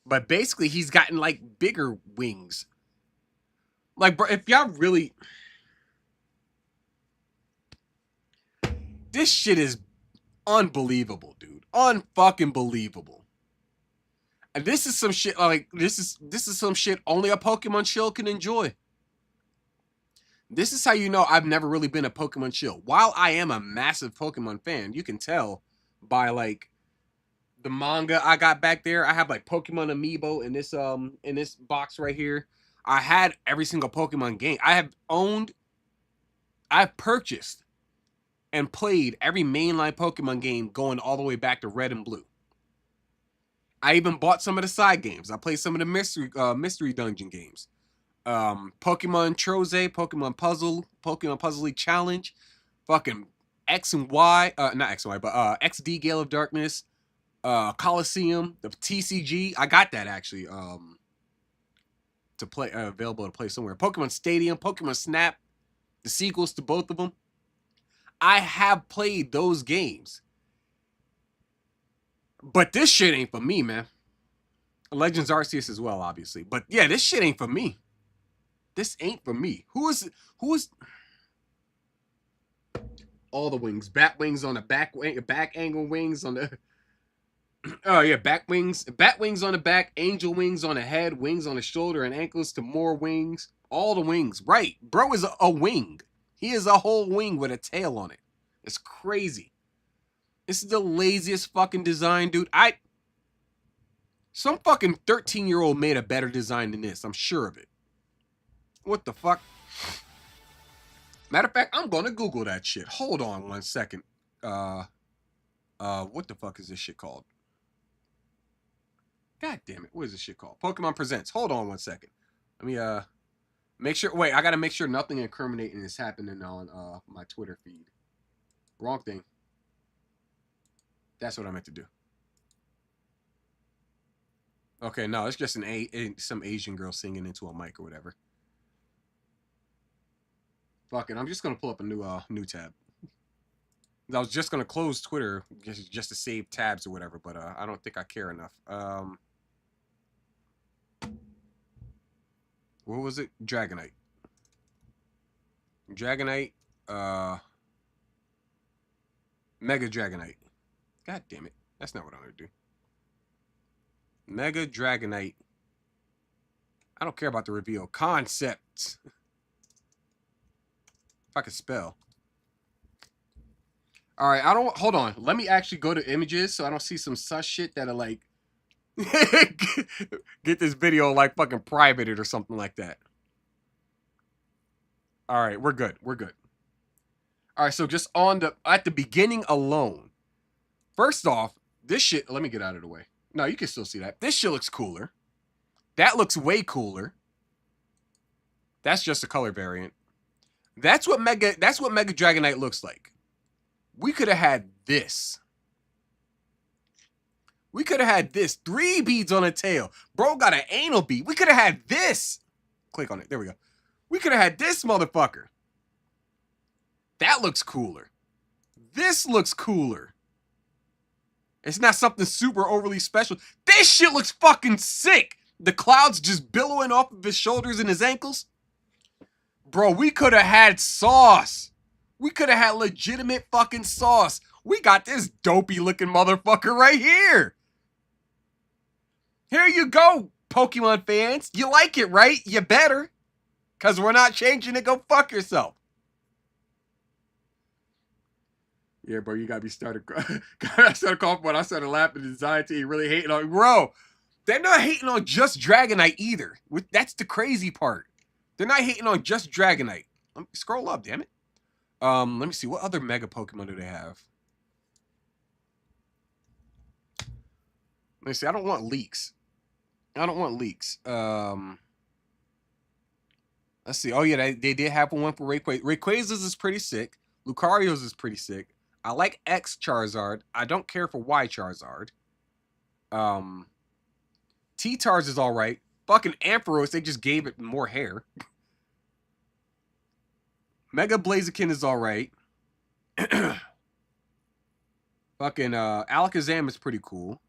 A: But basically, he's gotten, like, bigger wings. Like, bro, if y'all really... This shit is unbelievable, dude. Unfucking believable. And this is some shit, like, this is some shit only a Pokemon shill can enjoy. This is how you know I've never really been a Pokemon shill. While I am a massive Pokemon fan, you can tell by, like, the manga I got back there. I have like Pokemon Amiibo in this box right here. I had every single Pokemon game. I've purchased and played every mainline Pokemon game going all the way back to Red and Blue. I even bought some of the side games. I played some of the mystery dungeon games. Pokemon Troze, Pokemon Puzzle League Challenge, fucking X and Y, not X and Y, but XD Gale of Darkness, Coliseum, the TCG. I got that actually to play, available to play somewhere. Pokemon Stadium, Pokemon Snap, the sequels to both of them. I have played those games. But this shit ain't for me, man. Legends Arceus as well, obviously. But yeah, this shit ain't for me. This ain't for me. Who is all the wings? Bat wings on the back angle wings on the oh yeah, back wings. Bat wings on the back, angel wings on the head, wings on the shoulder and ankles to more wings. All the wings. Right. Bro is a wing. He is a whole wing with a tail on it. It's crazy. This is the laziest fucking design, dude. Some fucking 13-year-old made a better design than this. I'm sure of it. What the fuck? Matter of fact, I'm gonna Google that shit. Hold on 1 second. What the fuck is this shit called? God damn it. What is this shit called? Pokemon Presents. Hold on 1 second. Let me, make sure. Wait, I gotta make sure nothing incriminating is happening on, my Twitter feed. Wrong thing. That's what I meant to do. Okay, no, it's just some Asian girl singing into a mic or whatever. Fuck it, I'm just gonna pull up a new tab. I was just gonna close Twitter just to save tabs or whatever, but I don't think I care enough. What was it? Dragonite. Dragonite. Mega Dragonite. God damn it. That's not what I'm gonna do. Mega Dragonite. I don't care about the reveal. Concepts. If I could spell. All right, I don't. Hold on. Let me actually go to images so I don't see some sus shit that are like. Get this video like fucking privated or something like that. All right, we're good. We're good. All right, so just at the beginning alone. First off, this shit. Let me get out of the way. No, you can still see that. This shit looks cooler. That looks way cooler. That's just a color variant. That's what Mega Dragonite looks like. We could have had this. We could have had this. 3 beads on a tail. Bro got an anal bead. We could have had this. Click on it. There we go. We could have had this motherfucker. That looks cooler. This looks cooler. It's not something super overly special. This shit looks fucking sick. The clouds just billowing off of his shoulders and his ankles. Bro, we could have had sauce. We could have had legitimate fucking sauce. We got this dopey looking motherfucker right here. Here you go, Pokemon fans. You like it, right? You better. Because we're not changing it. Go fuck yourself. Yeah, bro, you got me started. I started coughing when I started laughing. The design team really hating on. Bro, they're not hating on just Dragonite either. That's the crazy part. They're not hating on just Dragonite. Scroll up, damn it. Let me see. What other Mega Pokemon do they have? Let me see. I don't want leaks. I don't want leaks. Let's see. Oh, yeah, they did have one for Rayquaza. Rayquaza's is pretty sick. Lucario's is pretty sick. I like X Charizard. I don't care for Y Charizard. T-Tars is all right. Fucking Ampharos, they just gave it more hair. Mega Blaziken is all right. Fucking Alakazam is pretty cool.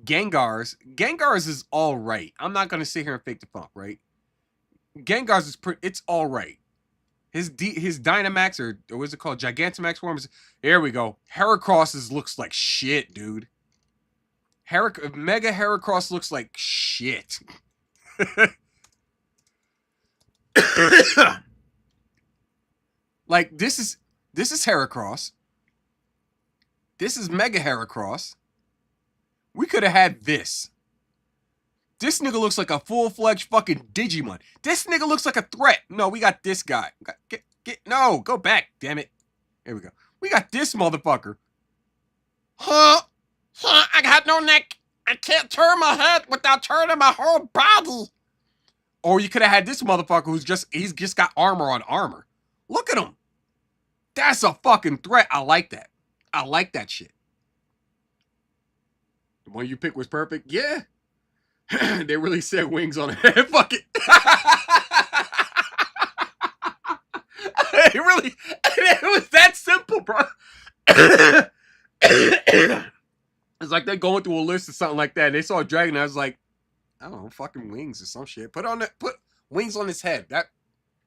A: Gengar's is all right. I'm not gonna sit here and fake the funk, right? Gengar's is it's all right. His Dynamax or what's it called? Gigantamax form is. Here we go. Heracross's looks like shit, dude. Mega Heracross looks like shit. Like this is Heracross. This is Mega Heracross. We could have had this. This nigga looks like a full-fledged fucking Digimon. This nigga looks like a threat. No, we got this guy. No, go back, damn it. Here we go. We got this motherfucker. Huh? I got no neck. I can't turn my head without turning my whole body. Or you could have had this motherfucker he's just got armor on armor. Look at him. That's a fucking threat. I like that. I like that shit. The one you picked was perfect? Yeah. They really said wings on it. Fuck it. It was that simple, bro. It's like they're going through a list or something like that. And they saw a dragon. And I was like, I don't know, fucking wings or some shit. Put wings on his head.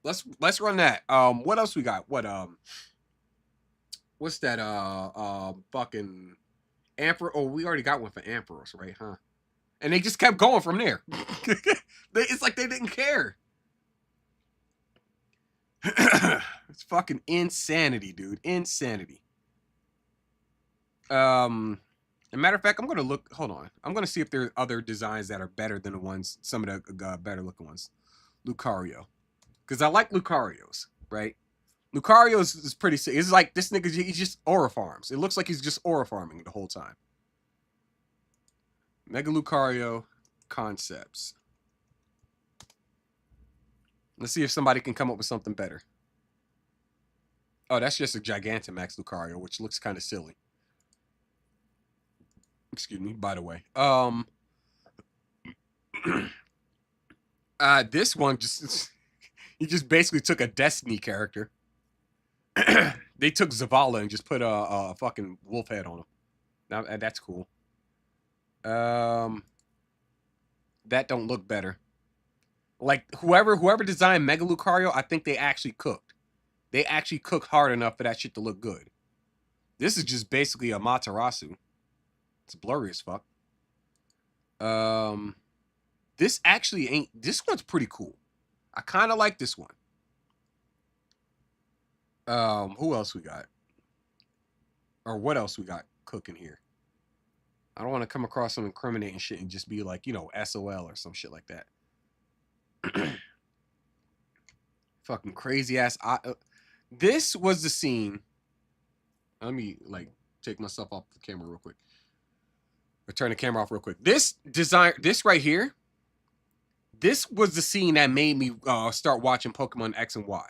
A: Let's run that. What else we got? What's that? Fucking Ampharos. Oh, we already got one for Ampharos, right? Huh? And they just kept going from there. It's like they didn't care. It's fucking insanity, dude. Insanity. As a matter of fact, I'm gonna look. Hold on. I'm gonna see if there are other designs that are better than some of the better looking ones. Lucario, because I like Lucarios, right? Lucario's is pretty sick. It's like this nigga. He's just aura farms. It looks like he's just aura farming the whole time. Mega Lucario concepts. Let's see if somebody can come up with something better. Oh, that's just a Gigantamax Lucario, which looks kind of silly. Excuse me, by the way. This one he just basically took a Destiny character. They took Zavala and just put a fucking wolf head on him. Now that's cool. That don't look better. Like whoever designed Mega Lucario, I think they actually cooked. They actually cooked hard enough for that shit to look good. This is just basically a Matarasu. It's blurry as fuck. This actually ain't. This one's pretty cool. I kind of like this one. Who else we got? Or what else we got cooking here? I don't want to come across some incriminating shit and just be like, you know, SOL or some shit like that. Fucking crazy ass. This was the scene. Let me like take myself off the camera real quick. Or turn the camera off real quick. This right here. This was the scene that made me start watching Pokemon X and Y.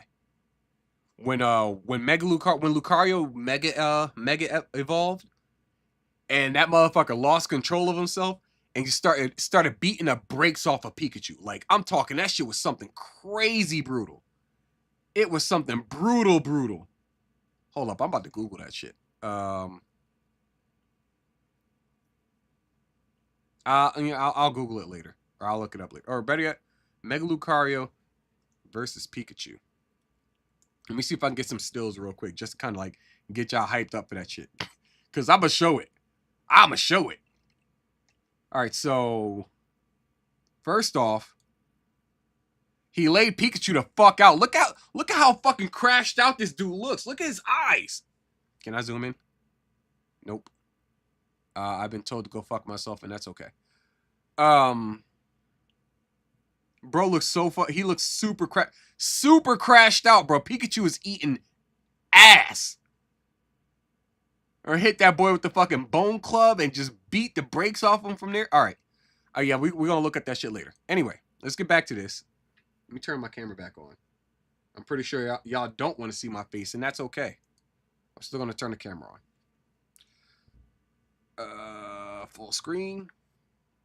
A: When Lucario mega evolved, and that motherfucker lost control of himself and just started beating the brakes off of Pikachu. Like, I'm talking, that shit was something crazy brutal. It was something brutal. Hold up, I'm about to Google that shit. I'll Google it later. Or I'll look it up later. Or better yet, Mega Lucario versus Pikachu. Let me see if I can get some stills real quick. Just to kind of like get y'all hyped up for that shit. Because I'm going to show it. Alright, so first off, he laid Pikachu the fuck out. Look at how fucking crashed out this dude looks. Look at his eyes. Can I zoom in? Nope. I've been told to go fuck myself, and that's okay. Bro looks he looks super crashed out, bro. Pikachu is eating ass. Or hit that boy with the fucking bone club and just beat the brakes off him from there. All right. Yeah, we're going to look at that shit later. Anyway, let's get back to this. Let me turn my camera back on. I'm pretty sure y'all don't want to see my face, and that's okay. I'm still going to turn the camera on. Full screen.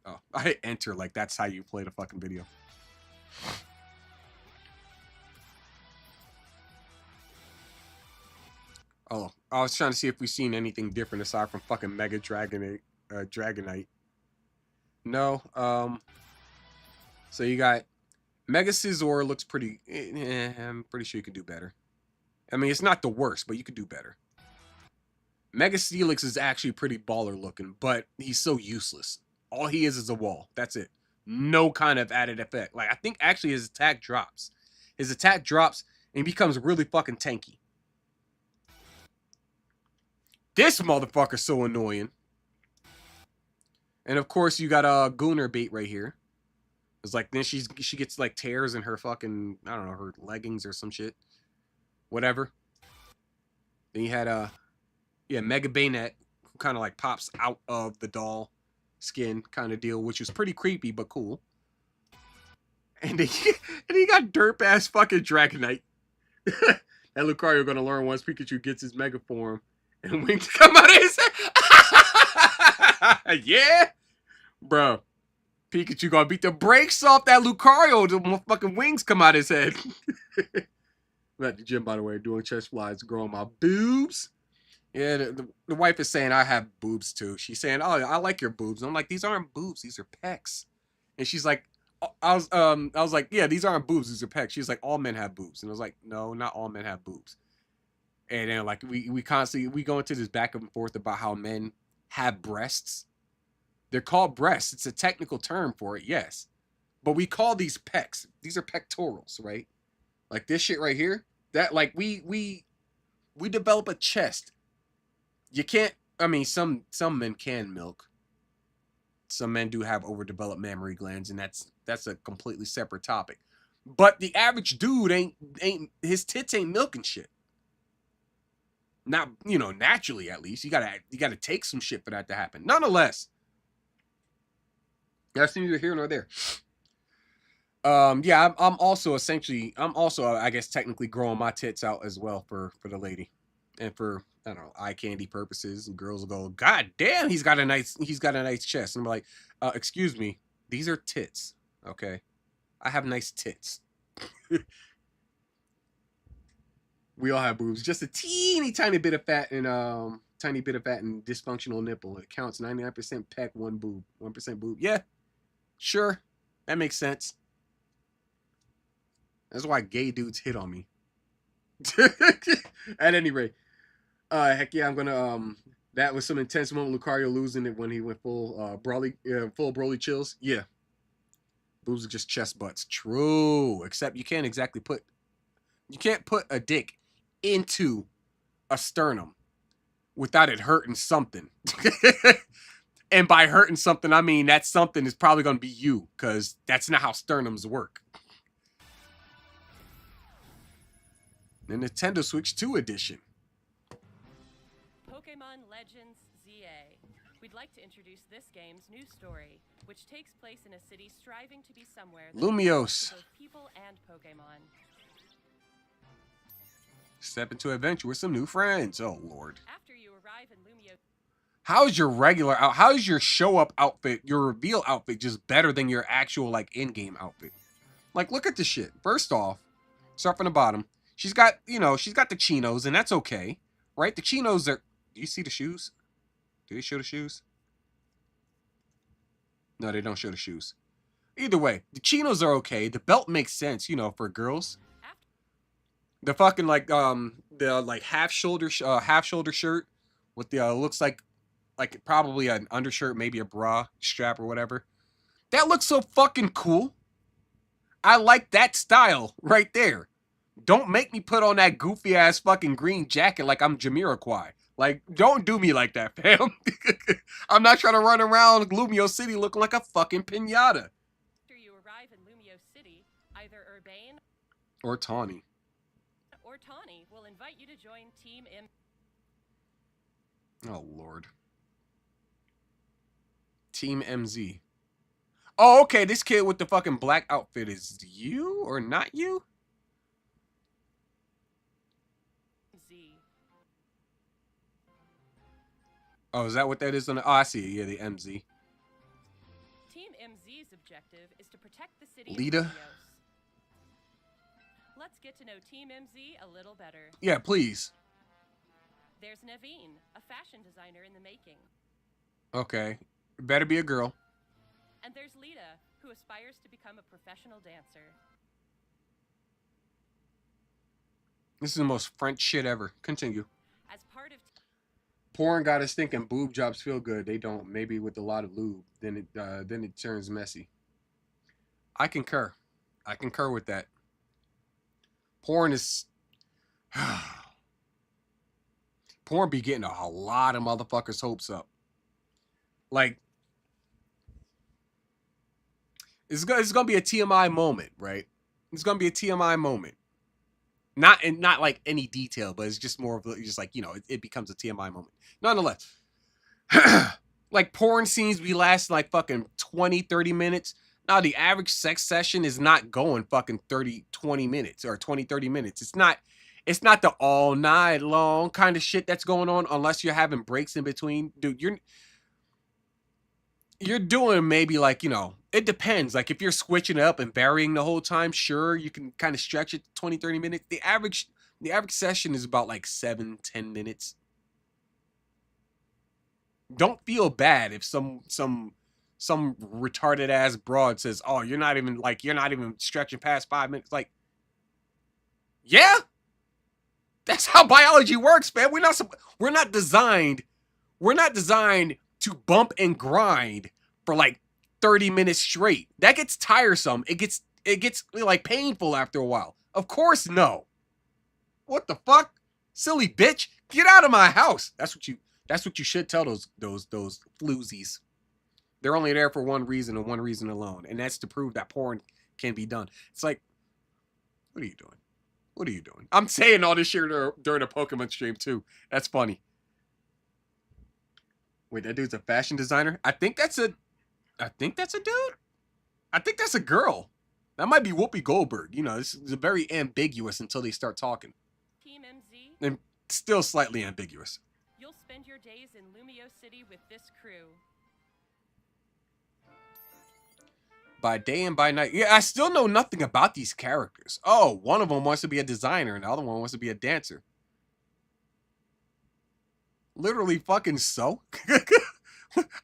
A: Oh, I hit enter like that's how you play the fucking video. Oh, I was trying to see if we've seen anything different aside from fucking Mega Dragonite. No. So you got Mega Scizor looks pretty. I'm pretty sure you could do better. I mean, it's not the worst, but you could do better. Mega Steelix is actually pretty baller looking, but he's so useless. All he is a wall. That's it. No kind of added effect. Like, I think actually his attack drops. His attack drops and he becomes really fucking tanky. This motherfucker's so annoying. And of course you got a Gunner bait right here. It's like then she gets like tears in her fucking, I don't know, her leggings or some shit. Whatever. Then you had Mega Bayonet, who kind of like pops out of the doll skin kind of deal, which was pretty creepy but cool. And then you got derp ass fucking Dragonite. That Lucario gonna learn once Pikachu gets his Mega form and wings come out of his head. Yeah, bro. Pikachu gonna beat the brakes off that Lucario. The fucking wings come out of his head. I'm at the gym, by the way, doing chest flies, growing my boobs. Yeah, the wife is saying I have boobs too. She's saying, "Oh, I like your boobs." And I'm like, "These aren't boobs, these are pecs." And she's like, I was like, "Yeah, these aren't boobs, these are pecs." She's like, "All men have boobs." And I was like, "No, not all men have boobs." And then like we constantly go into this back and forth about how men have breasts. They're called breasts. It's a technical term for it, yes. But we call these pecs. These are pectorals, right? Like this shit right here. That like we develop a chest. You can't, I mean, some men can milk. Some men do have overdeveloped mammary glands, and that's a completely separate topic. But the average dude ain't his tits ain't milking shit. Not, you know, naturally at least. You gotta take some shit for that to happen. Nonetheless, that's neither here nor there. Yeah, I'm also I guess technically growing my tits out as well for the lady, and for, I don't know, eye candy purposes. And girls will go, "God damn, he's got a nice chest." And I'm like, excuse me, these are tits, okay? I have nice tits. We all have boobs. Just a teeny tiny bit of fat and dysfunctional nipple. It counts 99% pec, 1 boob, 1% boob. Yeah, sure, that makes sense. That's why gay dudes hit on me. At any rate, heck yeah, I'm gonna that was some intense moment. Lucario losing it when he went full Broly chills. Yeah, Boobs are just chest butts. True. Except you can't exactly put... You can't put a dick into a sternum without it hurting something. And by hurting something, I mean that something is probably going to be you, because that's not how sternums work. The Nintendo Switch 2 edition.
I: Pokemon Legends ZA. We'd like to introduce this game's new story, which takes place in a city striving to be somewhere that
A: Lumiose.
I: to both people and Pokemon.
A: Step into adventure with some new friends. Oh, Lord.
I: After you arrive in Lumiose,
A: How's your regular out? How's your show up outfit, your reveal outfit, just better than your actual like in-game outfit? Like, look at this shit. First off, start from the bottom. She's got, you know, she's got the chinos, and that's okay, right? The chinos are. Do you see the shoes? Do they show the shoes? No, they don't show the shoes. Either way, the chinos are okay. The belt makes sense, you know, for girls. The fucking like the like half shoulder shirt with the looks like probably an undershirt, maybe a bra strap or whatever. That looks so fucking cool. I like that style right there. Don't make me put on that goofy ass fucking green jacket like I'm Jamiroquai. Like, don't do me like that, fam. I'm not trying to run around Lumiose City looking like a fucking piñata.
I: after you arrive in Lumiose City, either Urbane
A: Or Tawny.
I: or Tawny will invite you to join Team M.
A: Oh, Lord. Team MZ. Oh, okay, this kid with the fucking black outfit is you or not you?
I: Z.
A: Oh, is that what that is on the... Oh, I see it. Yeah, the MZ.
I: Team MZ's objective is to protect the city
A: Lita?
I: of Lumiose. Let's get to know Team MZ a little better.
A: Yeah, please.
I: There's Naveen, a fashion designer in the making.
A: Okay. Better be a girl.
I: And there's Lita, who aspires to become a professional dancer.
A: This is the most French shit ever. Continue.
I: As part of
A: Porn got us thinking boob jobs feel good. They don't. Maybe with a lot of lube. Then it turns messy. I concur. I concur with that. Porn is... Porn be getting a lot of motherfuckers' hopes up. Like... It's gonna be a TMI moment, right? It's gonna be a TMI moment. Not like any detail, but it's just more of just like, you know, it becomes a TMI moment. Nonetheless, like porn scenes be lasting like fucking 20, 30 minutes. Now the average sex session is not going fucking 30, 20 minutes or 20, 30 minutes. It's not the all night long kind of shit that's going on unless you're having breaks in between. Dude, you're doing maybe like, you know, it depends. Like if you're switching it up and varying the whole time, sure, you can kind of stretch it to 20, 30 minutes. The average session is about like 7, 10 minutes. Don't feel bad if some retarded ass broad says, "Oh, you're not even stretching past 5 minutes." Like, yeah, that's how biology works, man. We're not designed to bump and grind for like 30 minutes straight. That gets tiresome. It gets like painful after a while. Of course, no. What the fuck? Silly bitch. Get out of my house. That's what you should tell those floozies. They're only there for one reason and one reason alone, and that's to prove that porn can be done. It's like, what are you doing? What are you doing? I'm saying all this shit during a Pokemon stream too. That's funny. Wait, that dude's a fashion designer? I think that's a dude. I think that's a girl. That might be Whoopi Goldberg. You know, this is very ambiguous until they start talking.
I: Team MZ,
A: And still slightly ambiguous.
I: you'll spend your days in Lumiose City with this crew.
A: By day and by night. Yeah, I still know nothing about these characters. Oh, one of them wants to be a designer and the other one wants to be a dancer. Literally fucking so.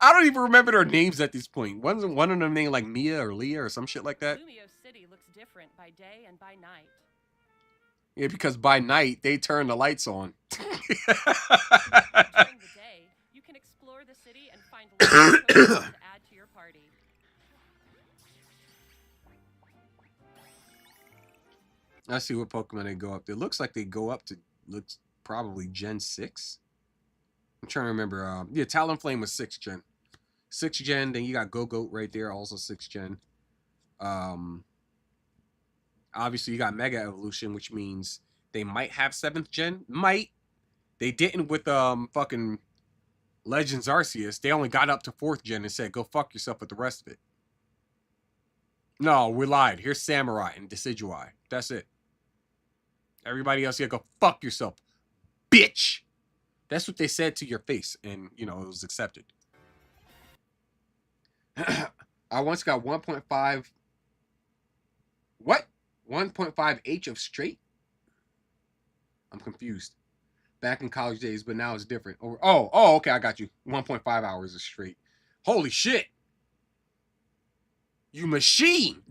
A: I don't even remember their names at this point. Wasn't one of them named like Mia or Leah or some shit like that?
I: Lumiose City looks different by day and by night.
A: Yeah, because by night they turn the lights on.
I: During the day, you can explore the city and find lots of Pokemon to add to your party.
A: Let's see what Pokemon they go up to. It looks like they go up to, looks probably Gen 6. I'm trying to remember. Yeah, Talonflame was 6th gen. 6th gen, then you got Go-Goat right there, also 6th gen. Obviously, you got Mega Evolution, which means they might have 7th gen. Might. They didn't with fucking Legends Arceus. They only got up to 4th gen and said, go fuck yourself with the rest of it. No, we lied. Here's Samurai and Decidueye. That's it. Everybody else, you go fuck yourself, bitch. That's what they said to your face, and, you know, it was accepted. I once got 1.5... What? 1.5 H of straight? I'm confused. Back in college days, but now it's different. Oh, okay, I got you. 1.5 hours of straight. Holy shit. You machine.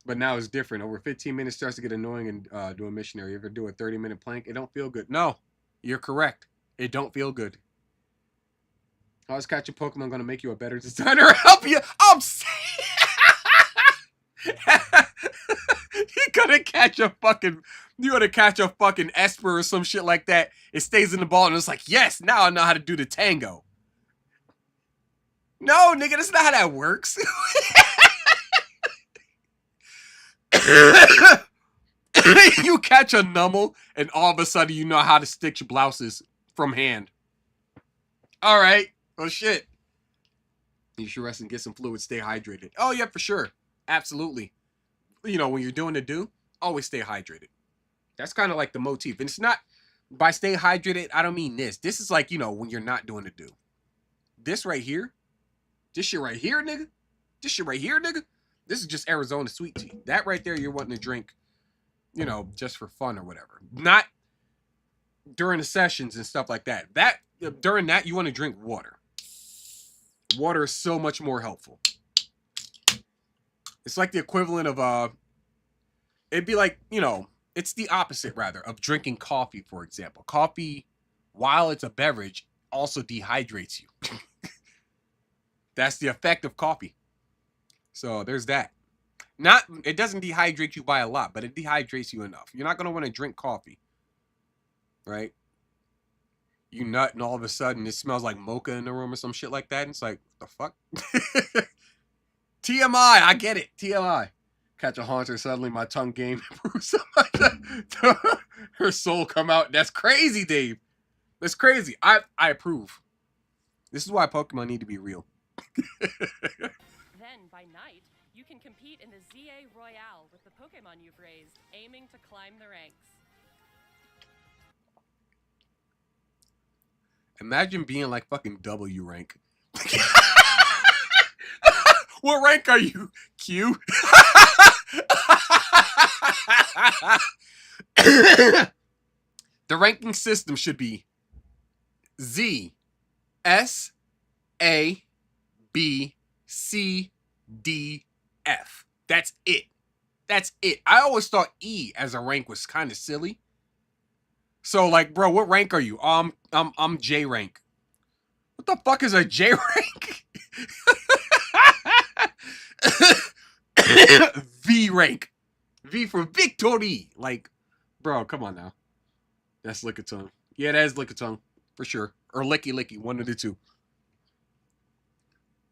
A: But now it's different. Over 15 minutes starts to get annoying and do a missionary. You ever do a 30-minute plank? It don't feel good. No, you're correct. It don't feel good. How's catching Pokemon going to make you a better designer or help you? I'm saying... You're gonna catch a fucking Esper or some shit like that. It stays in the ball and it's like, yes, now I know how to do the tango. No, nigga, that's not how that works. You catch a Numel and all of a sudden you know how to stitch blouses from hand. All right. Well, shit. You should rest and get some fluid. Stay hydrated. Oh, yeah, for sure. Absolutely. You know, when you're doing the do, always stay hydrated. That's kind of like the motif. And it's not, by stay hydrated, I don't mean this. This is like, you know, when you're not doing the do. This right here. This shit right here, nigga. This shit right here, nigga. This is just Arizona sweet tea. That right there, you're wanting to drink, you know, just for fun or whatever. Not during the sessions and stuff like that. During that, you want to drink water. Water is so much more helpful. It's like the equivalent of, it'd be like, you know, it's the opposite, rather, of drinking coffee, for example. Coffee, while it's a beverage, also dehydrates you. That's the effect of coffee. So there's that. It doesn't dehydrate you by a lot, but it dehydrates you enough. You're not going to want to drink coffee, right? You nut and all of a sudden it smells like mocha in the room or some shit like that. And it's like, what the fuck? TMI, I get it. TMI. Catch a haunter, suddenly my tongue game improves so much. Her soul come out. That's crazy, Dave. That's crazy. I approve. This is why Pokemon need to be real.
I: Then, by night, you can compete in the ZA Royale with the Pokemon you've raised, aiming to climb the ranks.
A: Imagine being like fucking W rank. What rank are you? Q? The ranking system should be Z, S, A, B, C, D, F. That's it. That's it. I always thought E as a rank was kind of silly. So like, bro, what rank are you? I'm J rank. What the fuck is a J rank? V rank. V for victory. Like, bro, come on now. That's Lickitung. Yeah, that is Lickitung. For sure. Or Licky Licky. One of the two.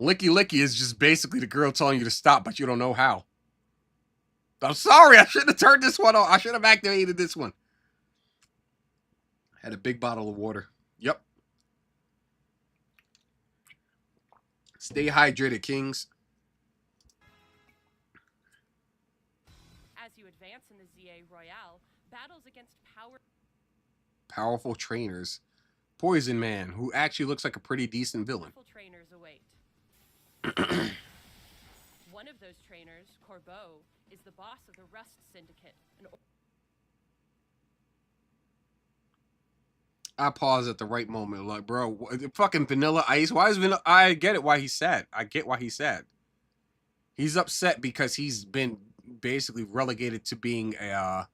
A: Licky Licky is just basically the girl telling you to stop, but you don't know how. I'm sorry. I should have turned this one on. I should have activated this one. Had a big bottle of water. Yep. Stay hydrated, kings.
I: As you advance in the ZA Royale, battles against
A: powerful trainers. Poison Man, who actually looks like a pretty decent villain.
I: Trainers await. One of those trainers, Corbeau, is the boss of the Rust Syndicate.
A: I pause at the right moment. Like, bro, fucking Vanilla Ice. Why is Vanilla? I get it why he's sad. I get why he's sad. He's upset because he's been basically relegated to being a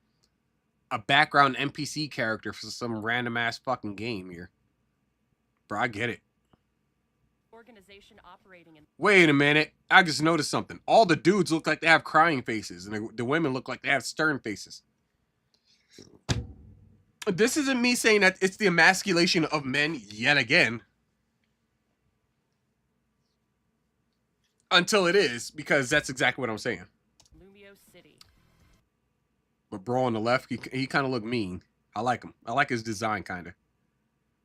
A: background NPC character for some random ass fucking game here. Bro, I get it.
I: organization operating in.
A: Wait a minute. I just noticed something. All the dudes look like they have crying faces, and the women look like they have stern faces. This isn't me saying that it's the emasculation of men yet again. Until it is, because that's exactly what I'm saying.
I: Lumio City.
A: But bro on the left, he kind of look mean. I like him. I like his design, kind of.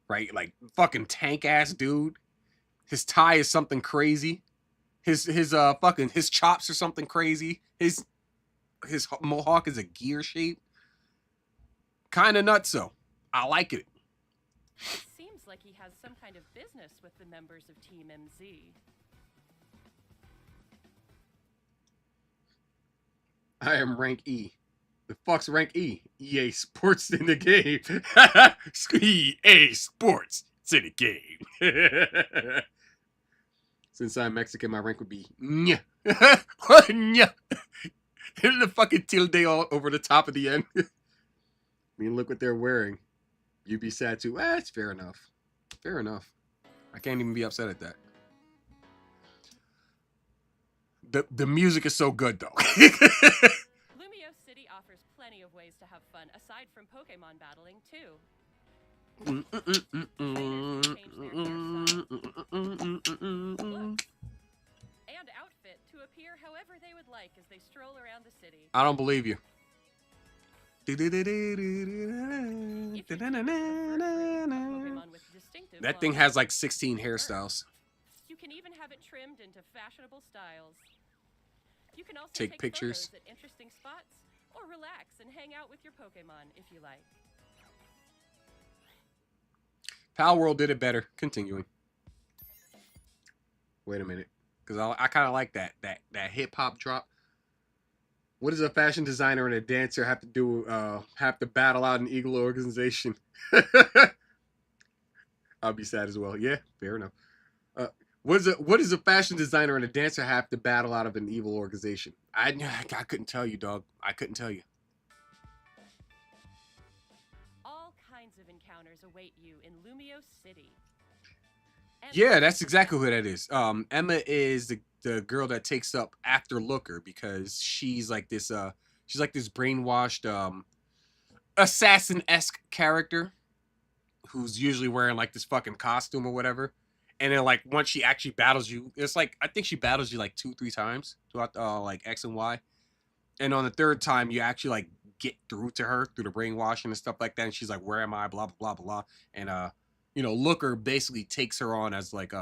A: Right? Like, fucking tank-ass dude. His tie is something crazy. His chops are something crazy. His mohawk is a gear shape. Kind of nutso. I like it.
I: It seems like he has some kind of business with the members of Team MZ.
A: I am rank E. The fuck's rank E? EA Sports in the game. EA Sports. It's in the game. Since I'm Mexican, my rank would be Nya. Nya. And the fucking tilde all over the top of the end. I mean, look what they're wearing. You'd be sad too. It's fair enough. Fair enough. I can't even be upset at that. The music is so good, though.
I: Lumio City offers plenty of ways to have fun, aside from Pokemon battling, too. And outfit to appear however they would like as they stroll around the city.
A: I don't believe you. That thing has like 16 hairstyles.
I: You can even have it trimmed into fashionable styles. You can also
A: take pictures
I: at interesting spots or relax and hang out with your Pokemon if you like.
A: Pal World did it better. Continuing. Wait a minute, because I kind of like that hip hop drop. What does a fashion designer and a dancer have to do? Have to battle out an evil organization? I'll be sad as well. Yeah, fair enough. What does a fashion designer and a dancer have to battle out of an evil organization? I couldn't tell you, dog. I couldn't tell you.
I: All kinds of encounters await you in Lumio City.
A: Yeah, that's exactly who that is. Emma is the girl that takes up after Looker because she's like this brainwashed assassin-esque character who's usually wearing like this fucking costume or whatever. And then like once she actually battles you, it's like I think she battles you like 2-3 times throughout like X and Y. And on the third time you actually like get through to her through the brainwashing and stuff like that. And she's like, "Where am I?" Blah blah blah blah. And you know, Looker basically takes her on as like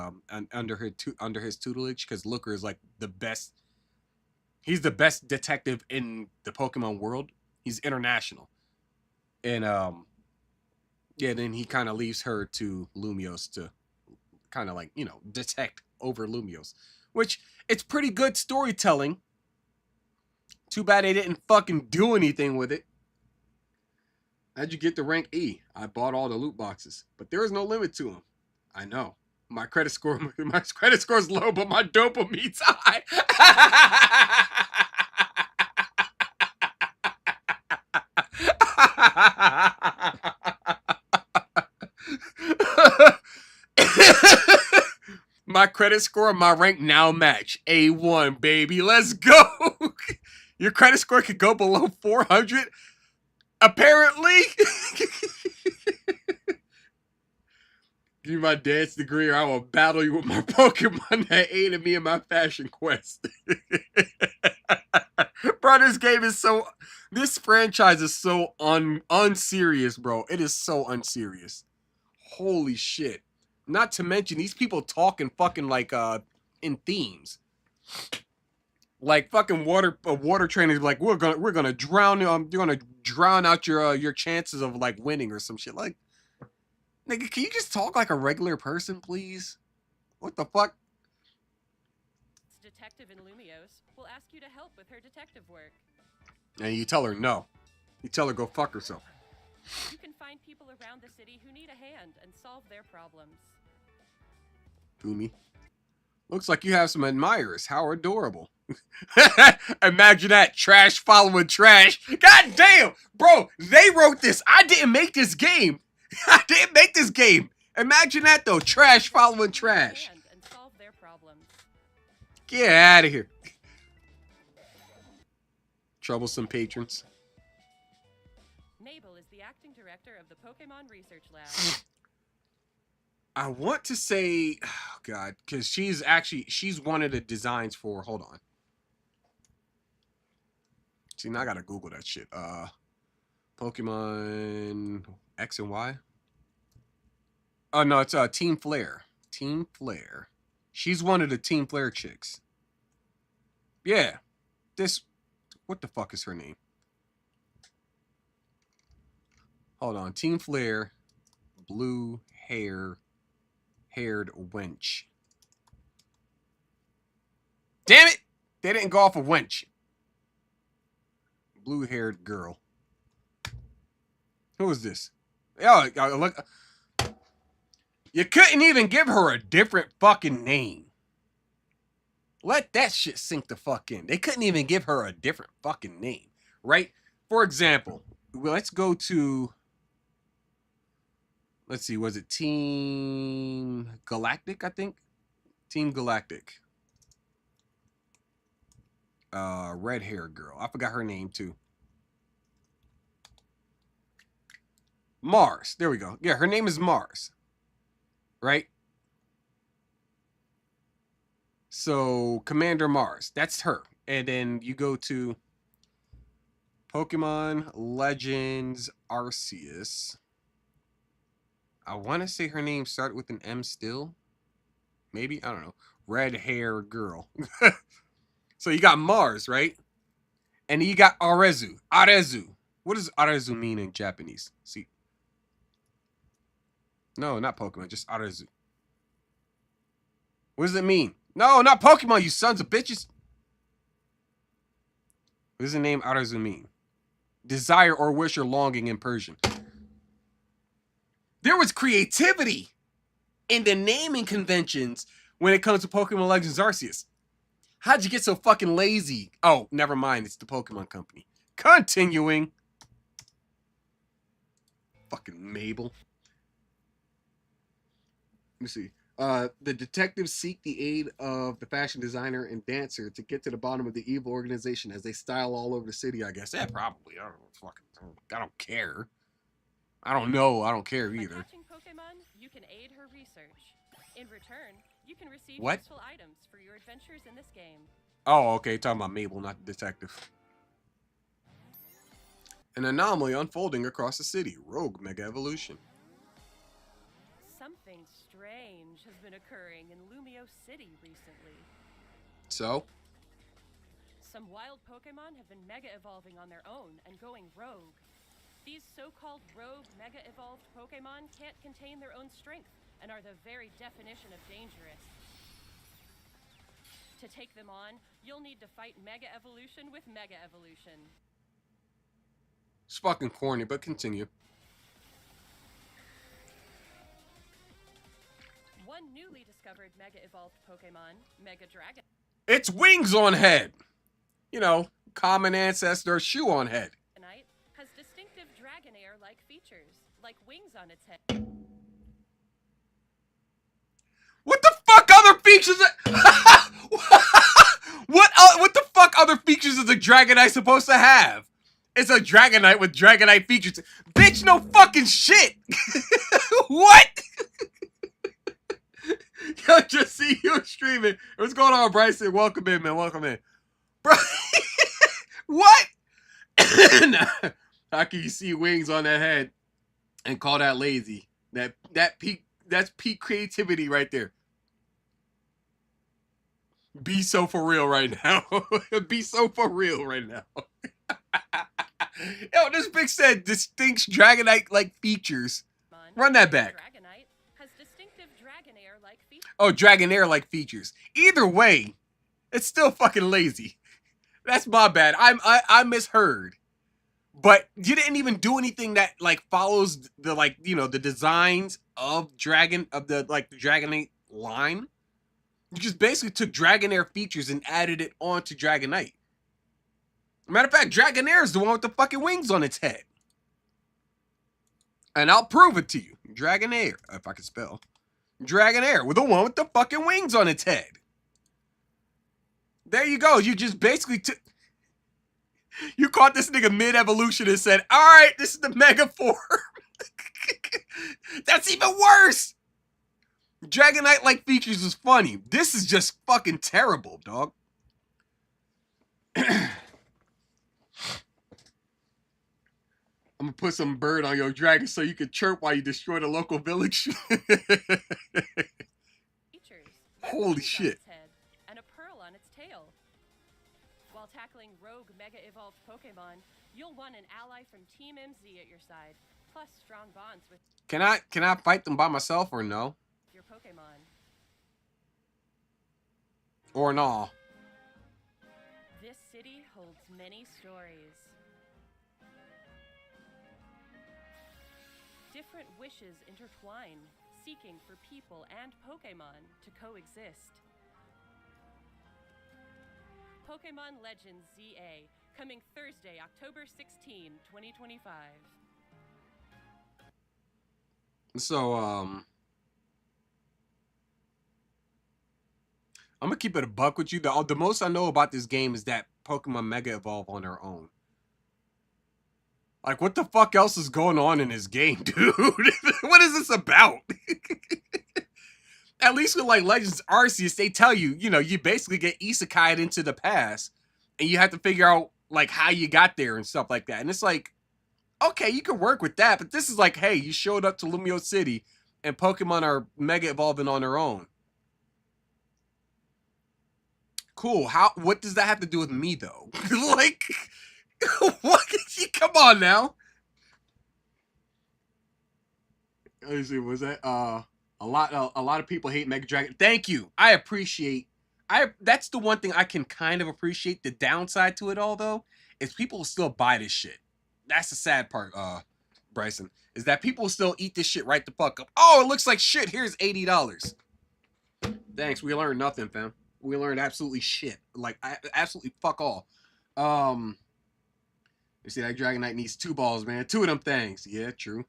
A: under his tutelage because Looker is like the best. He's the best detective in the Pokemon world. He's international. And yeah, then he kind of leaves her to Lumiose to kind of like, you know, detect over Lumiose, which it's pretty good storytelling. Too bad they didn't fucking do anything with it. How'd you get to rank E? I bought all the loot boxes, but there is no limit to them. I know. My credit score is low, but my dopamine's high. My credit score and my rank now match. A1, baby. Let's go. Your credit score could go below 400. Apparently. Give me my dance degree or I will battle you with my Pokemon that aided me in my fashion quest. Bro, this franchise is so unserious, bro. It is so unserious. Holy shit. Not to mention these people talking fucking like in themes. Like fucking water trainers like we're gonna drown you're gonna drown out your chances of like winning or some shit. Like, nigga, can you just talk like a regular person, please? What the fuck?
I: Detective in Lumiose will ask you to help with her detective work.
A: And you tell her no. You tell her go fuck herself.
I: You can find people around the city who need a hand and solve their problems.
A: Boomy. Looks like you have some admirers. How adorable. Imagine that. Trash following trash. God damn. Bro, they wrote this. I didn't make this game. I didn't make this game. Imagine that, though. Trash following trash.
I: And solve
A: Get out of here. Troublesome patrons.
I: Mabel is the acting director of the Pokemon Research Lab.
A: I want to say, oh God, because she's one of the designs for, hold on. See, now I gotta Google that shit. Pokemon X and Y. Oh no, it's Team Flare. Team Flare. She's one of the Team Flare chicks. Yeah. What the fuck is her name? Hold on. Team Flare. Blue haired wench. Damn it! They didn't go off a wench. Blue-haired girl. Who is this? Oh, look. You couldn't even give her a different fucking name. Let that shit sink the fuck in. They couldn't even give her a different fucking name, right? For example, let's go to, let's see, was it Team Galactic, I think? Team Galactic. Red-haired girl. I forgot her name, too. Mars. There we go. Yeah, her name is Mars. Right? So, Commander Mars. That's her. And then you go to Pokemon Legends Arceus. I want to say her name started with an M still. Maybe? I don't know. Red-haired girl. So you got Mars, right? And you got Arezu. Arezu. What does Arezu mean in Japanese? See. No, not Pokemon. Just Arezu. What does it mean? No, not Pokemon, you sons of bitches. What does the name Arezu mean? Desire or wish or longing in Persian. There was creativity in the naming conventions when it comes to Pokemon Legends Arceus. How'd you get so fucking lazy? Oh, never mind. It's the Pokemon Company. Continuing. Fucking Mabel. Let me see. The detectives seek the aid of the fashion designer and dancer to get to the bottom of the evil organization as they style all over the city, I guess. Yeah, probably. I don't care. I don't know. I don't care either.
I: By catching Pokemon, you can aid her research. In return, you can receive
A: what?
I: Useful items for your adventures in this game.
A: Oh, okay. Talking about Mabel, not the detective. An anomaly unfolding across the city. Rogue Mega Evolution.
I: Something strange has been occurring in Lumio City recently.
A: So?
I: Some wild Pokemon have been mega evolving on their own and going rogue. These so-called rogue mega evolved Pokemon can't contain their own strength and are the very definition of dangerous. To take them on, you'll need to fight Mega Evolution with Mega Evolution.
A: It's fucking corny, but continue.
I: One newly discovered Mega Evolved Pokemon, Mega Dragon.
A: It's wings on head. You know, common ancestor, shoe on head.
I: Has distinctive Dragonair-like features, like wings on its head.
A: What the fuck other features? What the fuck other features is a Dragonite supposed to have? It's a Dragonite with Dragonite features. Bitch, no fucking shit. What? Yo, just see you streaming. What's going on, Bryson? Welcome in, man. Welcome in. Bro, what? How can you see wings on that head and call that lazy? That's peak creativity right there. Be so for real right now. Be so for real right now. Yo, this bitch said distinct Dragonite-like features. Run that back.
I: Dragonite has distinctive Dragonair-like features.
A: Oh, Dragonair-like features. Either way, it's still fucking lazy. That's my bad. I misheard. But you didn't even do anything that like follows the like, you know, the designs of the Dragonite line. You just basically took Dragonair features and added it onto Dragonite. Matter of fact, Dragonair is the one with the fucking wings on its head. And I'll prove it to you. Dragonair, if I can spell. Dragonair with the one with the fucking wings on its head. There you go. You just basically took... You caught this nigga mid-evolution and said, all right, this is the mega form. That's even worse. Dragonite-like features is funny. This is just fucking terrible, dog. I'm gonna put some bird on your dragon so you can chirp while you destroy the local village. Holy shit.
I: And a pearl on its tail. While tackling rogue Mega Evolved Pokemon, you'll want an ally from Team MZ at your side, plus strong bonds with
A: Can I fight them by myself or no?
I: your Pokemon.
A: Or no?
I: This city holds many stories. Different wishes intertwine, seeking for people and Pokemon to coexist. Pokemon Legends ZA, coming Thursday, October 16, 2025.
A: So, I'm gonna keep it a buck with you. The most I know about this game is that Pokemon Mega Evolve on their own. Like, what the fuck else is going on in this game, dude? What is this about? At least with, like, Legends Arceus, they tell you, you know, you basically get isekai'd into the past, and you have to figure out, like, how you got there and stuff like that. And it's like, okay, you can work with that, but this is like, hey, you showed up to Lumio City, and Pokemon are Mega Evolving on their own. Cool. What does that have to do with me, though? Like... What? Come on now. Let me see. Was that a lot of people hate Mega Dragon? Thank you. I appreciate. That's the one thing I can kind of appreciate. The downside to it all, though, is people will still buy this shit. That's the sad part, Bryson, is that people will still eat this shit right the fuck up. Oh, it looks like shit. Here's $80. Thanks. We learned nothing, fam. We learned absolutely shit. Like absolutely fuck all. You see, that Dragonite needs 2 balls, man. 2 of them things. Yeah, true.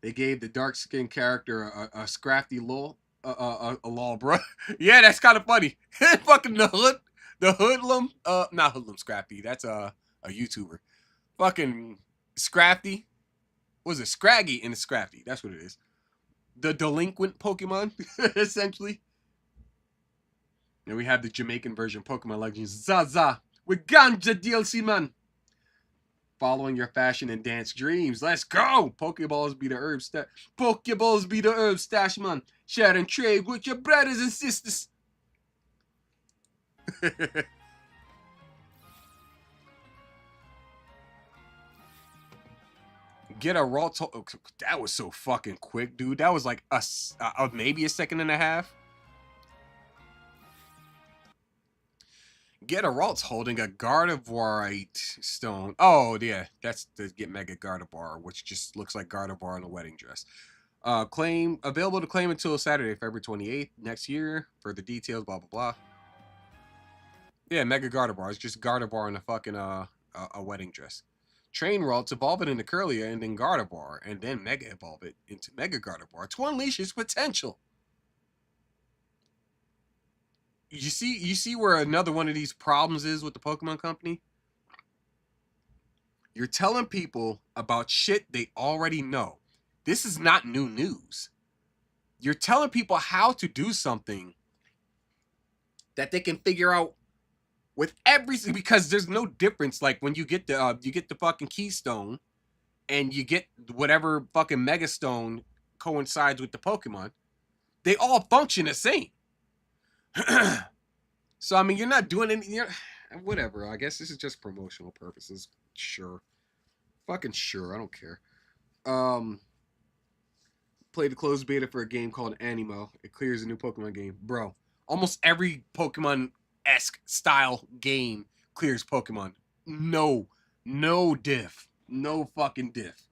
A: They gave the dark-skinned character a scrafty lol. A lol, bro. Yeah, that's kind of funny. Fucking the hoodlum. Not hoodlum, Scrappy. That's a YouTuber. Fucking Scrafty. What is it? Scraggy and Scrafty. That's what it is. The delinquent Pokemon, essentially. And we have the Jamaican version Pokemon Legends Zaza with Ganja DLC, man. Following your fashion and dance dreams. Let's go! Pokeballs be the herb stash. Pokeballs be the herb stash, man. Share and trade with your brothers and sisters. Get a raw that was so fucking quick, dude. That was like maybe a second and a half. Get a Ralts holding a Gardevoirite stone. Oh, yeah. That's to get Mega Gardevoir, which just looks like Gardevoir in a wedding dress. Available to claim until Saturday, February 28th next year. Further details, blah, blah, blah. Yeah, Mega Gardevoir. It's just Gardevoir in a fucking a wedding dress. Train Ralts, evolve it into Kirlia and then Gardevoir, and then Mega evolve it into Mega Gardevoir to unleash its potential. You see where another one of these problems is with the Pokemon Company? You're telling people about shit they already know. This is not new news. You're telling people how to do something that they can figure out with everything, because there's no difference. Like when you get the fucking Keystone and you get whatever fucking Mega Stone coincides with the Pokemon, they all function the same. So, I mean, you're not doing anything. Whatever. I guess this is just promotional purposes. Sure. Fucking sure. I don't care. Played the closed beta for a game called Animo. It clears a new Pokemon game. Bro, almost every Pokemon-esque style game clears Pokemon. No diff. No fucking diff.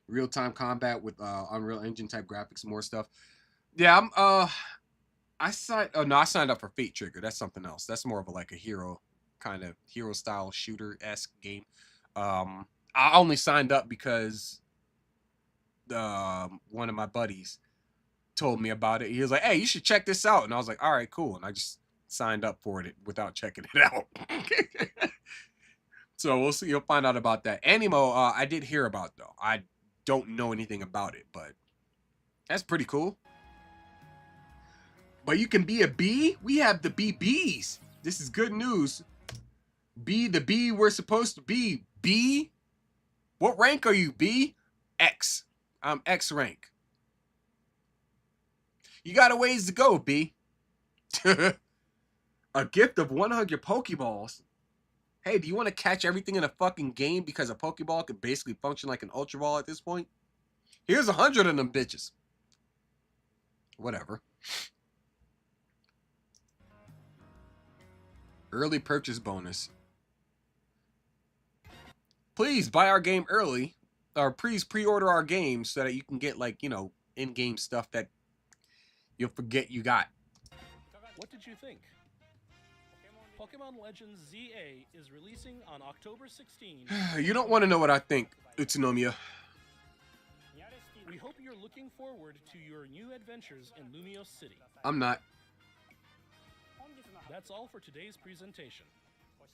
A: Real-time combat with Unreal Engine type graphics, more stuff. Yeah, I signed up for Fate Trigger. That's something else. That's more of a hero style shooter-esque game. I only signed up because one of my buddies told me about it. He was like, "Hey, you should check this out." And I was like, "All right, cool." And I just signed up for it without checking it out. So we'll see. You'll find out about that. Animo, I did hear about, though. I don't know anything about it, but that's pretty cool. But you can be a bee? We have the BBs. This is good news. Be the bee we're supposed to be. B? What rank are you, B? X. I'm X rank. You got a ways to go, B. A gift of 100 Pokeballs. Hey, do you want to catch everything in a fucking game because a Pokeball could basically function like an Ultra Ball at this point? Here's 100 of them bitches. Whatever. Early purchase bonus. Please buy our game early, or please pre-order our game so that you can get, like, you know, in-game stuff that you'll forget you got.
H: What did you think? Pokemon Legends ZA is releasing on October 16.
A: You don't want to know what I think, Utsunomiya.
H: We hope you're looking forward to your new adventures in Lumiose City.
A: I'm not.
H: That's all for today's presentation.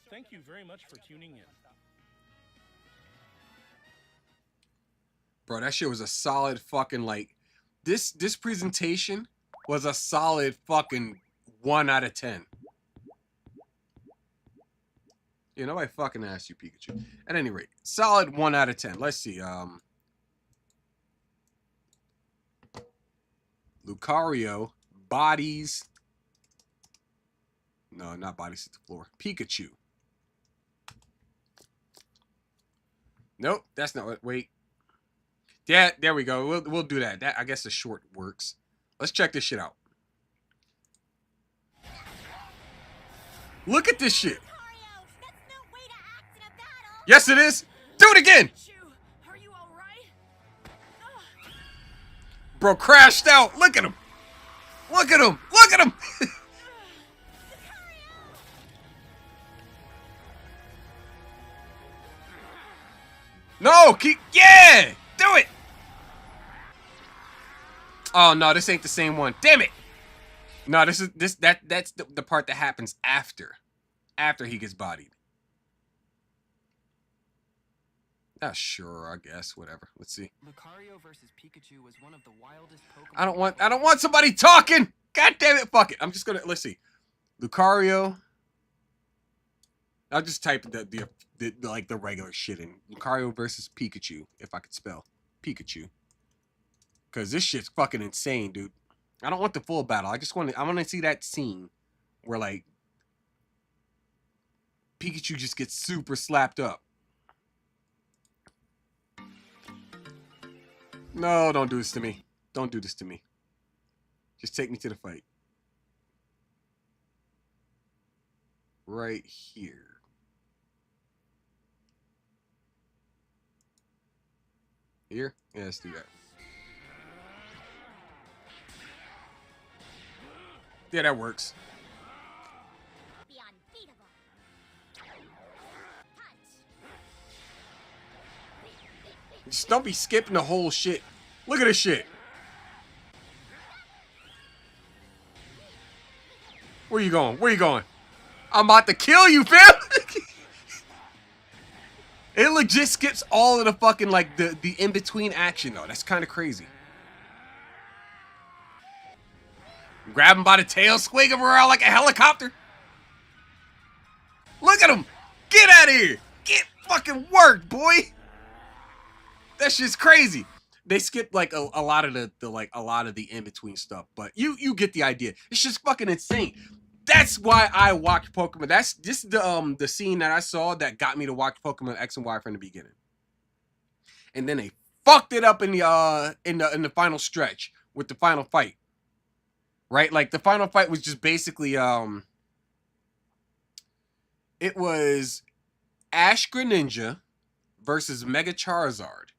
H: Thank you very much for tuning in.
A: Bro, that shit was a solid fucking, like, this presentation was a solid fucking 1 out of 10. You know, I fucking asked you, Pikachu. At any rate, solid 1 out of 10. Let's see. Lucario, bodies. No, not bodies to the floor. Pikachu. Nope, that's not what. Wait. Yeah, there we go. We'll do that. That, I guess the short works. Let's check this shit out. Look at this shit. Yes, it is. Do it again.
I: Are you all right?
A: Bro crashed out. Look at him. Look at him. Look at him. No, keep. Yeah, do it. Oh no, this ain't the same one. Damn it. No, that's the part that happens after he gets bodied. Sure, I guess, whatever. Let's see.
K: Lucario versus Pikachu was one of the wildest Pokemon.
A: I don't want somebody talking. God damn it, fuck it. I'm just gonna, let's see. Lucario. I'll just type the like the regular shit in. Lucario versus Pikachu, if I could spell Pikachu. Cause this shit's fucking insane, dude. I don't want the full battle. I want to see that scene where, like, Pikachu just gets super slapped up. No, don't do this to me. Don't do this to me. Just take me to the fight. Right here. Here? Yeah, let's do that. Yeah, that works. Just don't be skipping the whole shit. Look at this shit. Where you going? Where you going? I'm about to kill you, fam. It legit skips all of the fucking, like, the in-between action, though. That's kind of crazy. Grab him by the tail, swing him around like a helicopter. Look at him. Get out of here. Get fucking work, boy. That shit's crazy. They skipped like a lot of the in-between stuff, but you get the idea. It's just fucking insane. That's why I watch Pokemon. This is the scene that I saw that got me to watch Pokemon X and Y from the beginning. And then they fucked it up in the final stretch with the final fight. Right? Like, the final fight was just basically it was Ash Greninja versus Mega Charizard.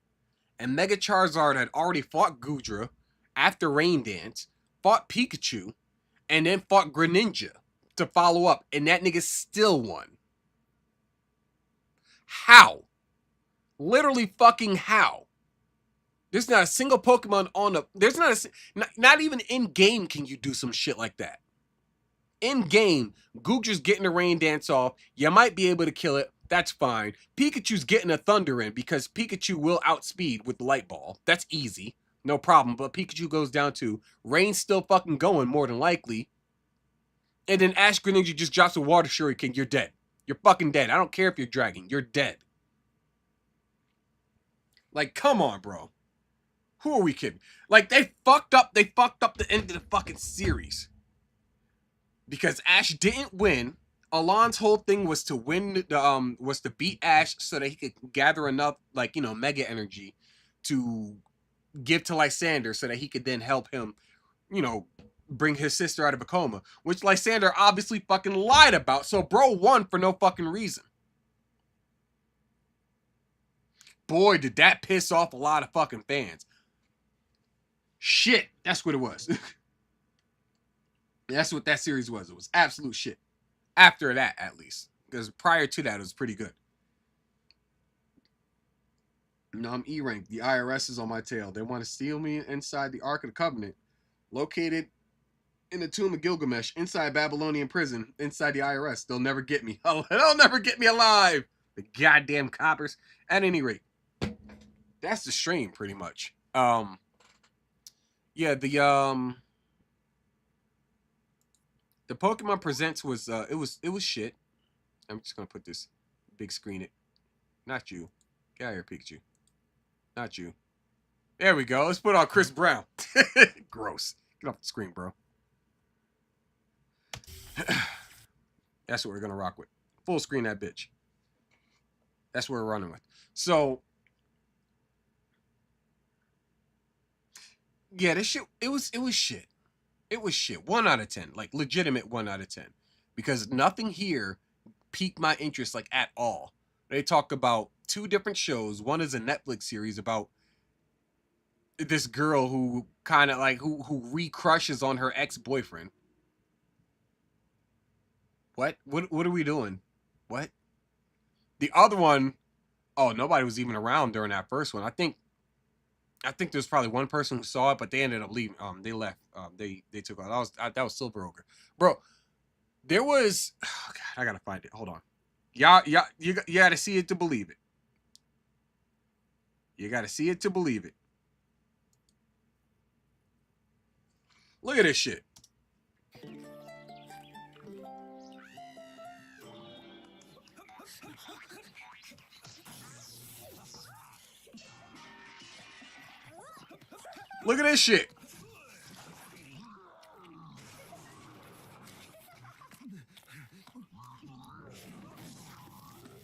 A: And Mega Charizard had already fought Goodra after Rain Dance, fought Pikachu, and then fought Greninja to follow up. And that nigga still won. How? Literally fucking how? There's not a single Pokemon on the... There's not even in-game can you do some shit like that. In game, Goocher's getting a rain dance off. You might be able to kill it. That's fine. Pikachu's getting a thunder in because Pikachu will outspeed with the light ball. That's easy. No problem. But Pikachu goes down too. Rain's still fucking going more than likely. And then Ash Greninja just drops a water shuriken. You're dead. You're fucking dead. I don't care if you're dragging. You're dead. Like, come on, bro. Who are we kidding? Like, they fucked up the end of the fucking series. Because Ash didn't win. Alon's whole thing was to win, was to beat Ash so that he could gather enough, like, you know, mega energy to give to Lysander so that he could then help him, you know, bring his sister out of a coma. Which Lysander obviously fucking lied about. So bro won for no fucking reason. Boy, did that piss off a lot of fucking fans. Shit, that's what it was. That's what that series was. It was absolute shit. After that, at least. Because prior to that, it was pretty good. No, I'm E-ranked. The IRS is on my tail. They want to steal me inside the Ark of the Covenant. Located in the Tomb of Gilgamesh, inside Babylonian prison, inside the IRS. They'll never get me. They'll never get me alive. The goddamn coppers. At any rate, that's the stream, pretty much. Yeah, the Pokemon Presents was it was shit. I'm just gonna put this big screen it. Not you. Get out of here, Pikachu. Not you. There we go. Let's put on Chris Brown. Gross. Get off the screen, bro. That's what we're gonna rock with. Full screen that bitch. That's what we're running with. So yeah, this shit, it was shit. It was shit. 1 out of 10. Like, legitimate 1 out of 10. Because nothing here piqued my interest, like, at all. They talk about 2 different shows. One is a Netflix series about this girl who kind of, like, who re-crushes on her ex-boyfriend. What? What are we doing? What? The other one, oh, nobody was even around during that first one. I think there's probably one person who saw it, but they ended up leaving. They left. They took off. That was Silver Ogre, bro. There was. Oh God, I gotta find it. Hold on. Y'all, you gotta see it to believe it. You gotta see it to believe it. Look at this shit. Look at this shit.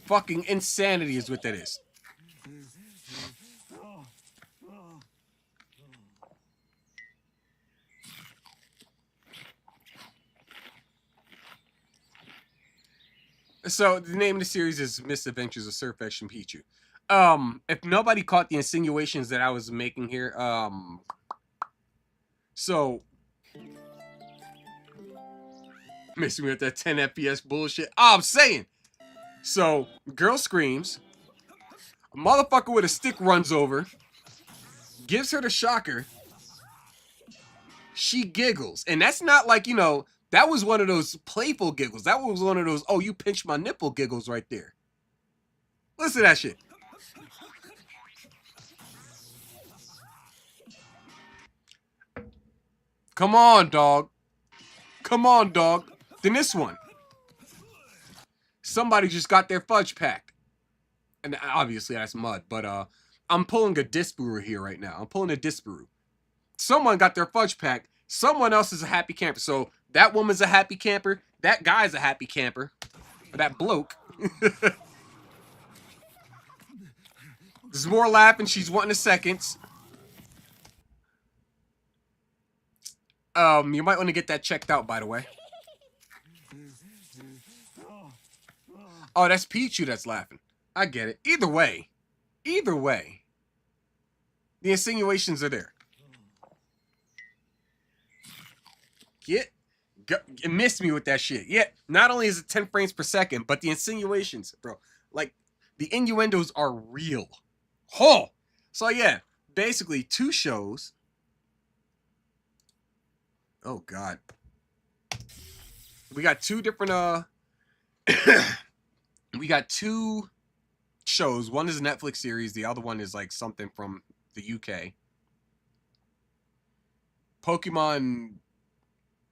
A: Fucking insanity is what that is. So the name of the series is Misadventures of Sirfetch'd and Pichu. If nobody caught the insinuations that I was making here, so missing me with that 10 FPS bullshit. Oh, I'm saying. So girl screams, a motherfucker with a stick runs over, gives her the shocker. She giggles, and that's not like, you know, that was one of those playful giggles. That was one of those, oh, you pinched my nipple giggles right there. Listen to that shit. Come on, dog. Come on, dog. Then this one. Somebody just got their fudge packed. And obviously that's mud, but I'm pulling a Disparu here right now. I'm pulling a Disparu. Someone got their fudge packed. Someone else is a happy camper. So that woman's a happy camper. That guy's a happy camper. Or that bloke. There's more laughing. She's wanting the seconds. You might want to get that checked out, by the way. Oh, that's Pichu that's laughing. I get it. Either way, the insinuations are there. Missed me with that shit. Yeah, not only is it 10 frames per second, but the insinuations, bro. Like, the innuendos are real. Oh! So, yeah, basically 2 shows. Oh, God. we got two different we got two shows. One is a Netflix series. The other one is like something from the UK. Pokemon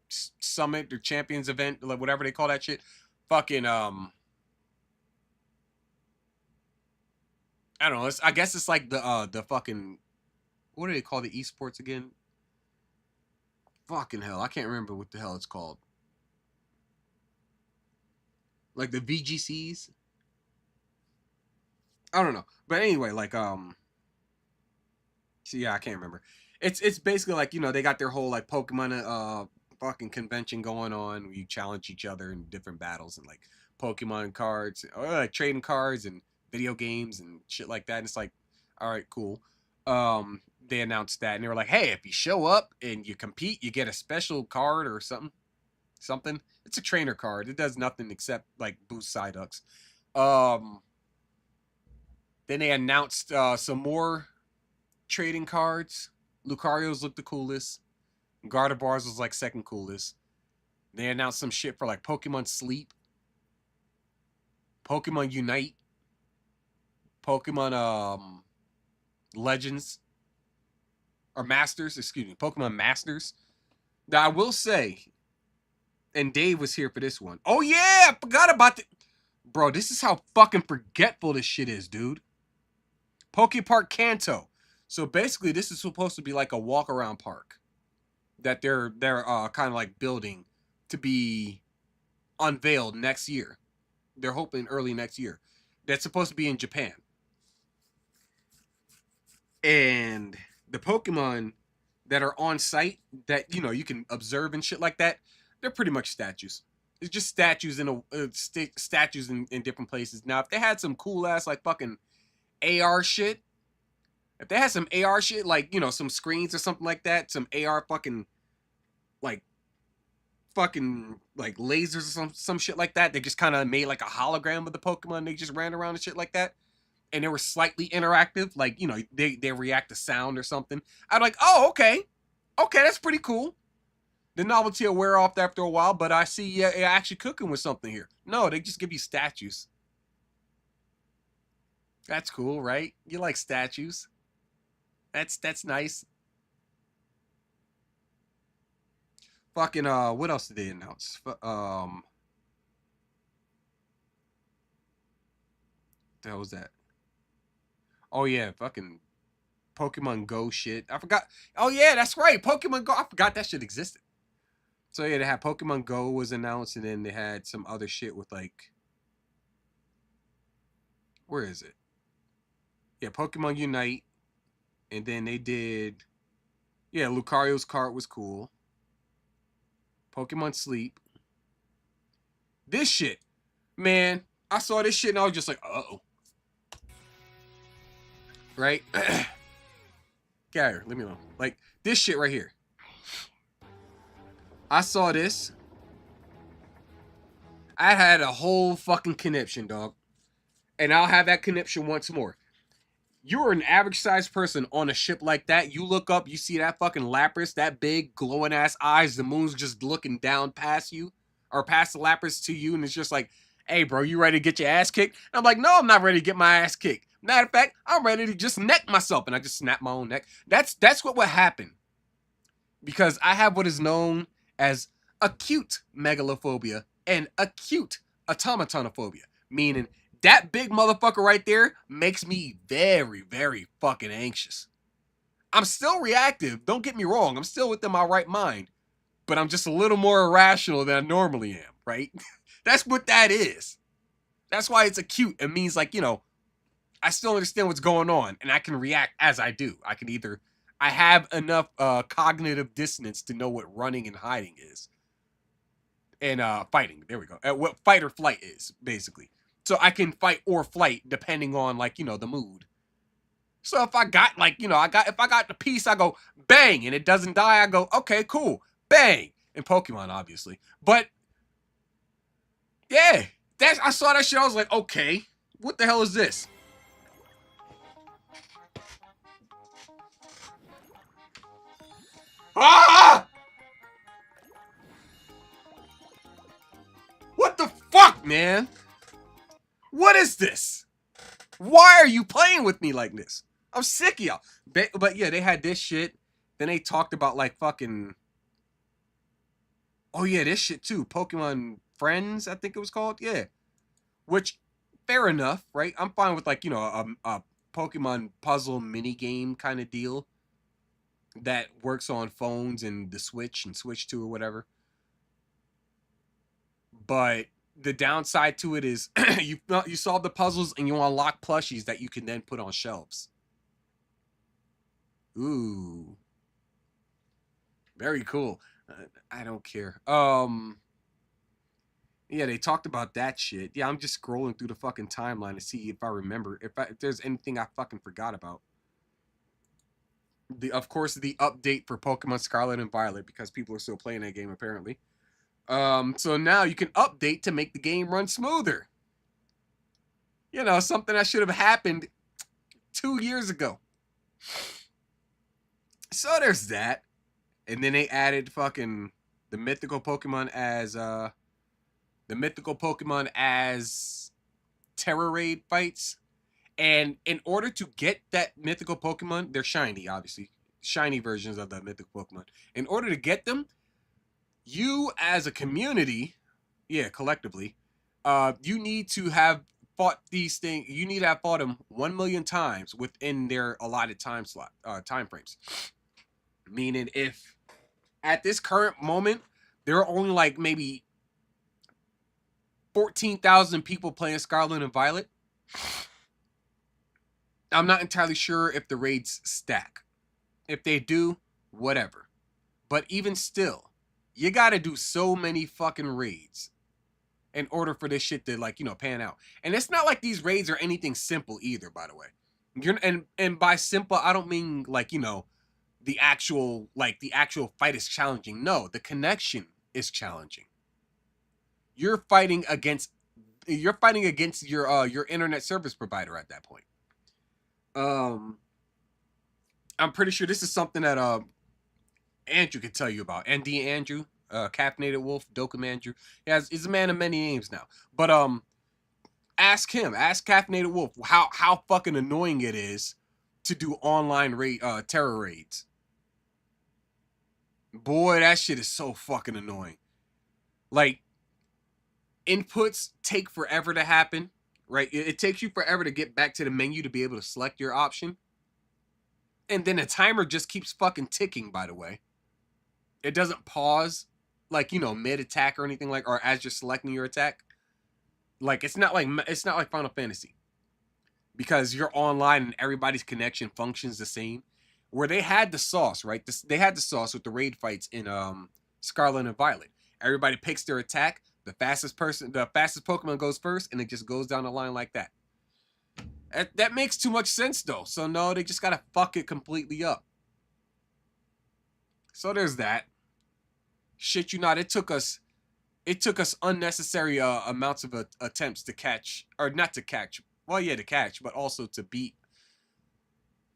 A: Summit or Champions Event, whatever they call that shit. Fucking I don't know. I guess it's like the fucking, what do they call the esports again? Fucking hell, I can't remember what the hell it's called. Like the VGCs. I don't know, but anyway, like so yeah, I can't remember. It's basically like, you know, they got their whole like Pokemon fucking convention going on where you challenge each other in different battles and like Pokemon cards, or like trading cards and video games and shit like that. And it's like, all right, cool. They announced that and they were like, hey, if you show up and you compete, you get a special card or something. It's a trainer card. It does nothing except like boost Psyducks. Then they announced some more trading cards. Lucario's looked the coolest. Gardevoir's was like second coolest. They announced some shit for like Pokemon Sleep, Pokemon Unite, Pokemon Legends, or Masters, excuse me, Pokemon Masters. Now I will say, and Dave was here for this one. Oh yeah, I forgot about the... Bro, this is how fucking forgetful this shit is, dude. Pokepark Kanto. So basically, this is supposed to be like a walk-around park that they're kind of like building to be unveiled next year. They're hoping early next year. That's supposed to be in Japan. And the Pokemon that are on site that, you know, you can observe and shit like that, they're pretty much statues. It's just statues in statues in different places. Now, if they had some cool ass like fucking AR shit, if they had some AR shit, like, you know, some screens or something like that, some AR fucking like lasers or some shit like that, they just kind of made like a hologram of the Pokemon. They just ran around and shit like that, and they were slightly interactive, like, you know, they react to sound or something. I'm like, oh, okay, that's pretty cool. The novelty will wear off after a while, but I see you're actually cooking with something here. No, they just give you statues. That's cool, right? You like statues. That's nice. Fucking what else did they announce? The hell was that? Oh yeah, fucking Pokemon Go shit. I forgot. Oh yeah, that's right. Pokemon Go. I forgot that shit existed. So yeah, they had Pokemon Go was announced, and then they had some other shit with like, where is it? Yeah, Pokemon Unite. And then they did, yeah, Lucario's card was cool. Pokemon Sleep. This shit, man, I saw this shit and I was just like, uh-oh. Right? Gary, leave me alone. Like, this shit right here. I saw this. I had a whole fucking conniption, dog. And I'll have that conniption once more. You're an average sized person on a ship like that. You look up, you see that fucking Lapras, that big glowing ass eyes. The moon's just looking down past you, or past the Lapras to you, and it's just like, hey, bro, you ready to get your ass kicked? And I'm like, no, I'm not ready to get my ass kicked. Matter of fact, I'm ready to just neck myself, and I just snap my own neck. That's what would happen, because I have what is known as acute megalophobia and acute automatonophobia, meaning that big motherfucker right there makes me very, very fucking anxious. I'm still reactive. Don't get me wrong. I'm still within my right mind. But I'm just a little more irrational than I normally am, right? That's what that is. That's why it's acute. It means, like, you know, I still understand what's going on. And I can react as I do. I have enough cognitive dissonance to know what running and hiding is. And fighting. There we go. What fight or flight is, basically. So I can fight or flight depending on, like, you know, the mood. So if I got, like, you know, if I got the piece, I go bang, and it doesn't die, I go, okay, cool, bang. In Pokemon, obviously. But yeah, I saw that shit, I was like, okay, what the hell is this? Ah! man. What is this? Why are you playing with me like this? I'm sick of y'all. But yeah, they had this shit. Then they talked about like fucking... Oh yeah, this shit too. Pokemon Friends, I think it was called. Yeah. Which, fair enough, right? I'm fine with like, you know, a Pokemon puzzle mini game kind of deal that works on phones and the Switch and Switch 2 or whatever. But the downside to it is you solve the puzzles and you unlock plushies that you can then put on shelves. Ooh. Very cool. I don't care. Yeah, they talked about that shit. Yeah, I'm just scrolling through the fucking timeline to see if I remember, if there's anything I fucking forgot about. Of course, the update for Pokemon Scarlet and Violet, because people are still playing that game apparently. So now you can update to make the game run smoother. You know, something that should have happened 2 years ago. So there's that. And then they added fucking the mythical Pokemon as Terra Raid fights. And in order to get that mythical Pokemon, they're shiny, obviously. Shiny versions of the mythical Pokemon. In order to get them, you as a community, yeah, collectively, you need to have fought these things. You need to have fought them 1 million times within their allotted time frames. Meaning, if at this current moment there are only like maybe 14,000 people playing Scarlet and Violet, I'm not entirely sure if the raids stack. If they do, whatever. But even still, you gotta do so many fucking raids in order for this shit to, like, you know, pan out. And it's not like these raids are anything simple either, by the way. And by simple, I don't mean like, you know, the actual fight is challenging. No, the connection is challenging. You're fighting against your internet service provider at that point. I'm pretty sure this is something that Andrew could tell you about. ND Andrew, Caffeinated Wolf, Dokkan Andrew. He's a man of many names now. But ask Caffeinated Wolf how fucking annoying it is to do online terror raids. Boy, that shit is so fucking annoying. Like, inputs take forever to happen, right? It takes you forever to get back to the menu to be able to select your option. And then the timer just keeps fucking ticking, by the way. It doesn't pause, like, you know, mid-attack or anything like, or as you're selecting your attack. Like, it's not like Final Fantasy. Because you're online and everybody's connection functions the same. Where they had the sauce, right? They had the sauce with the raid fights in Scarlet and Violet. Everybody picks their attack. The fastest Pokemon goes first, and it just goes down the line like that. That makes too much sense, though. So no, they just gotta fuck it completely up. So there's that. Shit, you not. It took us unnecessary amounts of attempts to catch, or not to catch. Well, yeah, to catch, but also to beat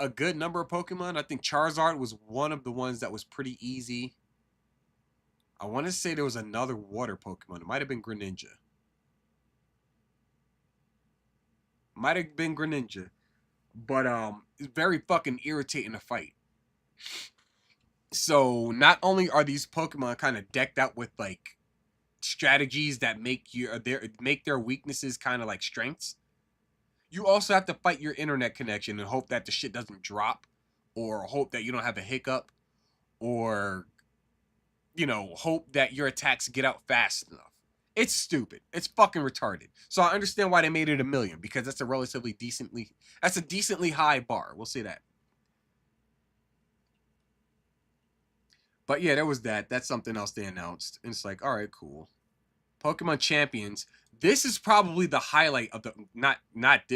A: a good number of Pokemon. I think Charizard was one of the ones that was pretty easy. I want to say there was another water Pokemon. It might have been Greninja. But it's very fucking irritating to fight. So not only are these Pokemon kind of decked out with like strategies that make their weaknesses kind of like strengths, you also have to fight your internet connection and hope that the shit doesn't drop, or hope that you don't have a hiccup, or, you know, hope that your attacks get out fast enough. It's stupid. It's fucking retarded. So I understand why they made it 1 million, because that's a decently high bar. We'll say that. But yeah, there was that. That's something else they announced. And it's like, all right, cool. Pokemon Champions. This is probably the highlight of the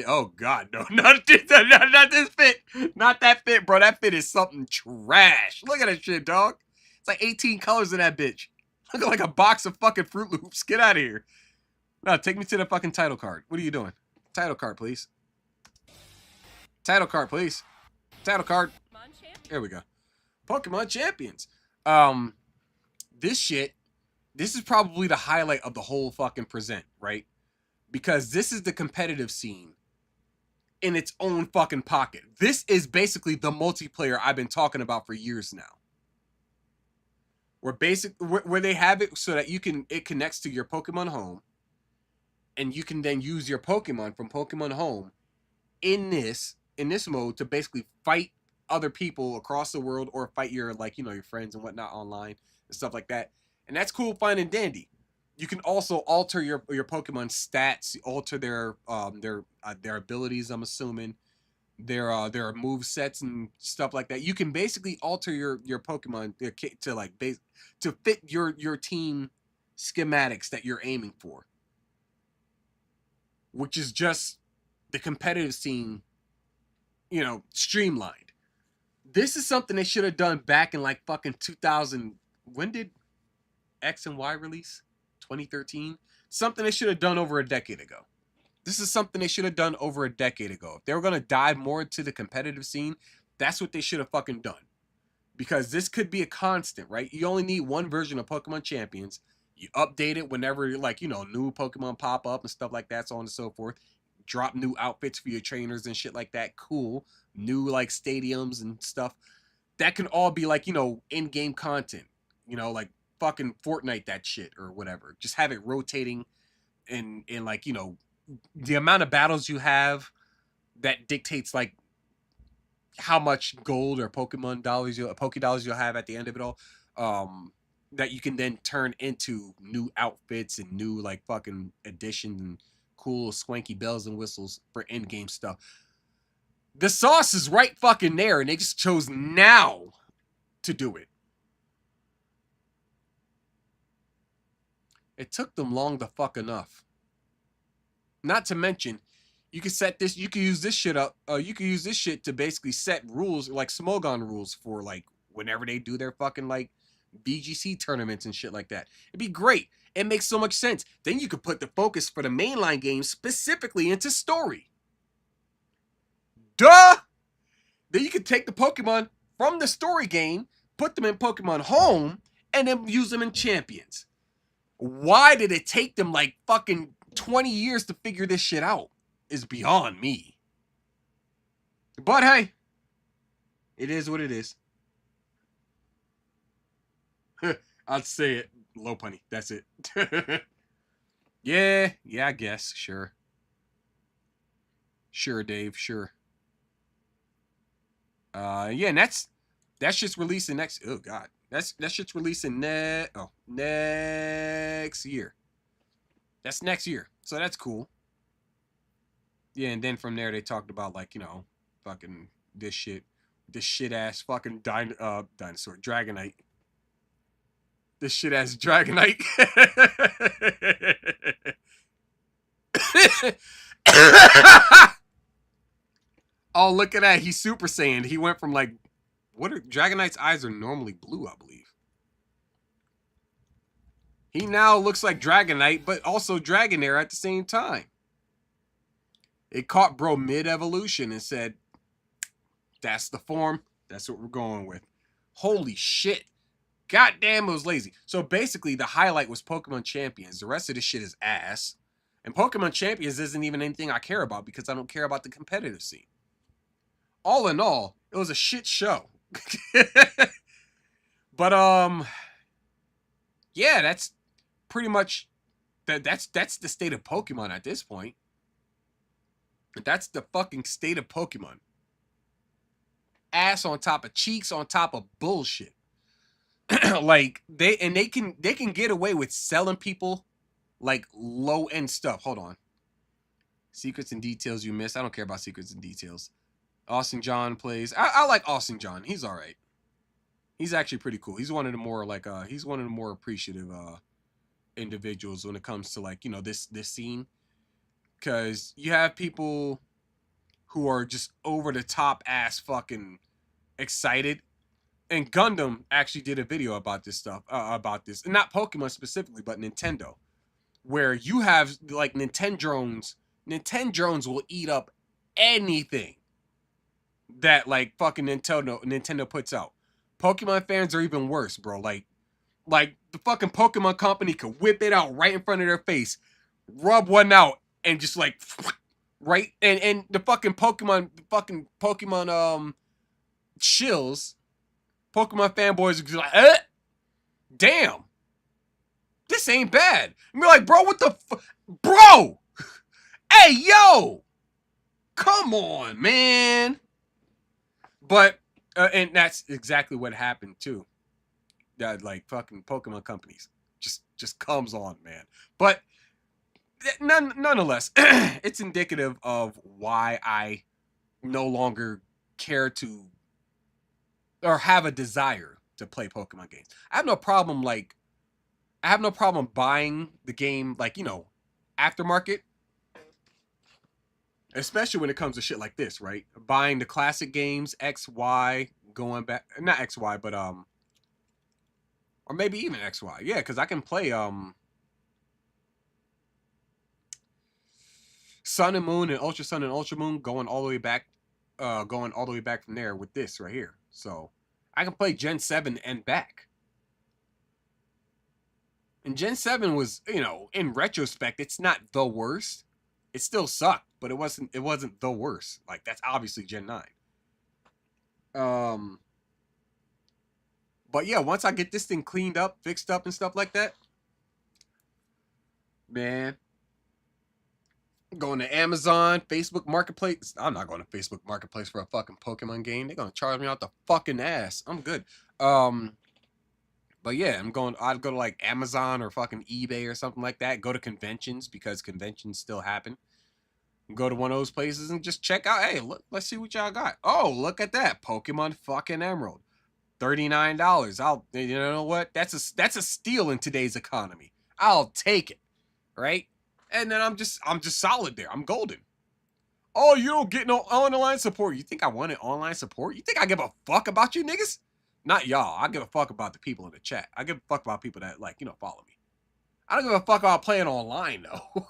A: oh god, no, not this fit. Not that fit, bro. That fit is something trash. Look at that shit, dog. It's like 18 colors in that bitch. Looking like a box of fucking Fruit Loops. Get out of here. No, take me to the fucking title card. What are you doing? Title card, please. Title card, please. Title card. There we go. Pokemon Champions. This is probably the highlight of the whole fucking present, right? because this is the competitive scene in its own fucking pocket. This is basically the multiplayer I've been talking about for years now. Where they have it so that it connects to your Pokemon Home, and you can then use your Pokemon from Pokemon Home in this mode to basically fight other people across the world, or fight your your friends and whatnot online and stuff like that. And that's cool, fine and dandy. You can also alter your Pokemon stats, alter their abilities, I'm assuming, their move sets and stuff like that. You can basically alter your Pokemon to fit your team schematics that you're aiming for, which is just the competitive scene, streamlined. This is something they should have done back in fucking 2000. When did X and Y release? 2013? Something they should have done over a decade ago. This is something they should have done over a decade ago. If they were going to dive more into the competitive scene, that's what they should have fucking done. Because this could be a constant, right? You only need one version of Pokemon Champions. You update it whenever, new Pokemon pop up and stuff like that, so on and so forth. Drop new outfits for your trainers and shit like that. Cool. New, stadiums and stuff. That can all be, in-game content. Fucking Fortnite that shit or whatever. Just have it rotating in the amount of battles you have that dictates how much gold or Poké dollars you'll have at the end of it all, that you can then turn into new outfits and new fucking additions and cool swanky bells and whistles for in-game stuff. The sauce is right fucking there, and they just chose now to do it. It took them long the fuck enough. Not to mention, you can use this shit up. You can use this shit to basically set rules, like Smogon rules, for whenever they do their fucking BGC tournaments and shit like that. It'd be great. It makes so much sense. Then you could put the focus for the mainline games specifically into story. Duh! Then you could take the Pokemon from the story game, put them in Pokemon Home, and then use them in Champions. Why did it take them fucking 20 years to figure this shit out is beyond me. But hey, it is what it is. I'd say it. Low punny. That's it. Yeah, I guess. Sure. Sure, Dave. Sure. Yeah, and that's just releasing next. Oh God, that's just releasing next year. That's next year, so that's cool. Yeah, and then from there they talked about fucking this shit ass fucking dinosaur Dragonite. This shit ass Dragonite. Oh, look at that. He's Super Saiyan. He went from Dragonite's eyes are normally blue, I believe. He now looks like Dragonite, but also Dragonair at the same time. It caught bro mid-evolution and said, that's the form. That's what we're going with. Holy shit. God damn, it was lazy. So basically, the highlight was Pokemon Champions. The rest of this shit is ass. And Pokemon Champions isn't even anything I care about because I don't care about the competitive scene. All in all, it was a shit show. But, yeah, that's pretty much, that's the state of Pokemon at this point. That's the fucking state of Pokemon. Ass on top of cheeks on top of bullshit. They can get away with selling people low end stuff. Hold on. Secrets and details you missed. I don't care about secrets and details. Austin John plays. I like Austin John. He's all right. He's actually pretty cool. He's one of the more appreciative individuals when it comes to this scene, because you have people who are just over the top ass fucking excited. And Gundam actually did a video about this stuff, about this, not Pokemon specifically, but Nintendo, where you have Nintendo drones will eat up anything that fucking Nintendo puts out. Pokemon fans are even worse, bro. Like the fucking Pokemon company could whip it out right in front of their face, rub one out, and just like, right, and the fucking Pokemon chills, Pokemon fanboys are just like, damn, this ain't bad. And we're like, bro, what the bro? Hey, yo, come on, man. But and that's exactly what happened too. That like fucking Pokemon companies just comes on, man. But nonetheless, it's indicative of why I no longer care to or have a desire to play Pokemon games. I have no problem buying the game, like, you know, aftermarket. Especially when it comes to shit like this, right? Buying the classic games, XY, going back, not XY, but or maybe even XY. Yeah, because I can play Sun and Moon and Ultra Sun and Ultra Moon going all the way back from there with this right here. So I can play Gen 7 and back. And Gen 7 was, you know, in retrospect, it's not the worst. It still sucked, but it wasn't the worst. Like, that's obviously Gen 9. But yeah, once I get this thing cleaned up, fixed up and stuff like that, man, going to Amazon, Facebook Marketplace. I'm not going to Facebook Marketplace for a fucking Pokemon game. They're going to charge me out the fucking ass. I'm good. But yeah, I'd go to like Amazon or fucking eBay or something like that. Go to conventions because conventions still happen. Go to one of those places and just check out. Hey, look, let's see what y'all got. Oh, look at that. Pokemon fucking Emerald. $39. You know what? That's a steal in today's economy. I'll take it. Right? And then I'm just solid there. I'm golden. Oh, you don't get no online support. You think I wanted online support? You think I give a fuck about you niggas? Not y'all. I give a fuck about the people in the chat. I give a fuck about people that, like, you know, follow me. I don't give a fuck about playing online though.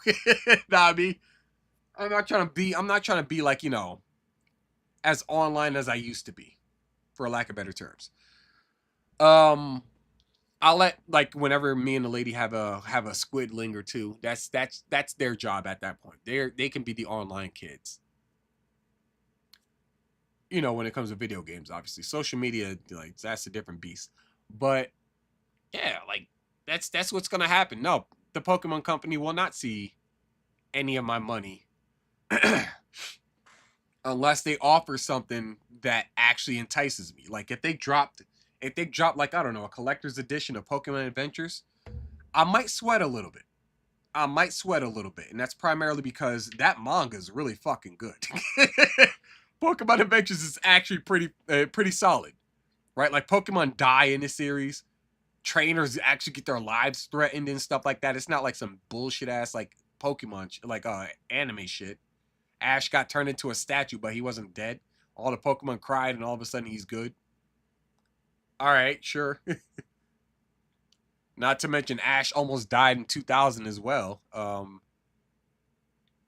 A: Nah, I mean, I'm not trying to be like, you know, as online as I used to be, for lack of better terms. I'll let, like, whenever me and the lady have a squidling or two, that's their job at that point. They can be the online kids. You know, when it comes to video games, obviously. Social media, like, that's a different beast. But yeah, like, that's what's gonna happen. No, the Pokemon Company will not see any of my money unless they offer something that actually entices me. Like, if they dropped like, I don't know, a collector's edition of Pokemon Adventures, I might sweat a little bit. And that's primarily because that manga is really fucking good. Pokemon Adventures is actually pretty solid, right? Like, Pokemon die in this series. Trainers actually get their lives threatened and stuff like that. It's not like some bullshit ass like Pokemon, like anime shit. Ash got turned into a statue, but he wasn't dead. All the Pokemon cried, and all of a sudden he's good. All right, sure. Not to mention Ash almost died in 2000 as well.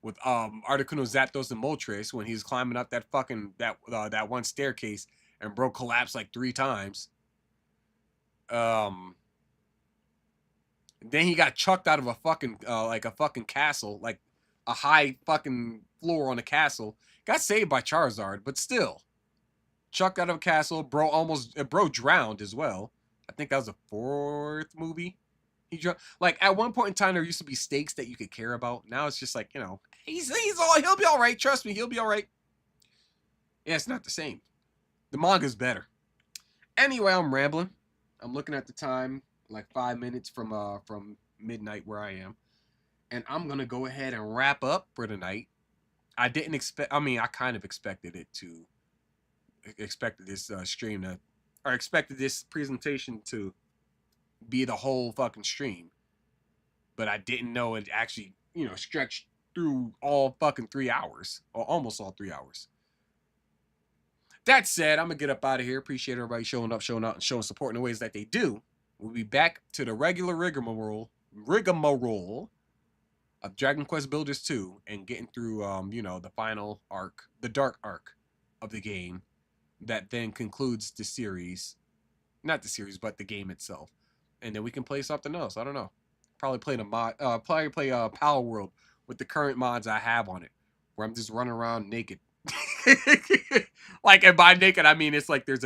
A: With Articuno, Zapdos, and Moltres when he's climbing up that fucking that one staircase and bro collapsed like 3 times. Then he got chucked out of a fucking like a fucking castle, like a high fucking floor on a castle. Got saved by Charizard, but still chucked out of a castle. Bro drowned as well. I think that was the 4th movie. He drowned. Like, at one point in time, there used to be stakes that you could care about. Now it's just like, you know, he'll be all right. Trust me, he'll be all right. Yeah, it's not the same. The manga's better. Anyway, I'm rambling. I'm looking at the time, like 5 minutes from midnight where I am, and I'm gonna go ahead and wrap up for the night. I didn't expect. I mean, I kind of expected this stream to, or expected this presentation to be the whole fucking stream, but I didn't know it actually, you know, stretched through all fucking 3 hours, or almost all 3 hours. That said, I'm gonna get up out of here. Appreciate everybody showing up, showing out, and showing support in the ways that they do. We'll be back to the regular rigmarole of Dragon Quest Builders 2 and getting through, you know, the final arc, the dark arc of the game that then concludes the series. Not the series, but the game itself. And then we can play something else. I don't know. Probably play Power World with the current mods I have on it, where I'm just running around naked. Like, and by naked, I mean it's like there's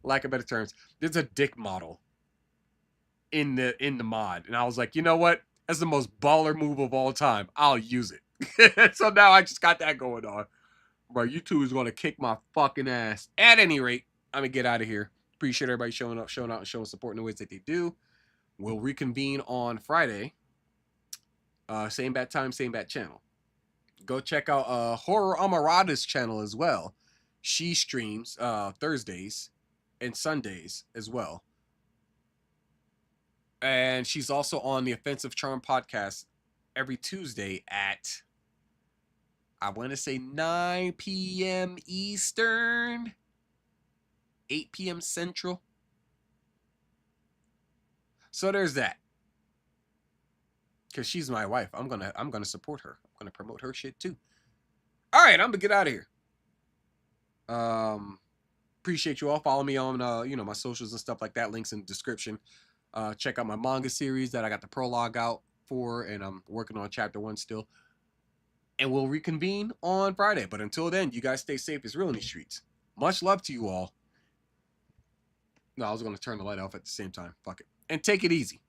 A: lack of better terms, there's a dick model in the mod, and I was like, you know what? That's the most baller move of all time. I'll use it. So now I just got that going on. Bro, YouTube is gonna kick my fucking ass. At any rate, I'm gonna get out of here. Appreciate everybody showing up, showing out, and showing support in the ways that they do. We'll reconvene on Friday. Same bat time, same bat channel. Go check out Horror Amarada's channel as well. She streams Thursdays and Sundays as well. And she's also on the Offensive Charm podcast every Tuesday at, I want to say 9 p.m. Eastern, 8 p.m. Central. So there's that. Because she's my wife. I'm gonna support her. I'm gonna promote her shit too. All right, I'm gonna get out of here. Appreciate you all. Follow me on my socials and stuff like that. Links in the description. Check out my manga series that I got the prologue out for, and I'm working on chapter 1 still. And we'll reconvene on Friday. But until then, you guys stay safe. It's real in these streets. Much love to you all. No, I was going to turn the light off at the same time. Fuck it. And take it easy.